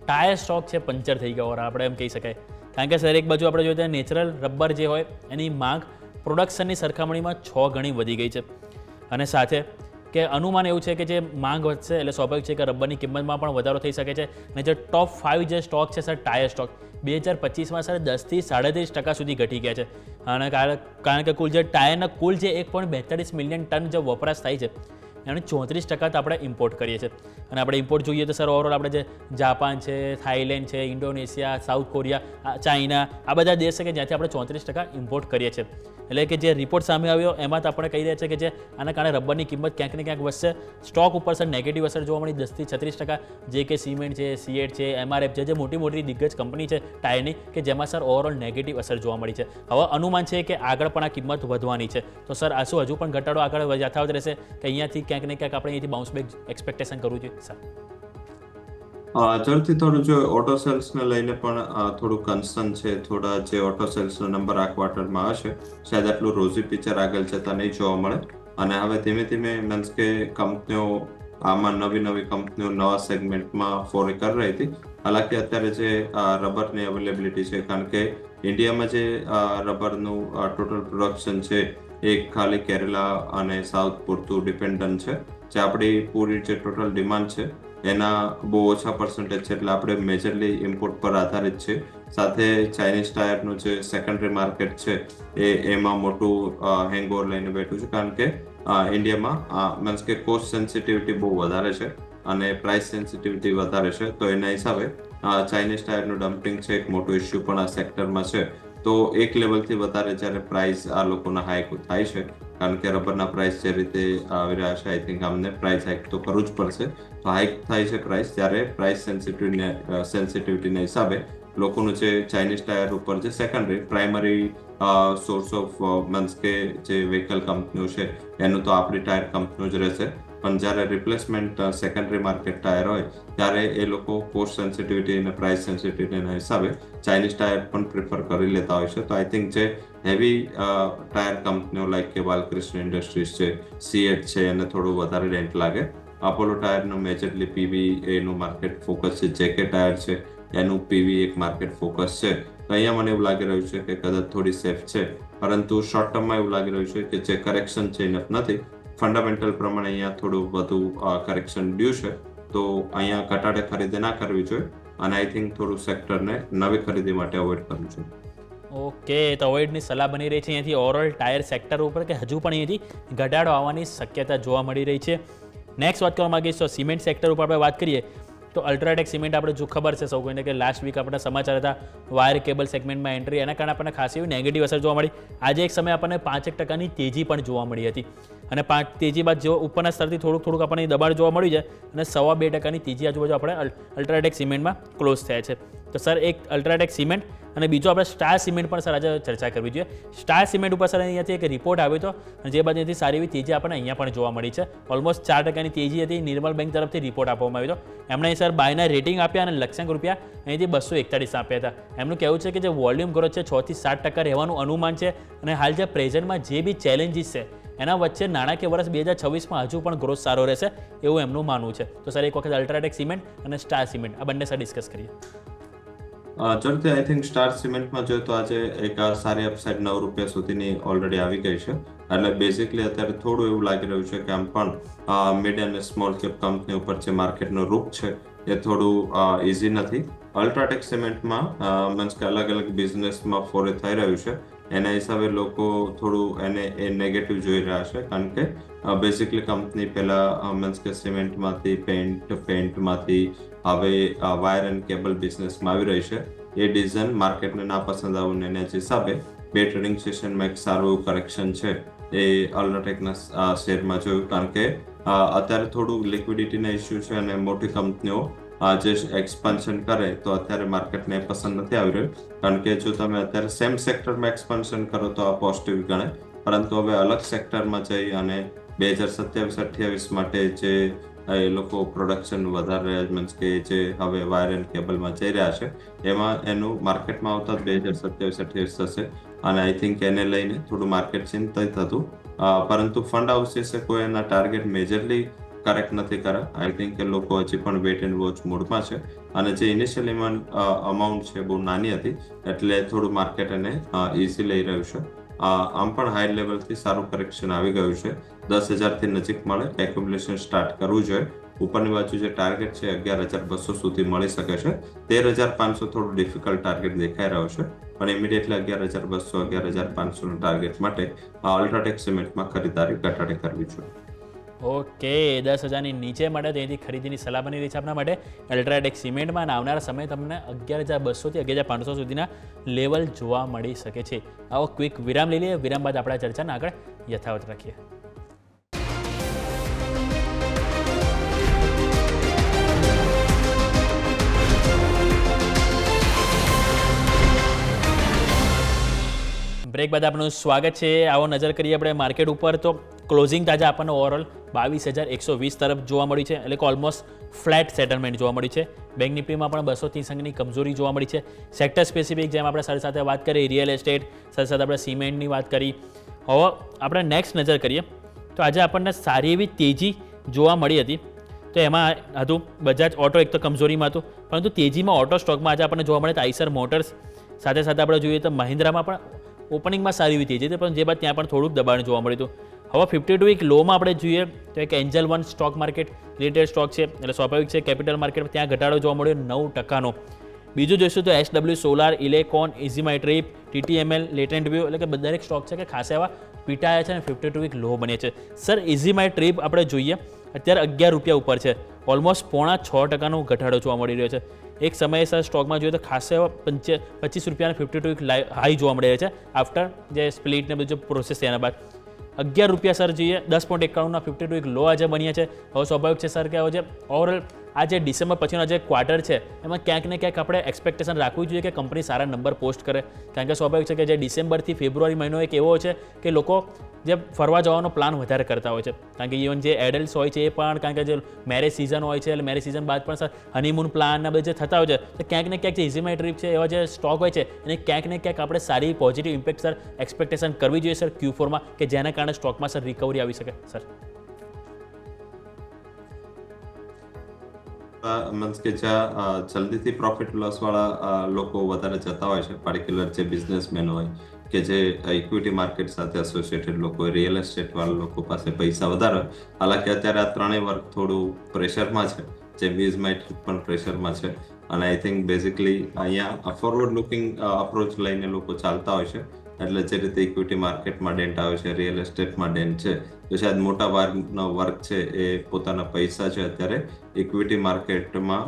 ટાયર સ્ટોક છે પંચર થઈ ગયો, આપણે એમ કહી શકાય. કારણ કે સર એક બાજુ આપણે જોઈએ તો નેચરલ રબર જે હોય એની માંગ પ્રોડક્શનની સરખામણીમાં 6 ગણી વધી ગઈ છે. અને સાથે કે અનુમાન એવું છે કે જે માંગ વધશે એટલે સ્વાભાવિક છે કે રબરની કિંમતમાં પણ વધારો થઈ શકે છે. અને જે ટોપ 5 જે સ્ટોક છે સર ટાયર સ્ટોક 2025માં સર 10થી 37% સુધી ઘટી ગયા છે. અને કારણ કે કુલ જે ટાયરના કુલ જે 1.42 મિલિયન ટન જે વપરાશ થાય છે એનું 34% તો આપણે ઇમ્પોર્ટ કરીએ છીએ. અને આપણે ઇમ્પોર્ટ જોઈએ તો સર ઓવરઓલ આપણે જે જાપાન છે, થાઈલેન્ડ છે, ઇન્ડોનેશિયા, સાઉથ કોરિયા, ચાઇના, આ બધા દેશ છે કે જ્યાંથી આપણે 34% ઇમ્પોર્ટ કરીએ છીએ. એટલે કે જે રિપોર્ટ સામે આવ્યો એમાં તો આપણે કહી રહ્યા છીએ કે જે આના કારણે રબરની કિંમત ક્યાંક ને ક્યાંક વધશે. સ્ટોક ઉપર સર નેગેટિવ અસર જોવા મળી 10થી 36%. જે કે સિમેન્ટ છે, સીએટ છે, એમઆરએફ છે, જે મોટી દિગ્ગજ કંપની છે ટાયરની, કે જેમાં સર ઓવરઓલ નેગેટિવ અસર જોવા મળી છે. હવે અનુમાન છે કે આગળ પણ આ કિંમત વધવાની છે. તો સર આ શું હજુ પણ ઘટાડો આગળ યથાવત રહેશે કે અહીંયાથી ક્યાંક ને ક્યાંક આપણે અહીંથી બાઉન્સ બેક એક્સપેક્ટેશન કરવું જોઈએ સર? ઝડપથી થોડું જો ઓટો સેલ્સને લઈને પણ થોડું કન્સર્ન છે. થોડા જે ઓટો સેલ્સનો નંબર આ ક્વાર્ટરમાં હશે, શાયદ આટલું રોઝી પિક્ચર આગળ જતા નહીં જોવા મળે. અને હવે ધીમે ધીમે મીન્સ કે કંપનીઓ આમાં નવી કંપનીઓ નવા સેગમેન્ટમાં ફોરે કરી રહી હતી. હાલાકી અત્યારે જે રબરની અવેલેબિલિટી છે, કારણ કે ઇન્ડિયામાં જે રબરનું ટોટલ પ્રોડક્શન છે એ ખાલી કેરલા અને સાઉથ પૂરતું ડિપેન્ડન્ટ છે. જે આપણી પૂરી જે ટોટલ ડિમાન્ડ છે એના બહુ ઓછા પર્સન્ટેજ છે, એટલે આપણે મેજરલી ઇમ્પોર્ટ પર આધારિત છે. સાથે ચાઇનીઝ ટાયરનું જે સેકન્ડરી માર્કેટ છે એમાં મોટું હેંગઓવર લઈને બેઠું છે, કારણ કે ઇન્ડિયામાં મીન્સ કે કોસ્ટ સેન્સિટિવિટી બહુ વધારે છે અને પ્રાઇસ સેન્સિટિવિટી વધારે છે. તો એના હિસાબે ચાઇનીઝ ટાયરનું ડમ્પિંગ છે એક મોટો ઇસ્યુ પણ આ સેક્ટરમાં છે. તો એક લેવલથી વધારે જ્યારે પ્રાઇસ આ લોકોના હાઈક થાય છે, કારણ કે રબરના પ્રાઇસ જે રીતે આવી રહ્યા છે, આઈ થિંક અમને પ્રાઇસ હાઈક તો કરવું જ પડશે. તો હાઈક થાય છે પ્રાઇસ, ત્યારે પ્રાઇસ સેન્સિટિવિટીના હિસાબે લોકોનું જે ચાઇનીઝ ટાયર ઉપર જે secondary primary source of means કે જે વ્હીકલ કંપનીઓ છે એનું તો આપણી ટાયર કંપનીઓ જ રહેશે. પણ જ્યારે રિપ્લેસમેન્ટ સેકન્ડરી માર્કેટ ટાયર હોય ત્યારે એ લોકો કોસ્ટ સેન્સિટિવિટી અને પ્રાઇસ સેન્સિટિવિટીના હિસાબે ચાઇનીઝ ટાયર પણ પ્રિફર કરી લેતા હોય છે. તો આઈ થિંક જે હેવી ટાયર કંપનીઓ લાઈક કે બાલકૃષ્ણ ઇન્ડસ્ટ્રીઝ છે, સીએટ છે, એને થોડું વધારે રેન્ટ લાગે. અપોલો ટાયરનું મેજરલી પીવી એનું માર્કેટ ફોકસ છે. જેકે ટાયર છે એનું પીવી એક માર્કેટ ફોકસ છે. તો અહીંયા મને એવું લાગી રહ્યું છે કે કદાચ થોડી સેફ છે, પરંતુ શોર્ટ ટર્મમાં એવું લાગી રહ્યું છે કે જે કરેક્શન છે ઇનફ નથી. ફંડામેન્ટલ પ્રમાણે અહીંયા થોડું વધુ કરેક્શન ડ્યુ છે. તો અહીંયા ઘટાડે ખરીદી ના કરવી જોઈએ. અને આઈ થિંક થોડું સેક્ટરને નવી ખરીદી માટે અવોઇડ કરવું જોઈએ. ઓકે, તો અવોઇડની સલાહ બની રહી છે અહીંયાથી ઓવરઓલ ટાયર સેક્ટર ઉપર કે હજુ પણ અહીંયાથી ઘટાડો આવવાની શક્યતા જોવા મળી રહી છે. નેક્સ્ટ વાત કરવા માંગીશ તો સિમેન્ટ સેક્ટર ઉપર આપણે વાત કરીએ તો અલ્ટ્રાટેક સિમેન્ટ આપણે જો ખબર છે સૌ કોઈને કે લાસ્ટ વીક આપણા સમાચાર હતા વાયર કેબલ સેગમેન્ટમાં એન્ટ્રી, એના કારણે આપણને ખાસી એવી નેગેટિવ અસર જોવા મળી. આજે એક સમયે આપણને 5% તેજી પણ જોવા મળી હતી અને તેજી બાદ જો ઉપરના સ્તરથી થોડુંક આપણને દબાણ જોવા મળ્યું છે અને 2.25% તેજી આજુબાજુ આપણે અલ્ટ્રાટેક સિમેન્ટમાં ક્લોઝ થયા છે. તો સર એક અલ્ટ્રાટેક સિમેન્ટ અને બીજો આપણે સ્ટાર સિમેન્ટ પણ સર આજે ચર્ચા કરવી જોઈએ. સ્ટાર સિમેન્ટ ઉપર સર અહીંયાથી એક રિપોર્ટ આવ્યો હતો અને જે બાદ અહીંયાથી સારી એવી તેજી આપણને અહીંયા પણ જોવા મળી છે. ઓલમોસ્ટ 4% તેજી હતી. નિર્મલ બેંક તરફથી રિપોર્ટ આપવામાં આવ્યો હતો. એમણે સર બાયના રેટિંગ આપ્યા અને લક્ષ્યાંક રૂપિયા અહીંથી 241 આપ્યા હતા. એમનું કહેવું છે કે જે વોલ્યુમ ગ્રોથ છે 6 થી 7% રહેવાનું અનુમાન છે અને હાલ જે પ્રેઝન્ટમાં જે બી ચેલેન્જીસ છે એના વચ્ચે નાણાકીય વર્ષ 2026માં હજુ પણ ગ્રોથ સારો રહેશે એવું એમનું માનવું છે. તો સર એક વખત અલ્ટ્રાટેક સિમેન્ટ અને સ્ટાર સિમેન્ટ આ બંને સર ડિસ્કસ કરીએ. ચલતે આઈ થિંક સ્ટાર સિમેન્ટમાં જોઈએ તો આજે એક સારી અપસાઇડ ₹9 સુધીની ઓલરેડી આવી ગઈ છે. એટલે બેઝિકલી અત્યારે થોડું એવું લાગી રહ્યું છે કે આમ પણ મિડ અને સ્મોલ કેપ કંપની ઉપર જે માર્કેટનો રૂખ છે એ થોડું ઇઝી નથી. અલ્ટ્રાટેક સિમેન્ટમાં મીન્સ કે અલગ અલગ બિઝનેસમાં ફોરે થઈ રહ્યું છે એના હિસાબે લોકો થોડું એને એ નેગેટિવ જોઈ રહ્યા છે, કારણ કે બેઝિકલી કંપની પહેલા મીન્સ કે સિમેન્ટમાંથી પેન્ટમાંથી હવે વાયર એન્ડ કેબલ બિઝનેસમાં આવી રહી છે. એ ડિઝાઇન માર્કેટને ના પસંદ આવ્યું એના હિસાબે બે ટ્રેડિંગ સેશનમાં એક સારું એવું કરેક્શન છે એ અલ્ટ્રાટેકના શેરમાં જોયું, કારણ કે અત્યારે થોડું લિક્વિડિટીના ઇસ્યુ છે અને મોટી કંપનીઓ જે એક્સપાન્શન કરે તો અત્યારે માર્કેટને પસંદ નથી આવી રહ્યું, કારણ કે જો તમે અત્યારે સેમ સેક્ટરમાં એક્સપાન્શન કરો તો આ પોઝિટિવ ગણે, પરંતુ હવે અલગ સેક્ટરમાં જઈ અને 2027-28 માટે જે એ લોકો પ્રોડક્શન વધારે મીન્સ કે જે હવે વાયર એન્ડ કેબલમાં જઈ રહ્યા છે એમાં એનું માર્કેટમાં આવતા 2027-28 થશે અને આઈ થિંક એને લઈને થોડું માર્કેટ ચિંતિત હતું, પરંતુ ફંડ હાઉસીસે કોઈ એના ટાર્ગેટ મેજરલી કરેક્ટ નથી કર્યા. આઈ થિંક કે લોકો હજી પણ વેટ એન્ડ વોચ મોડમાં છે અને જે ઇનિશિયલ અમાઉન્ટ છે બહુ નાની હતી એટલે થોડું માર્કેટ એને ઇઝી લઈ રહ્યું છે. આમ પણ હાઈ લેવલથી સારું કરેક્શન આવી ગયું છે. 10,000થી નજીક મળે એક્યુમ્યુલેશન સ્ટાર્ટ કરવું જોઈએ. ઉપરની બાજુ જે ટાર્ગેટ છે 11,200 સુધી મળી શકે છે. 13,500 થોડું ડિફિકલ્ટ ટાર્ગેટ દેખાઈ રહ્યો છે, પણ ઇમિડિયેટલી 11,200 11,500 ના ટાર્ગેટ માટે અલ્ટ્રાટેક સિમેન્ટમાં ખરીદારી ઘટાડે કરવી જોઈએ. ઓકે, 10,000ની નીચે માટે તેની ખરીદીની સલાહ બની રહી છે આપણા માટે અલ્ટ્રાટેક સિમેન્ટમાં. આવનારા સમયે તમને 11,200 થી 11,500 સુધીના લેવલ જોવા મળી શકે છે. આવો ક્વિક વિરામ લઈ લઈએ. વિરામ બાદ આપણા ચર્ચાને આગળ યથાવત રાખીએ. બ્રેક બાદ આપનું સ્વાગત છે. આવો નજર કરીએ આપણે માર્કેટ ઉપર તો ક્લોઝિંગ તાજા આપણને ઓવરઓલ 22,120 તરફ જોવા મળ્યું છે, એટલે કે ઓલમોસ્ટ ફ્લેટ સેટલમેન્ટ જોવા મળી છે. બેંક નિફ્ટીમાં પણ 230 અંકની કમજોરી જોવા મળી છે. સેક્ટર સ્પેસિફિક જેમ આપણે સર સાથે વાત કરી રિયલ એસ્ટેટ, સાથે સાથે આપણે સિમેન્ટની વાત કરી. હવે આપણે નેક્સ્ટ નજર કરીએ તો આજે આપણને સારી એવી તેજી જોવા મળી હતી. તો એમાં હતું બજાજ ઓટો એક તો કમજોરીમાં હતું, પરંતુ તેજીમાં ઓટો સ્ટોકમાં આજે આપણને જોવા મળે તો આઈસર મોટર્સ, સાથે સાથે આપણે જોઈએ તો મહિન્દ્રામાં પણ ઓપનિંગમાં સારી એવી તેજી હતી, પણ જે બાદ ત્યાં પણ થોડુંક દબાણ જોવા મળ્યું હતું. હવે 52 વીક લોમાં આપણે જોઈએ તો એક Angel one stock market related stock છે, એટલે સ્વાભાવિક છે કેપિટલ માર્કેટ ત્યાં ઘટાડો જોવા મળ્યો 9%નો. બીજું જોઈશું તો SW Solar, Elecon, Easy My Trip, TTML, Latent View, એટલે કે દરેક સ્ટોક છે કે ખાસ એવા પીટાયા છે અને 52 વીક લો બને છે. સર ઇઝીમાય ટ્રીપ આપણે જોઈએ અત્યારે ₹11 ઉપર છે, ઓલમોસ્ટ 6.5%નો ઘટાડો જોવા મળી રહ્યો છે. એક સમયે સર સ્ટોકમાં જોઈએ તો ખાસ એવા ₹25 52 વીક હાઈ જોવા મળી રહ્યા છે આફ્ટર જે સ્પ્લિટ ને બધું પ્રોસેસ થયાના બાદ. ₹11 સર જોઈએ 10.91ના 52 વીક લો આજે બન્યા છે. હવે સ્વાભાવિક છે સર કે હવે જે ઓવરઓલ આ જે ડિસેમ્બર પછીનો જે ક્વાર્ટર છે એમાં ક્યાંક ને ક્યાંક આપણે એક્સપેક્ટેશન રાખવું જોઈએ કે કંપની સારા નંબર પોસ્ટ કરે, કારણ કે સ્વાભાવિક છે કે જે ડિસેમ્બરથી ફેબ્રુઆરી મહિનો એક એવો છે કે લોકો જે ફરવા જવાનો પ્લાન વધારે કરતા હોય છે, કારણ કે ઇવન જે એડલ્ટ્સ હોય છે એ પણ, કારણ કે જે મેરેજ સિઝન હોય છે એટલે મેરેજ સિઝન બાદ પણ સર હનીમૂન પ્લાન ને બધું જે થતા હોય છે, તો ક્યાંક ને ક્યાંક જે ઇઝીમાય ટ્રીપ છે એવા જે સ્ટોક હોય છે એને ક્યાંક ને ક્યાંક આપણે સારી પોઝિટિવ ઇમ્પેક્ટ સર એક્સપેક્ટેશન કરવી જોઈએ સર Q4માં, કે જેના કારણે સ્ટોકમાં સર રિકવરી આવી શકે. સર મીન્સ કે જ્યાં જલ્દીથી પ્રોફિટ લોસ વાળા લોકો વધારે જતા હોય છે, પર્ટિક્યુલર જે બિઝનેસમેન હોય કે જે ઇક્વિટી માર્કેટ સાથે એસોસિએટેડ લોકો હોય, રિયલ એસ્ટેટ વાળા લોકો પાસે પૈસા વધારે હોય. હાલાકી અત્યારે આ ત્રણેય વર્ગ થોડું પ્રેશરમાં છે, જે ઇઝીમાય ટ્રીપ પણ પ્રેશરમાં છે. અને આઈ થિંક બેઝિકલી અહીંયા ફોરવર્ડ લુકિંગ અપ્રોચ લઈને લોકો ચાલતા હોય છે. એટલે જે રીતે ઇક્વિટી માર્કેટમાં ડેન્ટ આવે છે, રિયલ એસ્ટેટમાં ડેન્ટ છે, તો શાયદ મોટા ભાગનો વર્ગ છે એ પોતાના પૈસા છે અત્યારે ઇક્વિટી માર્કેટમાં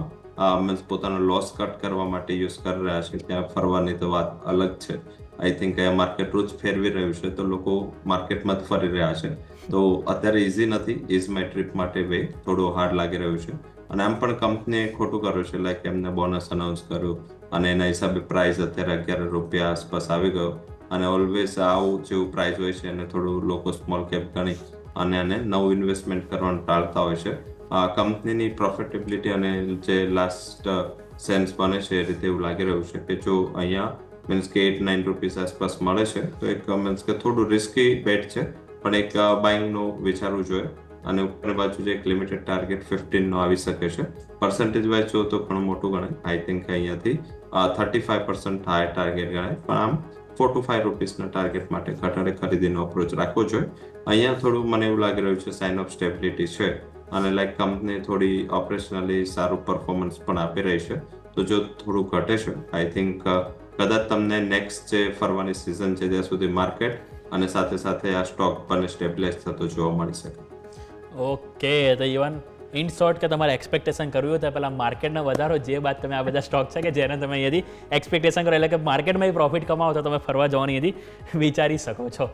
મીન્સ પોતાનો લોસ કટ કરવા માટે યુઝ કરી રહ્યા છે. ત્યાં ફરવાની તો વાત અલગ છે. આઈ થિંક અહીંયા માર્કેટ રોજ ફેરવી રહ્યું છે, તો લોકો માર્કેટમાં જ ફરી રહ્યા છે. તો અત્યારે ઇઝી નથી. ઇઝ માય ટ્રીપ માટે વે થોડું હાર્ડ લાગી રહ્યું છે. અને આમ પણ કંપનીએ ખોટું કર્યું છે, લાઈક એમને બોનસ અનાઉન્સ કર્યું અને એના હિસાબે પ્રાઇસ અત્યારે ₹11 આસપાસ આવી ગયો. અને ઓલવેઝ આવું જેવું પ્રાઇસ હોય છે એને થોડું લોકો સ્મોલ કેપ ગણી અને એને નવું ઇન્વેસ્ટમેન્ટ કરવાનું ટાળતા હોય છે. કંપનીની પ્રોફિટેબિલિટી અને જે લાસ્ટ સેન્સ બને છે એ રીતે એવું લાગી રહ્યું છે કે જો અહીંયા મીન્સ કે ₹8-9 આસપાસ મળે છે તો એક મીન્સ કે થોડું રિસ્કી બેટ છે, પણ એક બાઇંગનું વિચારવું જોઈએ. અને ઉપરની બાજુ જે એક લિમિટેડ ટાર્ગેટ 15 નો આવી શકે છે. પર્સન્ટેજ વાઇઝ જો તો ઘણું મોટું ગણાય. આઈ થિંક અહીંયાથી 35% હાયર ટાર્ગેટ ગણાય, પણ આમ ₹4 to ₹5 ના ટાર્ગેટ માટે ઘટાડે ખરીદીનો અપ્રોચ રાખવો જોઈએ. અહીંયા થોડું મને એવું લાગી રહ્યું છે સાઇન ઓફ સ્ટેબિલિટી છે અને લાઈક કંપની થોડી ઓપરેશનલી સારું પરફોર્મન્સ પણ આપી રહી છે. તો જો થોડું ઘટે છે આઈ થિંક કદાચ તમને નેક્સ્ટ જે ફરવાની સિઝન છે ત્યાં સુધી માર્કેટ અને સાથે સાથે આ સ્ટોક પણ સ્ટેબિલાઇઝ થતો જોવા મળી શકે. ઓકે, તો ઇવન ઇન શોર્ટ કે તમારે એક્સપેક્ટેશન કરવું હોય તો પહેલાં માર્કેટનો વધારો, જે બાદ તમે આ બધા સ્ટોક છે કે જેને તમે અહીંયાથી એક્સપેક્ટેશન કરો એટલે કે માર્કેટમાં પ્રોફિટ કમાવો તો તમે ફરવા જવાની અહીંયાથી વિચારી શકો છો.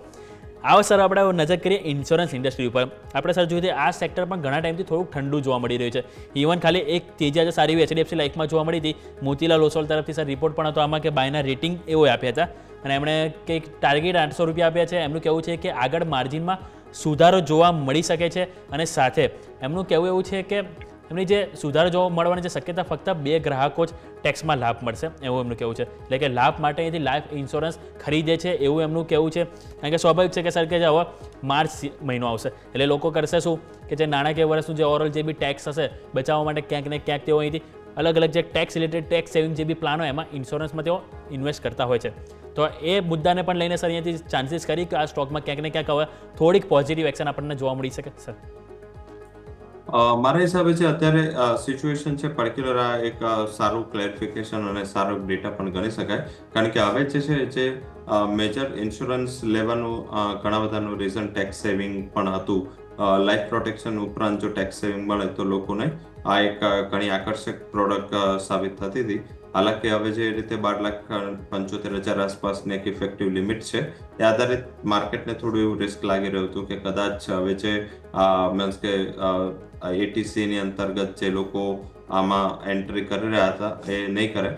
આવો સર આપણે નજર કરીએ ઇન્સ્યોરન્સ ઇન્ડસ્ટ્રી ઉપર. આપણે સર જોઈએ આ સેક્ટર પણ ઘણા ટાઈમથી થોડુંક ઠંડુ જોવા મળી રહ્યું છે. ઇવન ખાલી એક તેજી આજે સારી એવી HDFC લાઈફમાં જોવા મળી હતી. મોતીલાલ ઓસવાલ તરફથી સર રિપોર્ટ પણ હતો આમાં કે બાયના રેટિંગ એવો આપ્યા હતા અને એમણે કંઈક ટાર્ગેટ ₹800 આપ્યા છે. એમનું કહેવું છે કે આગળ માર્જિનમાં સુધારો જોવા મળી શકે છે અને સાથે એમનું કહેવું એવું છે કે એમની જે સુધારો જોવા મળવાની જે શક્યતા ફક્ત 2 ગ્રાહકો જ ટેક્સમાં લાભ મળશે એવું એમનું કહેવું છે. એટલે કે લાભ માટે અહીંથી લાઈફ ઇન્સ્યોરન્સ ખરીદે છે એવું એમનું કહેવું છે. કારણ કે સ્વાભાવિક છે કે સર કે હવે માર્ચ મહિનો આવશે એટલે લોકો કરશે શું કે જે નાણાકીય વર્ષનું જે ઓવરઓલ જે બી ટેક્સ હશે બચાવવા માટે ક્યાંક ને ક્યાંક તેઓ અહીંથી અલગ અલગ જે ટેક્સ રિલેટેડ ટેક્સ સેવિંગ જે બી પ્લાન હોય એમાં ઇન્સ્યોરન્સમાં તેઓ ઇન્વેસ્ટ કરતા હોય છે. તો એ મુદ્દાને પણ લઈને સર અહીંયાથી ચાન્સીસ કરી કે આ સ્ટોકમાં ક્યાંક ને ક્યાંક હવે થોડીક પોઝિટિવ એક્શન આપણને જોવા મળી શકે સર. મારા હિસાબે છે અત્યારે સિચ્યુએશન છે પર્ટિક્યુલર આ એક સારું ક્લેરિફિકેશન અને સારો ડેટા પણ ગણી શકાય. કારણ કે હવે જે મેજર ઇન્સ્યોરન્સ લેવાનું ઘણા બધાનું રીઝન ટેક્સ સેવિંગ પણ હતું. લાઈફ પ્રોટેક્શન ઉપરાંત જો ટેક્સ સેવિંગ મળે તો લોકોને આ એક ઘણી આકર્ષક પ્રોડક્ટ સાબિત થતી હતી. હાલાકી હવે જે રીતે 12,75,000 આસપાસની એક ઇફેક્ટિવ લિમિટ છે એ આધારિત માર્કેટને થોડું એવું રિસ્ક લાગી રહ્યું હતું કે કદાચ હવે જે મીન્સ કે ATC ની અંતર્ગત જે લોકો આમાં એન્ટ્રી કરી રહ્યા હતા એ નહીં કરે.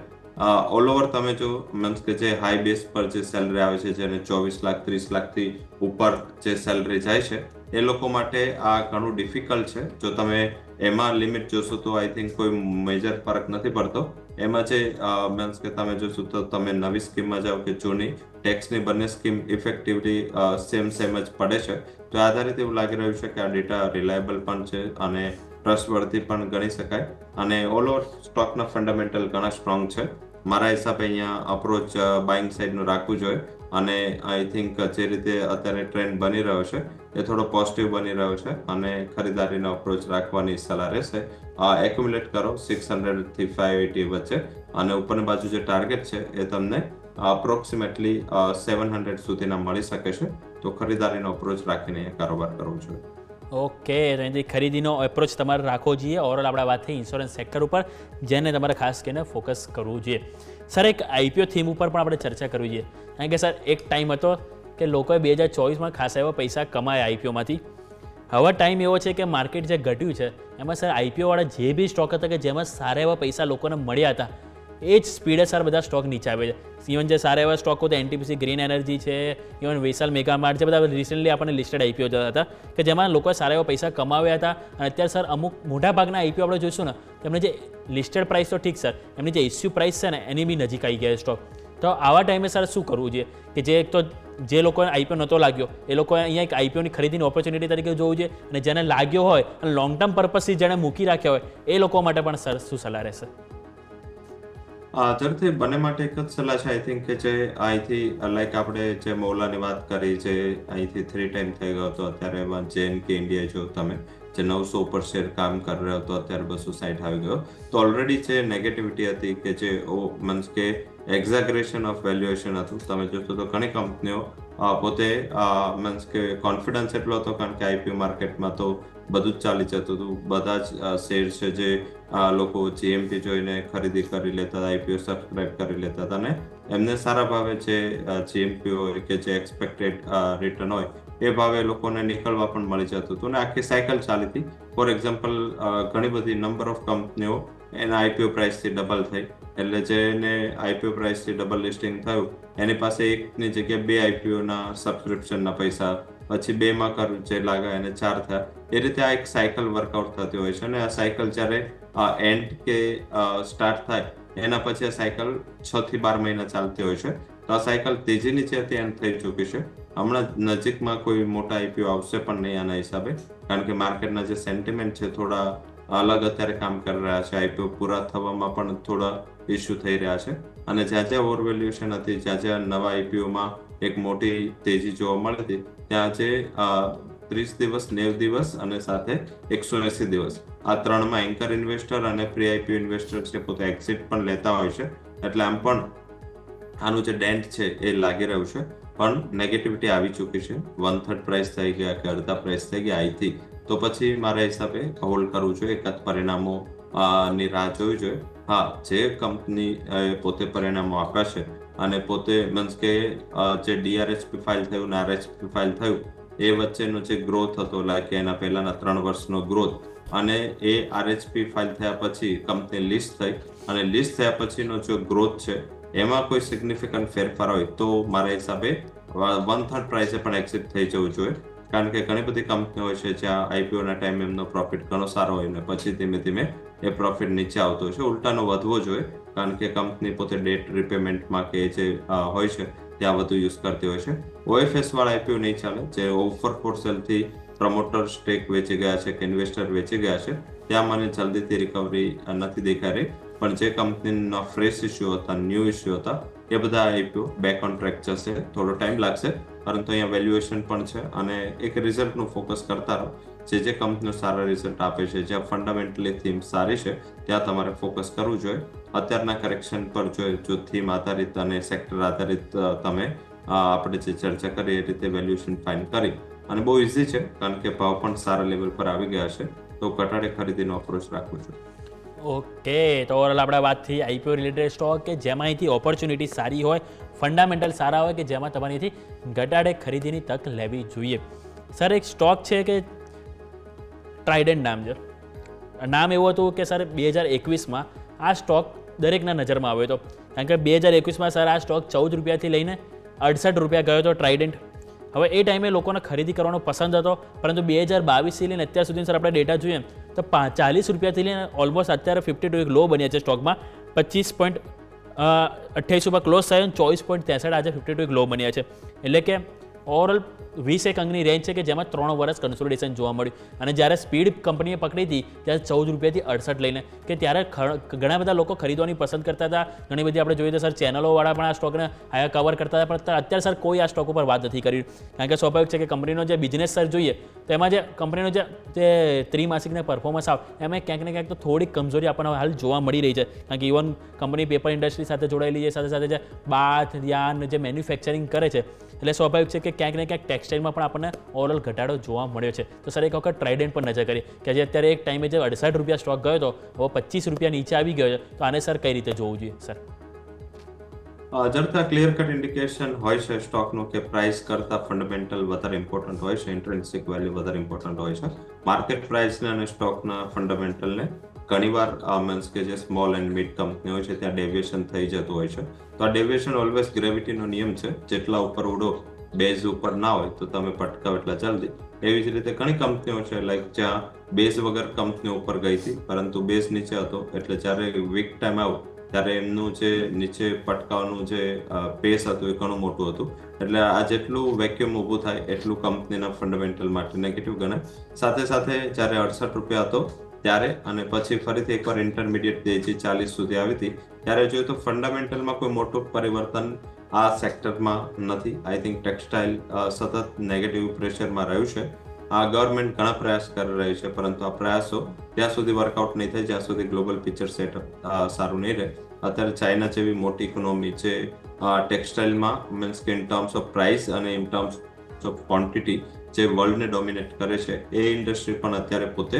ઓલ ઓવર તમે જો મીન્સ કે જે હાઈ બેઝ પર જે સેલરી આવે છે જેને 24 લાખ 30 લાખથી ઉપર જે સેલરી જાય છે એ લોકો માટે આ ઘણું ડિફિકલ્ટ છે. જો તમે એમાં લિમિટ જોશો તો આઈ થિંક કોઈ મેજર ફરક નથી પડતો. એમાં જે મીન્સ કે તમે જોશો તો તમે નવી સ્કીમમાં જાઓ કે જૂની ટેક્સની બંને સ્કીમ ઇફેક્ટિવલી સેમ જ પડે છે. તો આધારિત એવું લાગી રહ્યું છે કે આ ડેટા રિલાયબલ પણ છે અને ટ્રસ્ટવર્ધી પણ ગણી શકાય અને ઓલ ઓવર સ્ટોકના ફંડામેન્ટલ ઘણા સ્ટ્રોંગ છે. મારા હિસાબે અહીંયા અપ્રોચ બાઇંગ સાઇડનું રાખવું જોઈએ અને આઈ થિંક જે રીતે અત્યારે ટ્રેન્ડ બની રહ્યો છે એ થોડો પોઝિટિવ બની રહ્યો છે અને ખરીદારીનો અપ્રોચ રાખવાની સલાહ રહેશે. એક્યુમ્યુલેટ કરો 600 થી 580 વચ્ચે અને ઉપરની બાજુ જે ટાર્ગેટ છે એ તમને અપ્રોક્સિમેટલી 700 સુધીના મળી શકે છે. તો ખરીદારીનો અપ્રોચ રાખીને કારોબાર કરવો જોઈએ. ઓકે, અહીંથી ખરીદીનો એપ્રોચ તમારે રાખવો જોઈએ. ઓવરઓલ આપણે વાત થઈ ઇન્સ્યોરન્સ સેક્ટર ઉપર જેને તમારે ખાસ કરીને ફોકસ કરવું જોઈએ. સર એક IPO થીમ ઉપર પણ આપણે ચર્ચા કરવી જોઈએ. કારણ કે સર એક ટાઈમ હતો કે લોકોએ 2024માં ખાસા એવા પૈસા કમાયા IPOમાંથી. હવે ટાઈમ એવો છે કે માર્કેટ જે ઘટ્યું છે એમાં સર IPO વાળા જે બી સ્ટોક હતા કે જેમાં સારા એવા પૈસા લોકોને મળ્યા હતા એ જ સ્પીડે સર બધા સ્ટોક નીચે આવે છે. ઇવન જે સારા એવા સ્ટોક હતા NTPC ગ્રીન એનર્જી છે, ઇવન વિશાલ મેગામાર્ટ છે, બધા રિસેન્ટલી આપણને લિસ્ટેડ IPO જતા હતા કે જેમાં લોકોએ સારા એવા પૈસા કમાવ્યા હતા અને અત્યારે સર અમુક મોટા ભાગના IPO આપણે જોઈશું ને તેમને જે લિસ્ટેડ પ્રાઇસ તો ઠીક સર એમની જે ઇસ્યુ પ્રાઇસ છે ને એની બી નજીક આવી ગયા સ્ટોક. તો આવા ટાઈમે સર શું કરવું જોઈએ કે જે એક તો જે લોકોને IPO નહોતો લાગ્યો એ લોકોએ અહીંયા એક IPOની ખરીદીની ઓપોર્ચ્યુનિટી તરીકે જોવું જોઈએ અને જેને લાગ્યો હોય અને લોંગ ટર્મ પર્પઝથી જેને મૂકી રાખ્યા હોય એ લોકો માટે પણ સર શું સલાહ રહેશે? જરૂરથી બંને માટે એક જ સલાહ છે. આઈ થિંક કે જે અહીંથી લાઈક આપણે જે મૌલાની વાત કરી જે અહીંથી 3 ટાઈમ થઈ ગયો હતો અત્યારે JNK ઇન્ડિયા જો તમે જે 900 ઉપર શેર કામ કરી રહ્યો હતો, અત્યારે 260 આવી ગયો. તો ઓલરેડી જે નેગેટિવિટી હતી કે જે મીન્સ કે એક્ઝેગરેશન ઓફ વેલ્યુએશન હતું, તમે જોશો તો ઘણી કંપનીઓ પોતે મીન્સ કે કોન્ફિડન્સ એટલો હતો કારણ કે આઈપીઓ માર્કેટમાં તો બધું જ ચાલી જતું હતું. બધા જ શેર છે જે લોકો જીએમપી જોઈને ખરીદી કરી લેતા હતા, આઈપીઓ સબસ્ક્રાઇબ કરી લેતા હતા અને એમને સારા ભાવે જે જીએમપી હોય કે જે એક્સપેક્ટેડ રિટર્ન હોય એ ભાવે લોકોને નીકળવા પણ મળી જતું હતું અને આખી સાયકલ ચાલી હતી. ફોર એક્ઝામ્પલ, ઘણી બધી નંબર ઓફ કંપનીઓ એના આઈપીઓ પ્રાઇસથી ડબલ થઈ, એટલે જેને આઈપીઓ પ્રાઇસથી ડબલ લિસ્ટિંગ થયું એની પાસે એકની જગ્યાએ 2 આઈપીઓના સબસ્ક્રિપ્શનના પૈસા, પછી 2માં કરવું જે લાગે એને 4 થયા. એ રીતે આ એક સાયકલ વર્કઆઉટ થતી હોય છે અને આ સાયકલ જ્યારે એન્ડ કે સ્ટાર્ટ થાય એના પછી આ સાયકલ 6 થી 12 મહિના ચાલતી હોય છે. તો આ સાયકલ તેજી નીચેથી એન્ડ થઈ ચૂકી છે. હમણાં નજીકમાં કોઈ મોટા આઈપીઓ આવશે પણ નહીં આના હિસાબે, કારણ કે માર્કેટના જે સેન્ટિમેન્ટ છે થોડા અલગ અત્યારે કામ કરી રહ્યા છે. આઈપીઓ પૂરા થવામાં પણ થોડા ઇસ્યુ થઈ રહ્યા છે અને જ્યાં જ્યાં ઓવર વેલ્યુએશન હતી, જ્યાં જ્યાં નવા આઈપીઓમાં એક મોટી તેજી જોવા મળી હતી, ત્યાં જે 30 દિવસ, 90 દિવસ અને સાથે 180 દિવસ આ 3માં એન્કર ઇન્વેસ્ટર અને પ્રી આઈપીઓ ઇન્વેસ્ટર છે પોતે એક્ઝિટ પણ લેતા હોય છે. એટલે આમ પણ આનું જે ડેન્ટ છે એ લાગી રહ્યું છે, પણ નેગેટિવિટી આવી ચૂકી છે. 1/3 પ્રાઇસ થઈ ગયા કે અડધા પ્રાઇસ થઈ ગયા આઈથી, તો પછી મારા હિસાબે હોલ્ડ કરવું જોઈએ, એકાદ પરિણામો ની રાહ જોવી જોઈએ. હા, જે કંપની પોતે પરિણામો આપ્યા છે અને પોતે મીન્સ કે જે ડીઆરએચપી ફાઇલ થયું ને આરએચપી ફાઇલ થયું એ વચ્ચેનો જે ગ્રોથ હતો, લાઈક એના પહેલાના 3 વર્ષનો ગ્રોથ, અને એ આરએચપી ફાઇલ થયા પછી કંપની લિસ્ટ થઈ અને લિસ્ટ થયા પછીનો જો ગ્રોથ છે એમાં કોઈ સિગ્નિફિકન્ટ ફેરફાર હોય તો મારા હિસાબે 1/3 પ્રાઇસે પણ એક્ઝિટ થઈ જવું જોઈએ. કારણ કે ઘણી બધી કંપનીઓ હોય છે જ્યાં આઈપીઓના ટાઈમે એમનો પ્રોફિટ ઘણો સારો હોય ને પછી ધીમે ધીમે એ પ્રોફિટ નીચે આવતો હોય છે. ઉલટાનો વધવો જોઈએ, કારણ કે કંપની પોતે ડેટ રિપેમેન્ટમાં કે જે હોય છે ત્યાં વધુ યુઝ કરતી હોય છે. ઓએફએસ વાળા આઈપીઓ નહીં ચાલે, જે ઓફર ફોર સેલથી પ્રમોટર સ્ટેક વેચી ગયા છે કે ઇન્વેસ્ટર વેચી ગયા છે, ત્યાં મને જલ્દીથી રિકવરી નથી દેખાઈ રહી. પણ જે કંપનીના ફ્રેશ ઇસ્યુ હતા, ન્યૂ ઇસ્યુ હતા, એ બધા આઈપીઓ બેક ઓન ટ્રેક જશે. થોડો ટાઈમ લાગશે, પરંતુ અહીંયા વેલ્યુએશન પણ છે અને એક રિઝલ્ટનું ફોકસ કરતા રહો. જે કંપનીઓ સારા રિઝલ્ટ આપે છે, જ્યાં ફંડામેન્ટલી થીમ સારી છે, ત્યાં તમારે ફોકસ કરવું જોઈએ. અત્યારના કરેક્શન પર જો થીમ આધારિત અને સેક્ટર આધારિત તમે આપણે જે ચર્ચા કરી એ રીતે વેલ્યુએશન ફાઇન કરી, અને બહુ ઇઝી છે કારણ કે ભાવ પણ સારા લેવલ પર આવી ગયા છે, તો ઘટાડે ખરીદીનો અપ્રોચ રાખવું જોઈએ. ઓકે, તો ઓવરઓલ આપણે વાત થઈ આઈપીઓ રિલેટેડ સ્ટોક કે જેમાં અહીંથી ઓપોર્ચ્યુનિટી સારી હોય, ફંડામેન્ટલ સારા હોય, કે જેમાં તમારે અહીંથી ઘટાડે ખરીદીની તક લેવી જોઈએ. સર, એક સ્ટોક છે કે ટ્રાઇડન્ટ નામ છે. નામ એવું હતું કે સર 2021માં આ સ્ટોક દરેકના નજરમાં આવ્યો હતો, કારણ કે 2021માં સર આ સ્ટોક 14 રૂપિયાથી લઈને 68 રૂપિયા ગયો હતો ટ્રાઇડન્ટ. હવે એ ટાઈમે લોકોને ખરીદી કરવાનો પસંદ હતો, પરંતુ 2022થી લઈને અત્યાર સુધી સર આપણે ડેટા જોઈએ તો 40 રૂપિયાથી લઈને ઓલમોસ્ટ અત્યારે 52 એક લો બન્યા છે સ્ટોકમાં. 25.28 ઉપર ક્લોઝ થયો અને 24.63 આજે 52 એક લો બન્યા છે. એટલે કે ઓવરઓલ 20 અંકની રેન્જ છે કે જેમાં 3 વર્ષ કન્સોલિડેશન જોવા મળ્યું. અને જ્યારે સ્પીડ કંપનીએ પકડી હતી ત્યારે 14 રૂપિયાથી 68 લઈને, કે ત્યારે ઘણા બધા લોકો ખરીદવાની પસંદ કરતા હતા. ઘણી બધી આપણે જોઈએ તો સર ચેનલોવાળા પણ આ સ્ટોકને આયા કવર કરતા હતા, પણ અત્યારે સર કોઈ આ સ્ટોક ઉપર વાત નથી કરી. કારણ કે સ્વાભાવિક છે કે કંપનીનો જે બિઝનેસ સર જોઈએ તો એમાં જે કંપનીનો જે ત્રિમાસિકને પરફોર્મન્સ આવે એમાં ક્યાંક ને ક્યાંક તો થોડીક કમજોરી આપણને હાલ જોવા મળી રહી છે. કારણ કે ઇવન કંપની પેપર ઇન્ડસ્ટ્રી સાથે જોડાયેલી છે, સાથે સાથે જે બાથ યાન જે મેન્યુફેક્ચરિંગ કરે છે, એટલે સ્વાભાવિક છે કે ક્યાંક ને ક્યાંક ટેક્સટાઇલમાં પણ આપણને ઓવરઓલ ઘટાડો જોવા મળ્યો છે. તો સર એક વખત ટ્રાઇડન્ટ પર નજર કરી કે જે અત્યારે એક ટાઈમે જે 68 રૂપિયા સ્ટોક ગયો હતો, હવે 25 રૂપિયા નીચે આવી ગયો છે, તો આને સર કઈ રીતે જોવું જોઈએ સર? જરતા ક્લિયર કટ ઇન્ડિકેશન હોય છે સ્ટોકનું કે પ્રાઇસ કરતા ફંડામેન્ટલ વધારે ઇમ્પોર્ટન્ટ હોય છે, ઇન્ટ્રિન્સિક વેલ્યુ વધારે ઇમ્પોર્ટન્ટ હોય છે. માર્કેટ પ્રાઇસને અને સ્ટોકના ફંડામેન્ટલને ઘણીવાર મીન્સ કે જે સ્મોલ એન્ડ મિડ કંપની હોય છે ત્યાં ડેવિએશન થઈ જતું હોય છે. તો આ ડેવિએશન ઓલવેઝ ગ્રેવિટીનો નિયમ છે, જેટલા ઉપર ઉડો બેઝ ઉપર ના હોય તો તમે પટકાવ એટલા જલ્દી. એવી જ રીતે ઘણી કંપનીઓ છે લાઈક જ્યાં બેઝ વગર કંપનીઓ ઉપર ગઈ હતી, પરંતુ બેઝ નીચે હતો, એટલે જ્યારે વીક ટાઈમ આવ્યો ત્યારે એમનું જે નીચે પટકાવવાનું જે પેસ હતું એ ઘણું મોટું હતું. એટલે આ જેટલું વેક્યુમ ઊભું થાય એટલું કંપનીના ફંડામેન્ટલ માટે નેગેટિવ ગણાય. સાથે સાથે જ્યારે 68 રૂપિયા હતો ત્યારે અને પછી ફરીથી એકવાર ઇન્ટરમીડિયેટ તેજી 40 સુધી આવી હતી, ત્યારે જોયું તો ફંડામેન્ટલમાં કોઈ મોટું પરિવર્તન આ સેક્ટરમાં નથી. આઈ થિંક ટેક્સટાઇલ સતત નેગેટિવ પ્રેશરમાં રહ્યું છે આ ગવર્મેન્ટ ઘણા પ્રયાસ કરી રહી છે, પરંતુ આ પ્રયાસો ત્યાં સુધી વર્કઆઉટ નહીં થાય જ્યાં સુધી ગ્લોબલ પિક્ચર સેટઅપ સારું નહીં રહે. અત્યારે ચાઇના જેવી મોટી ઇકોનોમી છે, ટેક્સટાઇલમાં મીન્સ કે ઇન ટર્મ્સ ઓફ પ્રાઇસ અને ઇન ટર્મ્સ ઓફ ક્વોન્ટિટી જે વર્લ્ડને ડોમિનેટ કરે છે, એ ઇન્ડસ્ટ્રી પણ અત્યારે પોતે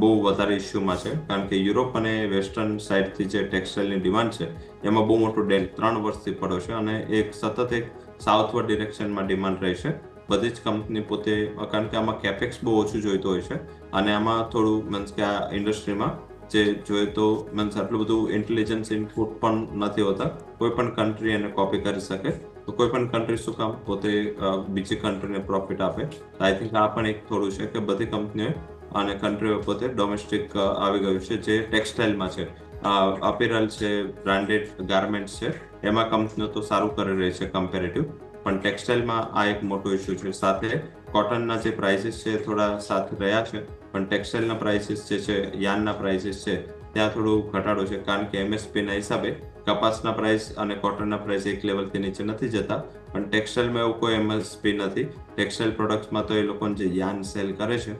બહુ વધારે ઇસ્યુમાં છે. કારણ કે યુરોપ અને વેસ્ટર્ન સાઇડથી જે ટેક્સટાઇલની ડિમાન્ડ છે એમાં બહુ મોટો ડેલ્ટ 3 વર્ષથી પડ્યો છે અને એક સતત એક સાઉથવર્ડ ડિરેક્શનમાં ડિમાન્ડ રહી છે. બધી જ કંપની પોતે, કારણ કે આમાં કેપેક્સ બહુ ઓછું જોઈતું હોય છે અને આમાં થોડું મીન્સ કે આ ઇન્ડસ્ટ્રીમાં જે જોઈએ તો મીન્સ આટલું બધું ઇન્ટેલિજન્સ ઇનપુટ પણ નથી હોતા. કોઈ પણ કન્ટ્રી એને કોપી કરી શકે, તો કોઈ પણ કન્ટ્રી શું કામ પોતે બીજી કન્ટ્રીને પ્રોફિટ આપે. આઈ થિંક આ પણ એક થોડું છે કે બધી કંપનીઓ અને કન્ટ્રીઓ પોતે ડોમેસ્ટિક આવી ગયું છે જે ટેક્સટાઇલમાં છે, અપેરલ છે, બ્રાન્ડેડ ગાર્મેન્ટ્સ છે, એમાં કંપનીઓ તો સારું કરી રહી છે કમ્પેરેટિવ, પણ ટેક્સટાઇલમાં આ એક મોટો ઇસ્યુ છે. સાથે કોટનના જે પ્રાઇસીસ છે થોડા સાથે રહ્યા છે, પણ ટેક્સટાઇલના પ્રાઇસીસ જે છે, યાનના પ્રાઇસીસ છે, ત્યાં થોડું ઘટાડો છે. કારણ કે MSPના હિસાબે કપાસના પ્રાઇસ અને કોટનના પ્રાઇસ એક લેવલથી નીચે નથી જતા, પણ ટેક્સટાઇલમાં એવું કોઈ MSP નથી. ટેક્સટાઇલ પ્રોડક્ટ્સમાં તો એ લોકોને જે યાન સેલ કરે છે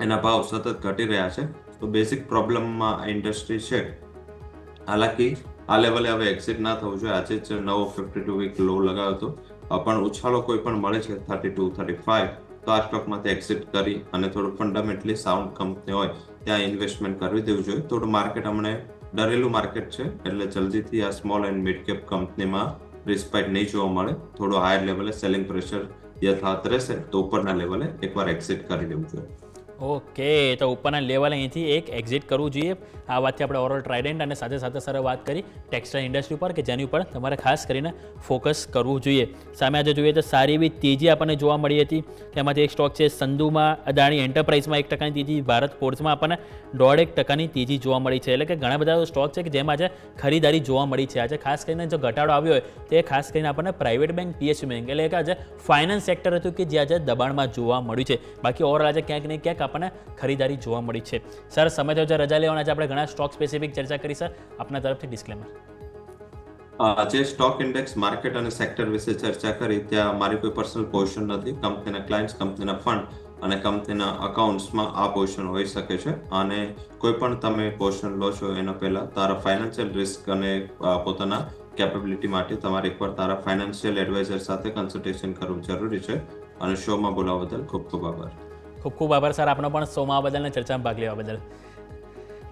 એના ભાવ સતત ઘટી રહ્યા છે. તો બેઝિક પ્રોબ્લેમમાં આ ઇન્ડસ્ટ્રી છે. હાલાકી આ લેવલે હવે એક્ઝિટ ના થવું જોઈએ. આજે જ નવો 52 વીક લો લગાવ્યો હતો, પણ ઉછાળો કોઈ પણ મળે છે 32-35, તો આ સ્ટોકમાંથી એક્ઝિટ કરી અને થોડું ફંડામેન્ટલી સાઉન્ડ કંપની હોય ત્યાં ઇન્વેસ્ટમેન્ટ કરવી દેવું જોઈએ. થોડું માર્કેટ હમણાં ડરેલું માર્કેટ છે, એટલે જલ્દીથી આ સ્મોલ એન્ડ મિડ કેપ કંપનીમાં રિસ્પાઇટ નહીં જોવા મળે. થોડું હાયર લેવલે સેલિંગ પ્રેશર યથાવત રહેશે તો ઉપરના લેવલે એકવાર એક્ઝિટ કરી દેવું જોઈએ. ઓકે, તો ઉપરના લેવલે અહીંથી એક એક્ઝિટ કરવું જોઈએ. આ વાતથી આપણે ઓવરઓલ ટ્રાઇડન્ટ અને સાથે સાથે સર વાત કરી ટેક્સટાઇલ ઇન્ડસ્ટ્રી ઉપર કે જેની ઉપર તમારે ખાસ કરીને ફોકસ કરવું જોઈએ. સામે આજે જોઈએ તો સારી એવી તેજી આપણને જોવા મળી હતી. તેમાંથી એક સ્ટોક છે સંધુમાં, અદાણી એન્ટરપ્રાઇઝમાં 1% તેજી, ભારત ફોર્સમાં આપણને 1.5% તેજી જોવા મળી છે. એટલે કે ઘણા બધા સ્ટોક છે કે જેમાં આજે ખરીદારી જોવા મળી છે. આજે ખાસ કરીને જો ઘટાડો આવ્યો હોય તે ખાસ કરીને આપણને પ્રાઇવેટ બેંક, PSU બેંક એટલે કે આજે ફાઇનાન્સ સેક્ટર હતું કે જે આજે દબાણમાં જોવા મળ્યું છે. બાકી ઓવરઓલ આજે ક્યાંક ને ક્યાંક આપણને ખરીદારી જોવા મળી છે. સર સમય થયો છે રજા લેવાના, આપણે ઘણા સ્ટોક સ્પેસિફિક ચર્ચા કરી. સર આપના તરફથી ડિસ્ક્લેમર. જે સ્ટોક ઇન્ડેક્સ માર્કેટ અને સેક્ટર વિશે ચર્ચા કરી ત્યાં મારી કોઈ પર્સનલ પોઝિશન નથી. કંપનીના ક્લાયન્ટ્સ, કંપનીના ફંડ અને કંપનીના અકાઉન્ટ્સમાં આ પોઝિશન હોઈ શકે છે. અને કોઈ પણ તમે પોઝિશન લો છો એના પહેલા તારા ફાઇનાન્શિયલ રિસ્ક અને પોતાના કેપેબિલિટી માટે તમારે એકવાર તારા ફાઇનાન્શિયલ એડવાઇઝર સાથે કન્સલ્ટેશન કરવું જરૂરી છે. અને શોમાં બોલાવવા બદલ ખૂબ ખૂબ આભાર. ખૂબ ખૂબ આભાર સર આપનો પણ શોમાં બદલ અને ચર્ચામાં ભાગ લેવા બદલ.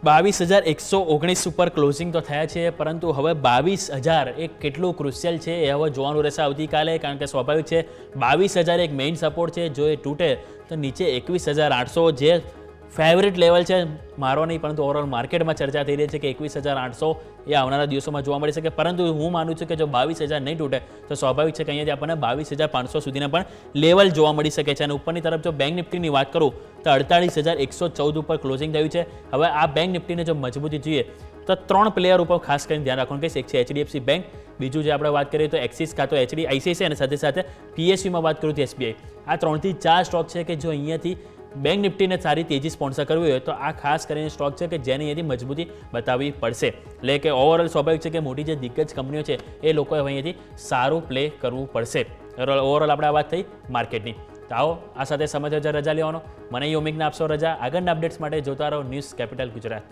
22,119 ઉપર ક્લોઝિંગ તો થયા છે, પરંતુ હવે 22,000 એક કેટલું ક્રુશિયલ છે એ હવે જોવાનું રહેશે આવતીકાલે. કારણ કે સ્વાભાવિક છે 22,000 એક મેઇન સપોર્ટ છે. જો એ તૂટે તો નીચે 21,800 જે ફેવરેટ લેવલ છે મારો નહીં, પરંતુ ઓવરઓલ માર્કેટમાં ચર્ચા થઈ રહી છે કે 21,800 એ આવનારા દિવસોમાં જોવા મળી શકે. પરંતુ હું માનું છું કે જો 22,000 નહીં તૂટે તો સ્વાભાવિક છે કે અહીંયાથી આપણને 22,500 સુધીના પણ લેવલ જોવા મળી શકે છે. અને ઉપરની તરફ જો બેંક નિફ્ટીની વાત કરું તો 48,114 ઉપર ક્લોઝિંગ થયું છે. હવે આ બેંક નિફ્ટીને જો મજબૂતી જોઈએ તો 3 પ્લેયર ઉપર ખાસ કરીને ધ્યાન રાખવાનું કહીશ. એક છે HDFC બેંક, બીજું જે આપણે વાત કરીએ તો એક્સિસ કાં તો ICICI અને સાથે સાથે PSUમાં વાત કરું તો SBI. આ 3 થી 4 સ્ટોક છે કે જો અહીંયાથી બેંક નિફ્ટીને સારી તેજી સ્પોન્સર કરવી હોય તો આ ખાસ કરીને સ્ટોક છે કે જેને અહીંયાથી મજબૂતી બતાવવી પડશે. એટલે કે ઓવરઓલ સ્વાભાવિક છે કે મોટી જે દિગ્ગજ કંપનીઓ છે એ લોકોએ અહીંયાથી સારું પ્લે કરવું પડશે. ઓવરઓલ આપણે આ વાત થઈ માર્કેટની. તો આવો આ સાથે સમય થયો રજા લેવાનો. મને યોમિકને આપશો રજા. આગળના અપડેટ્સ માટે જોતા રહો News Capital Gujarat.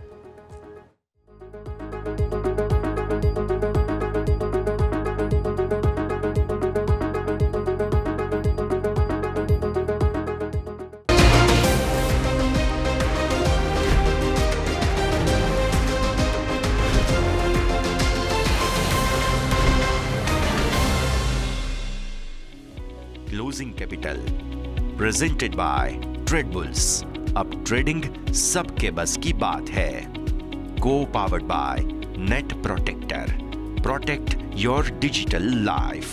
Closing capital presented by Trade Bulls. अब ट्रेडिंग सबके बस की बात है. को powered by Net Protector. Protect your digital life.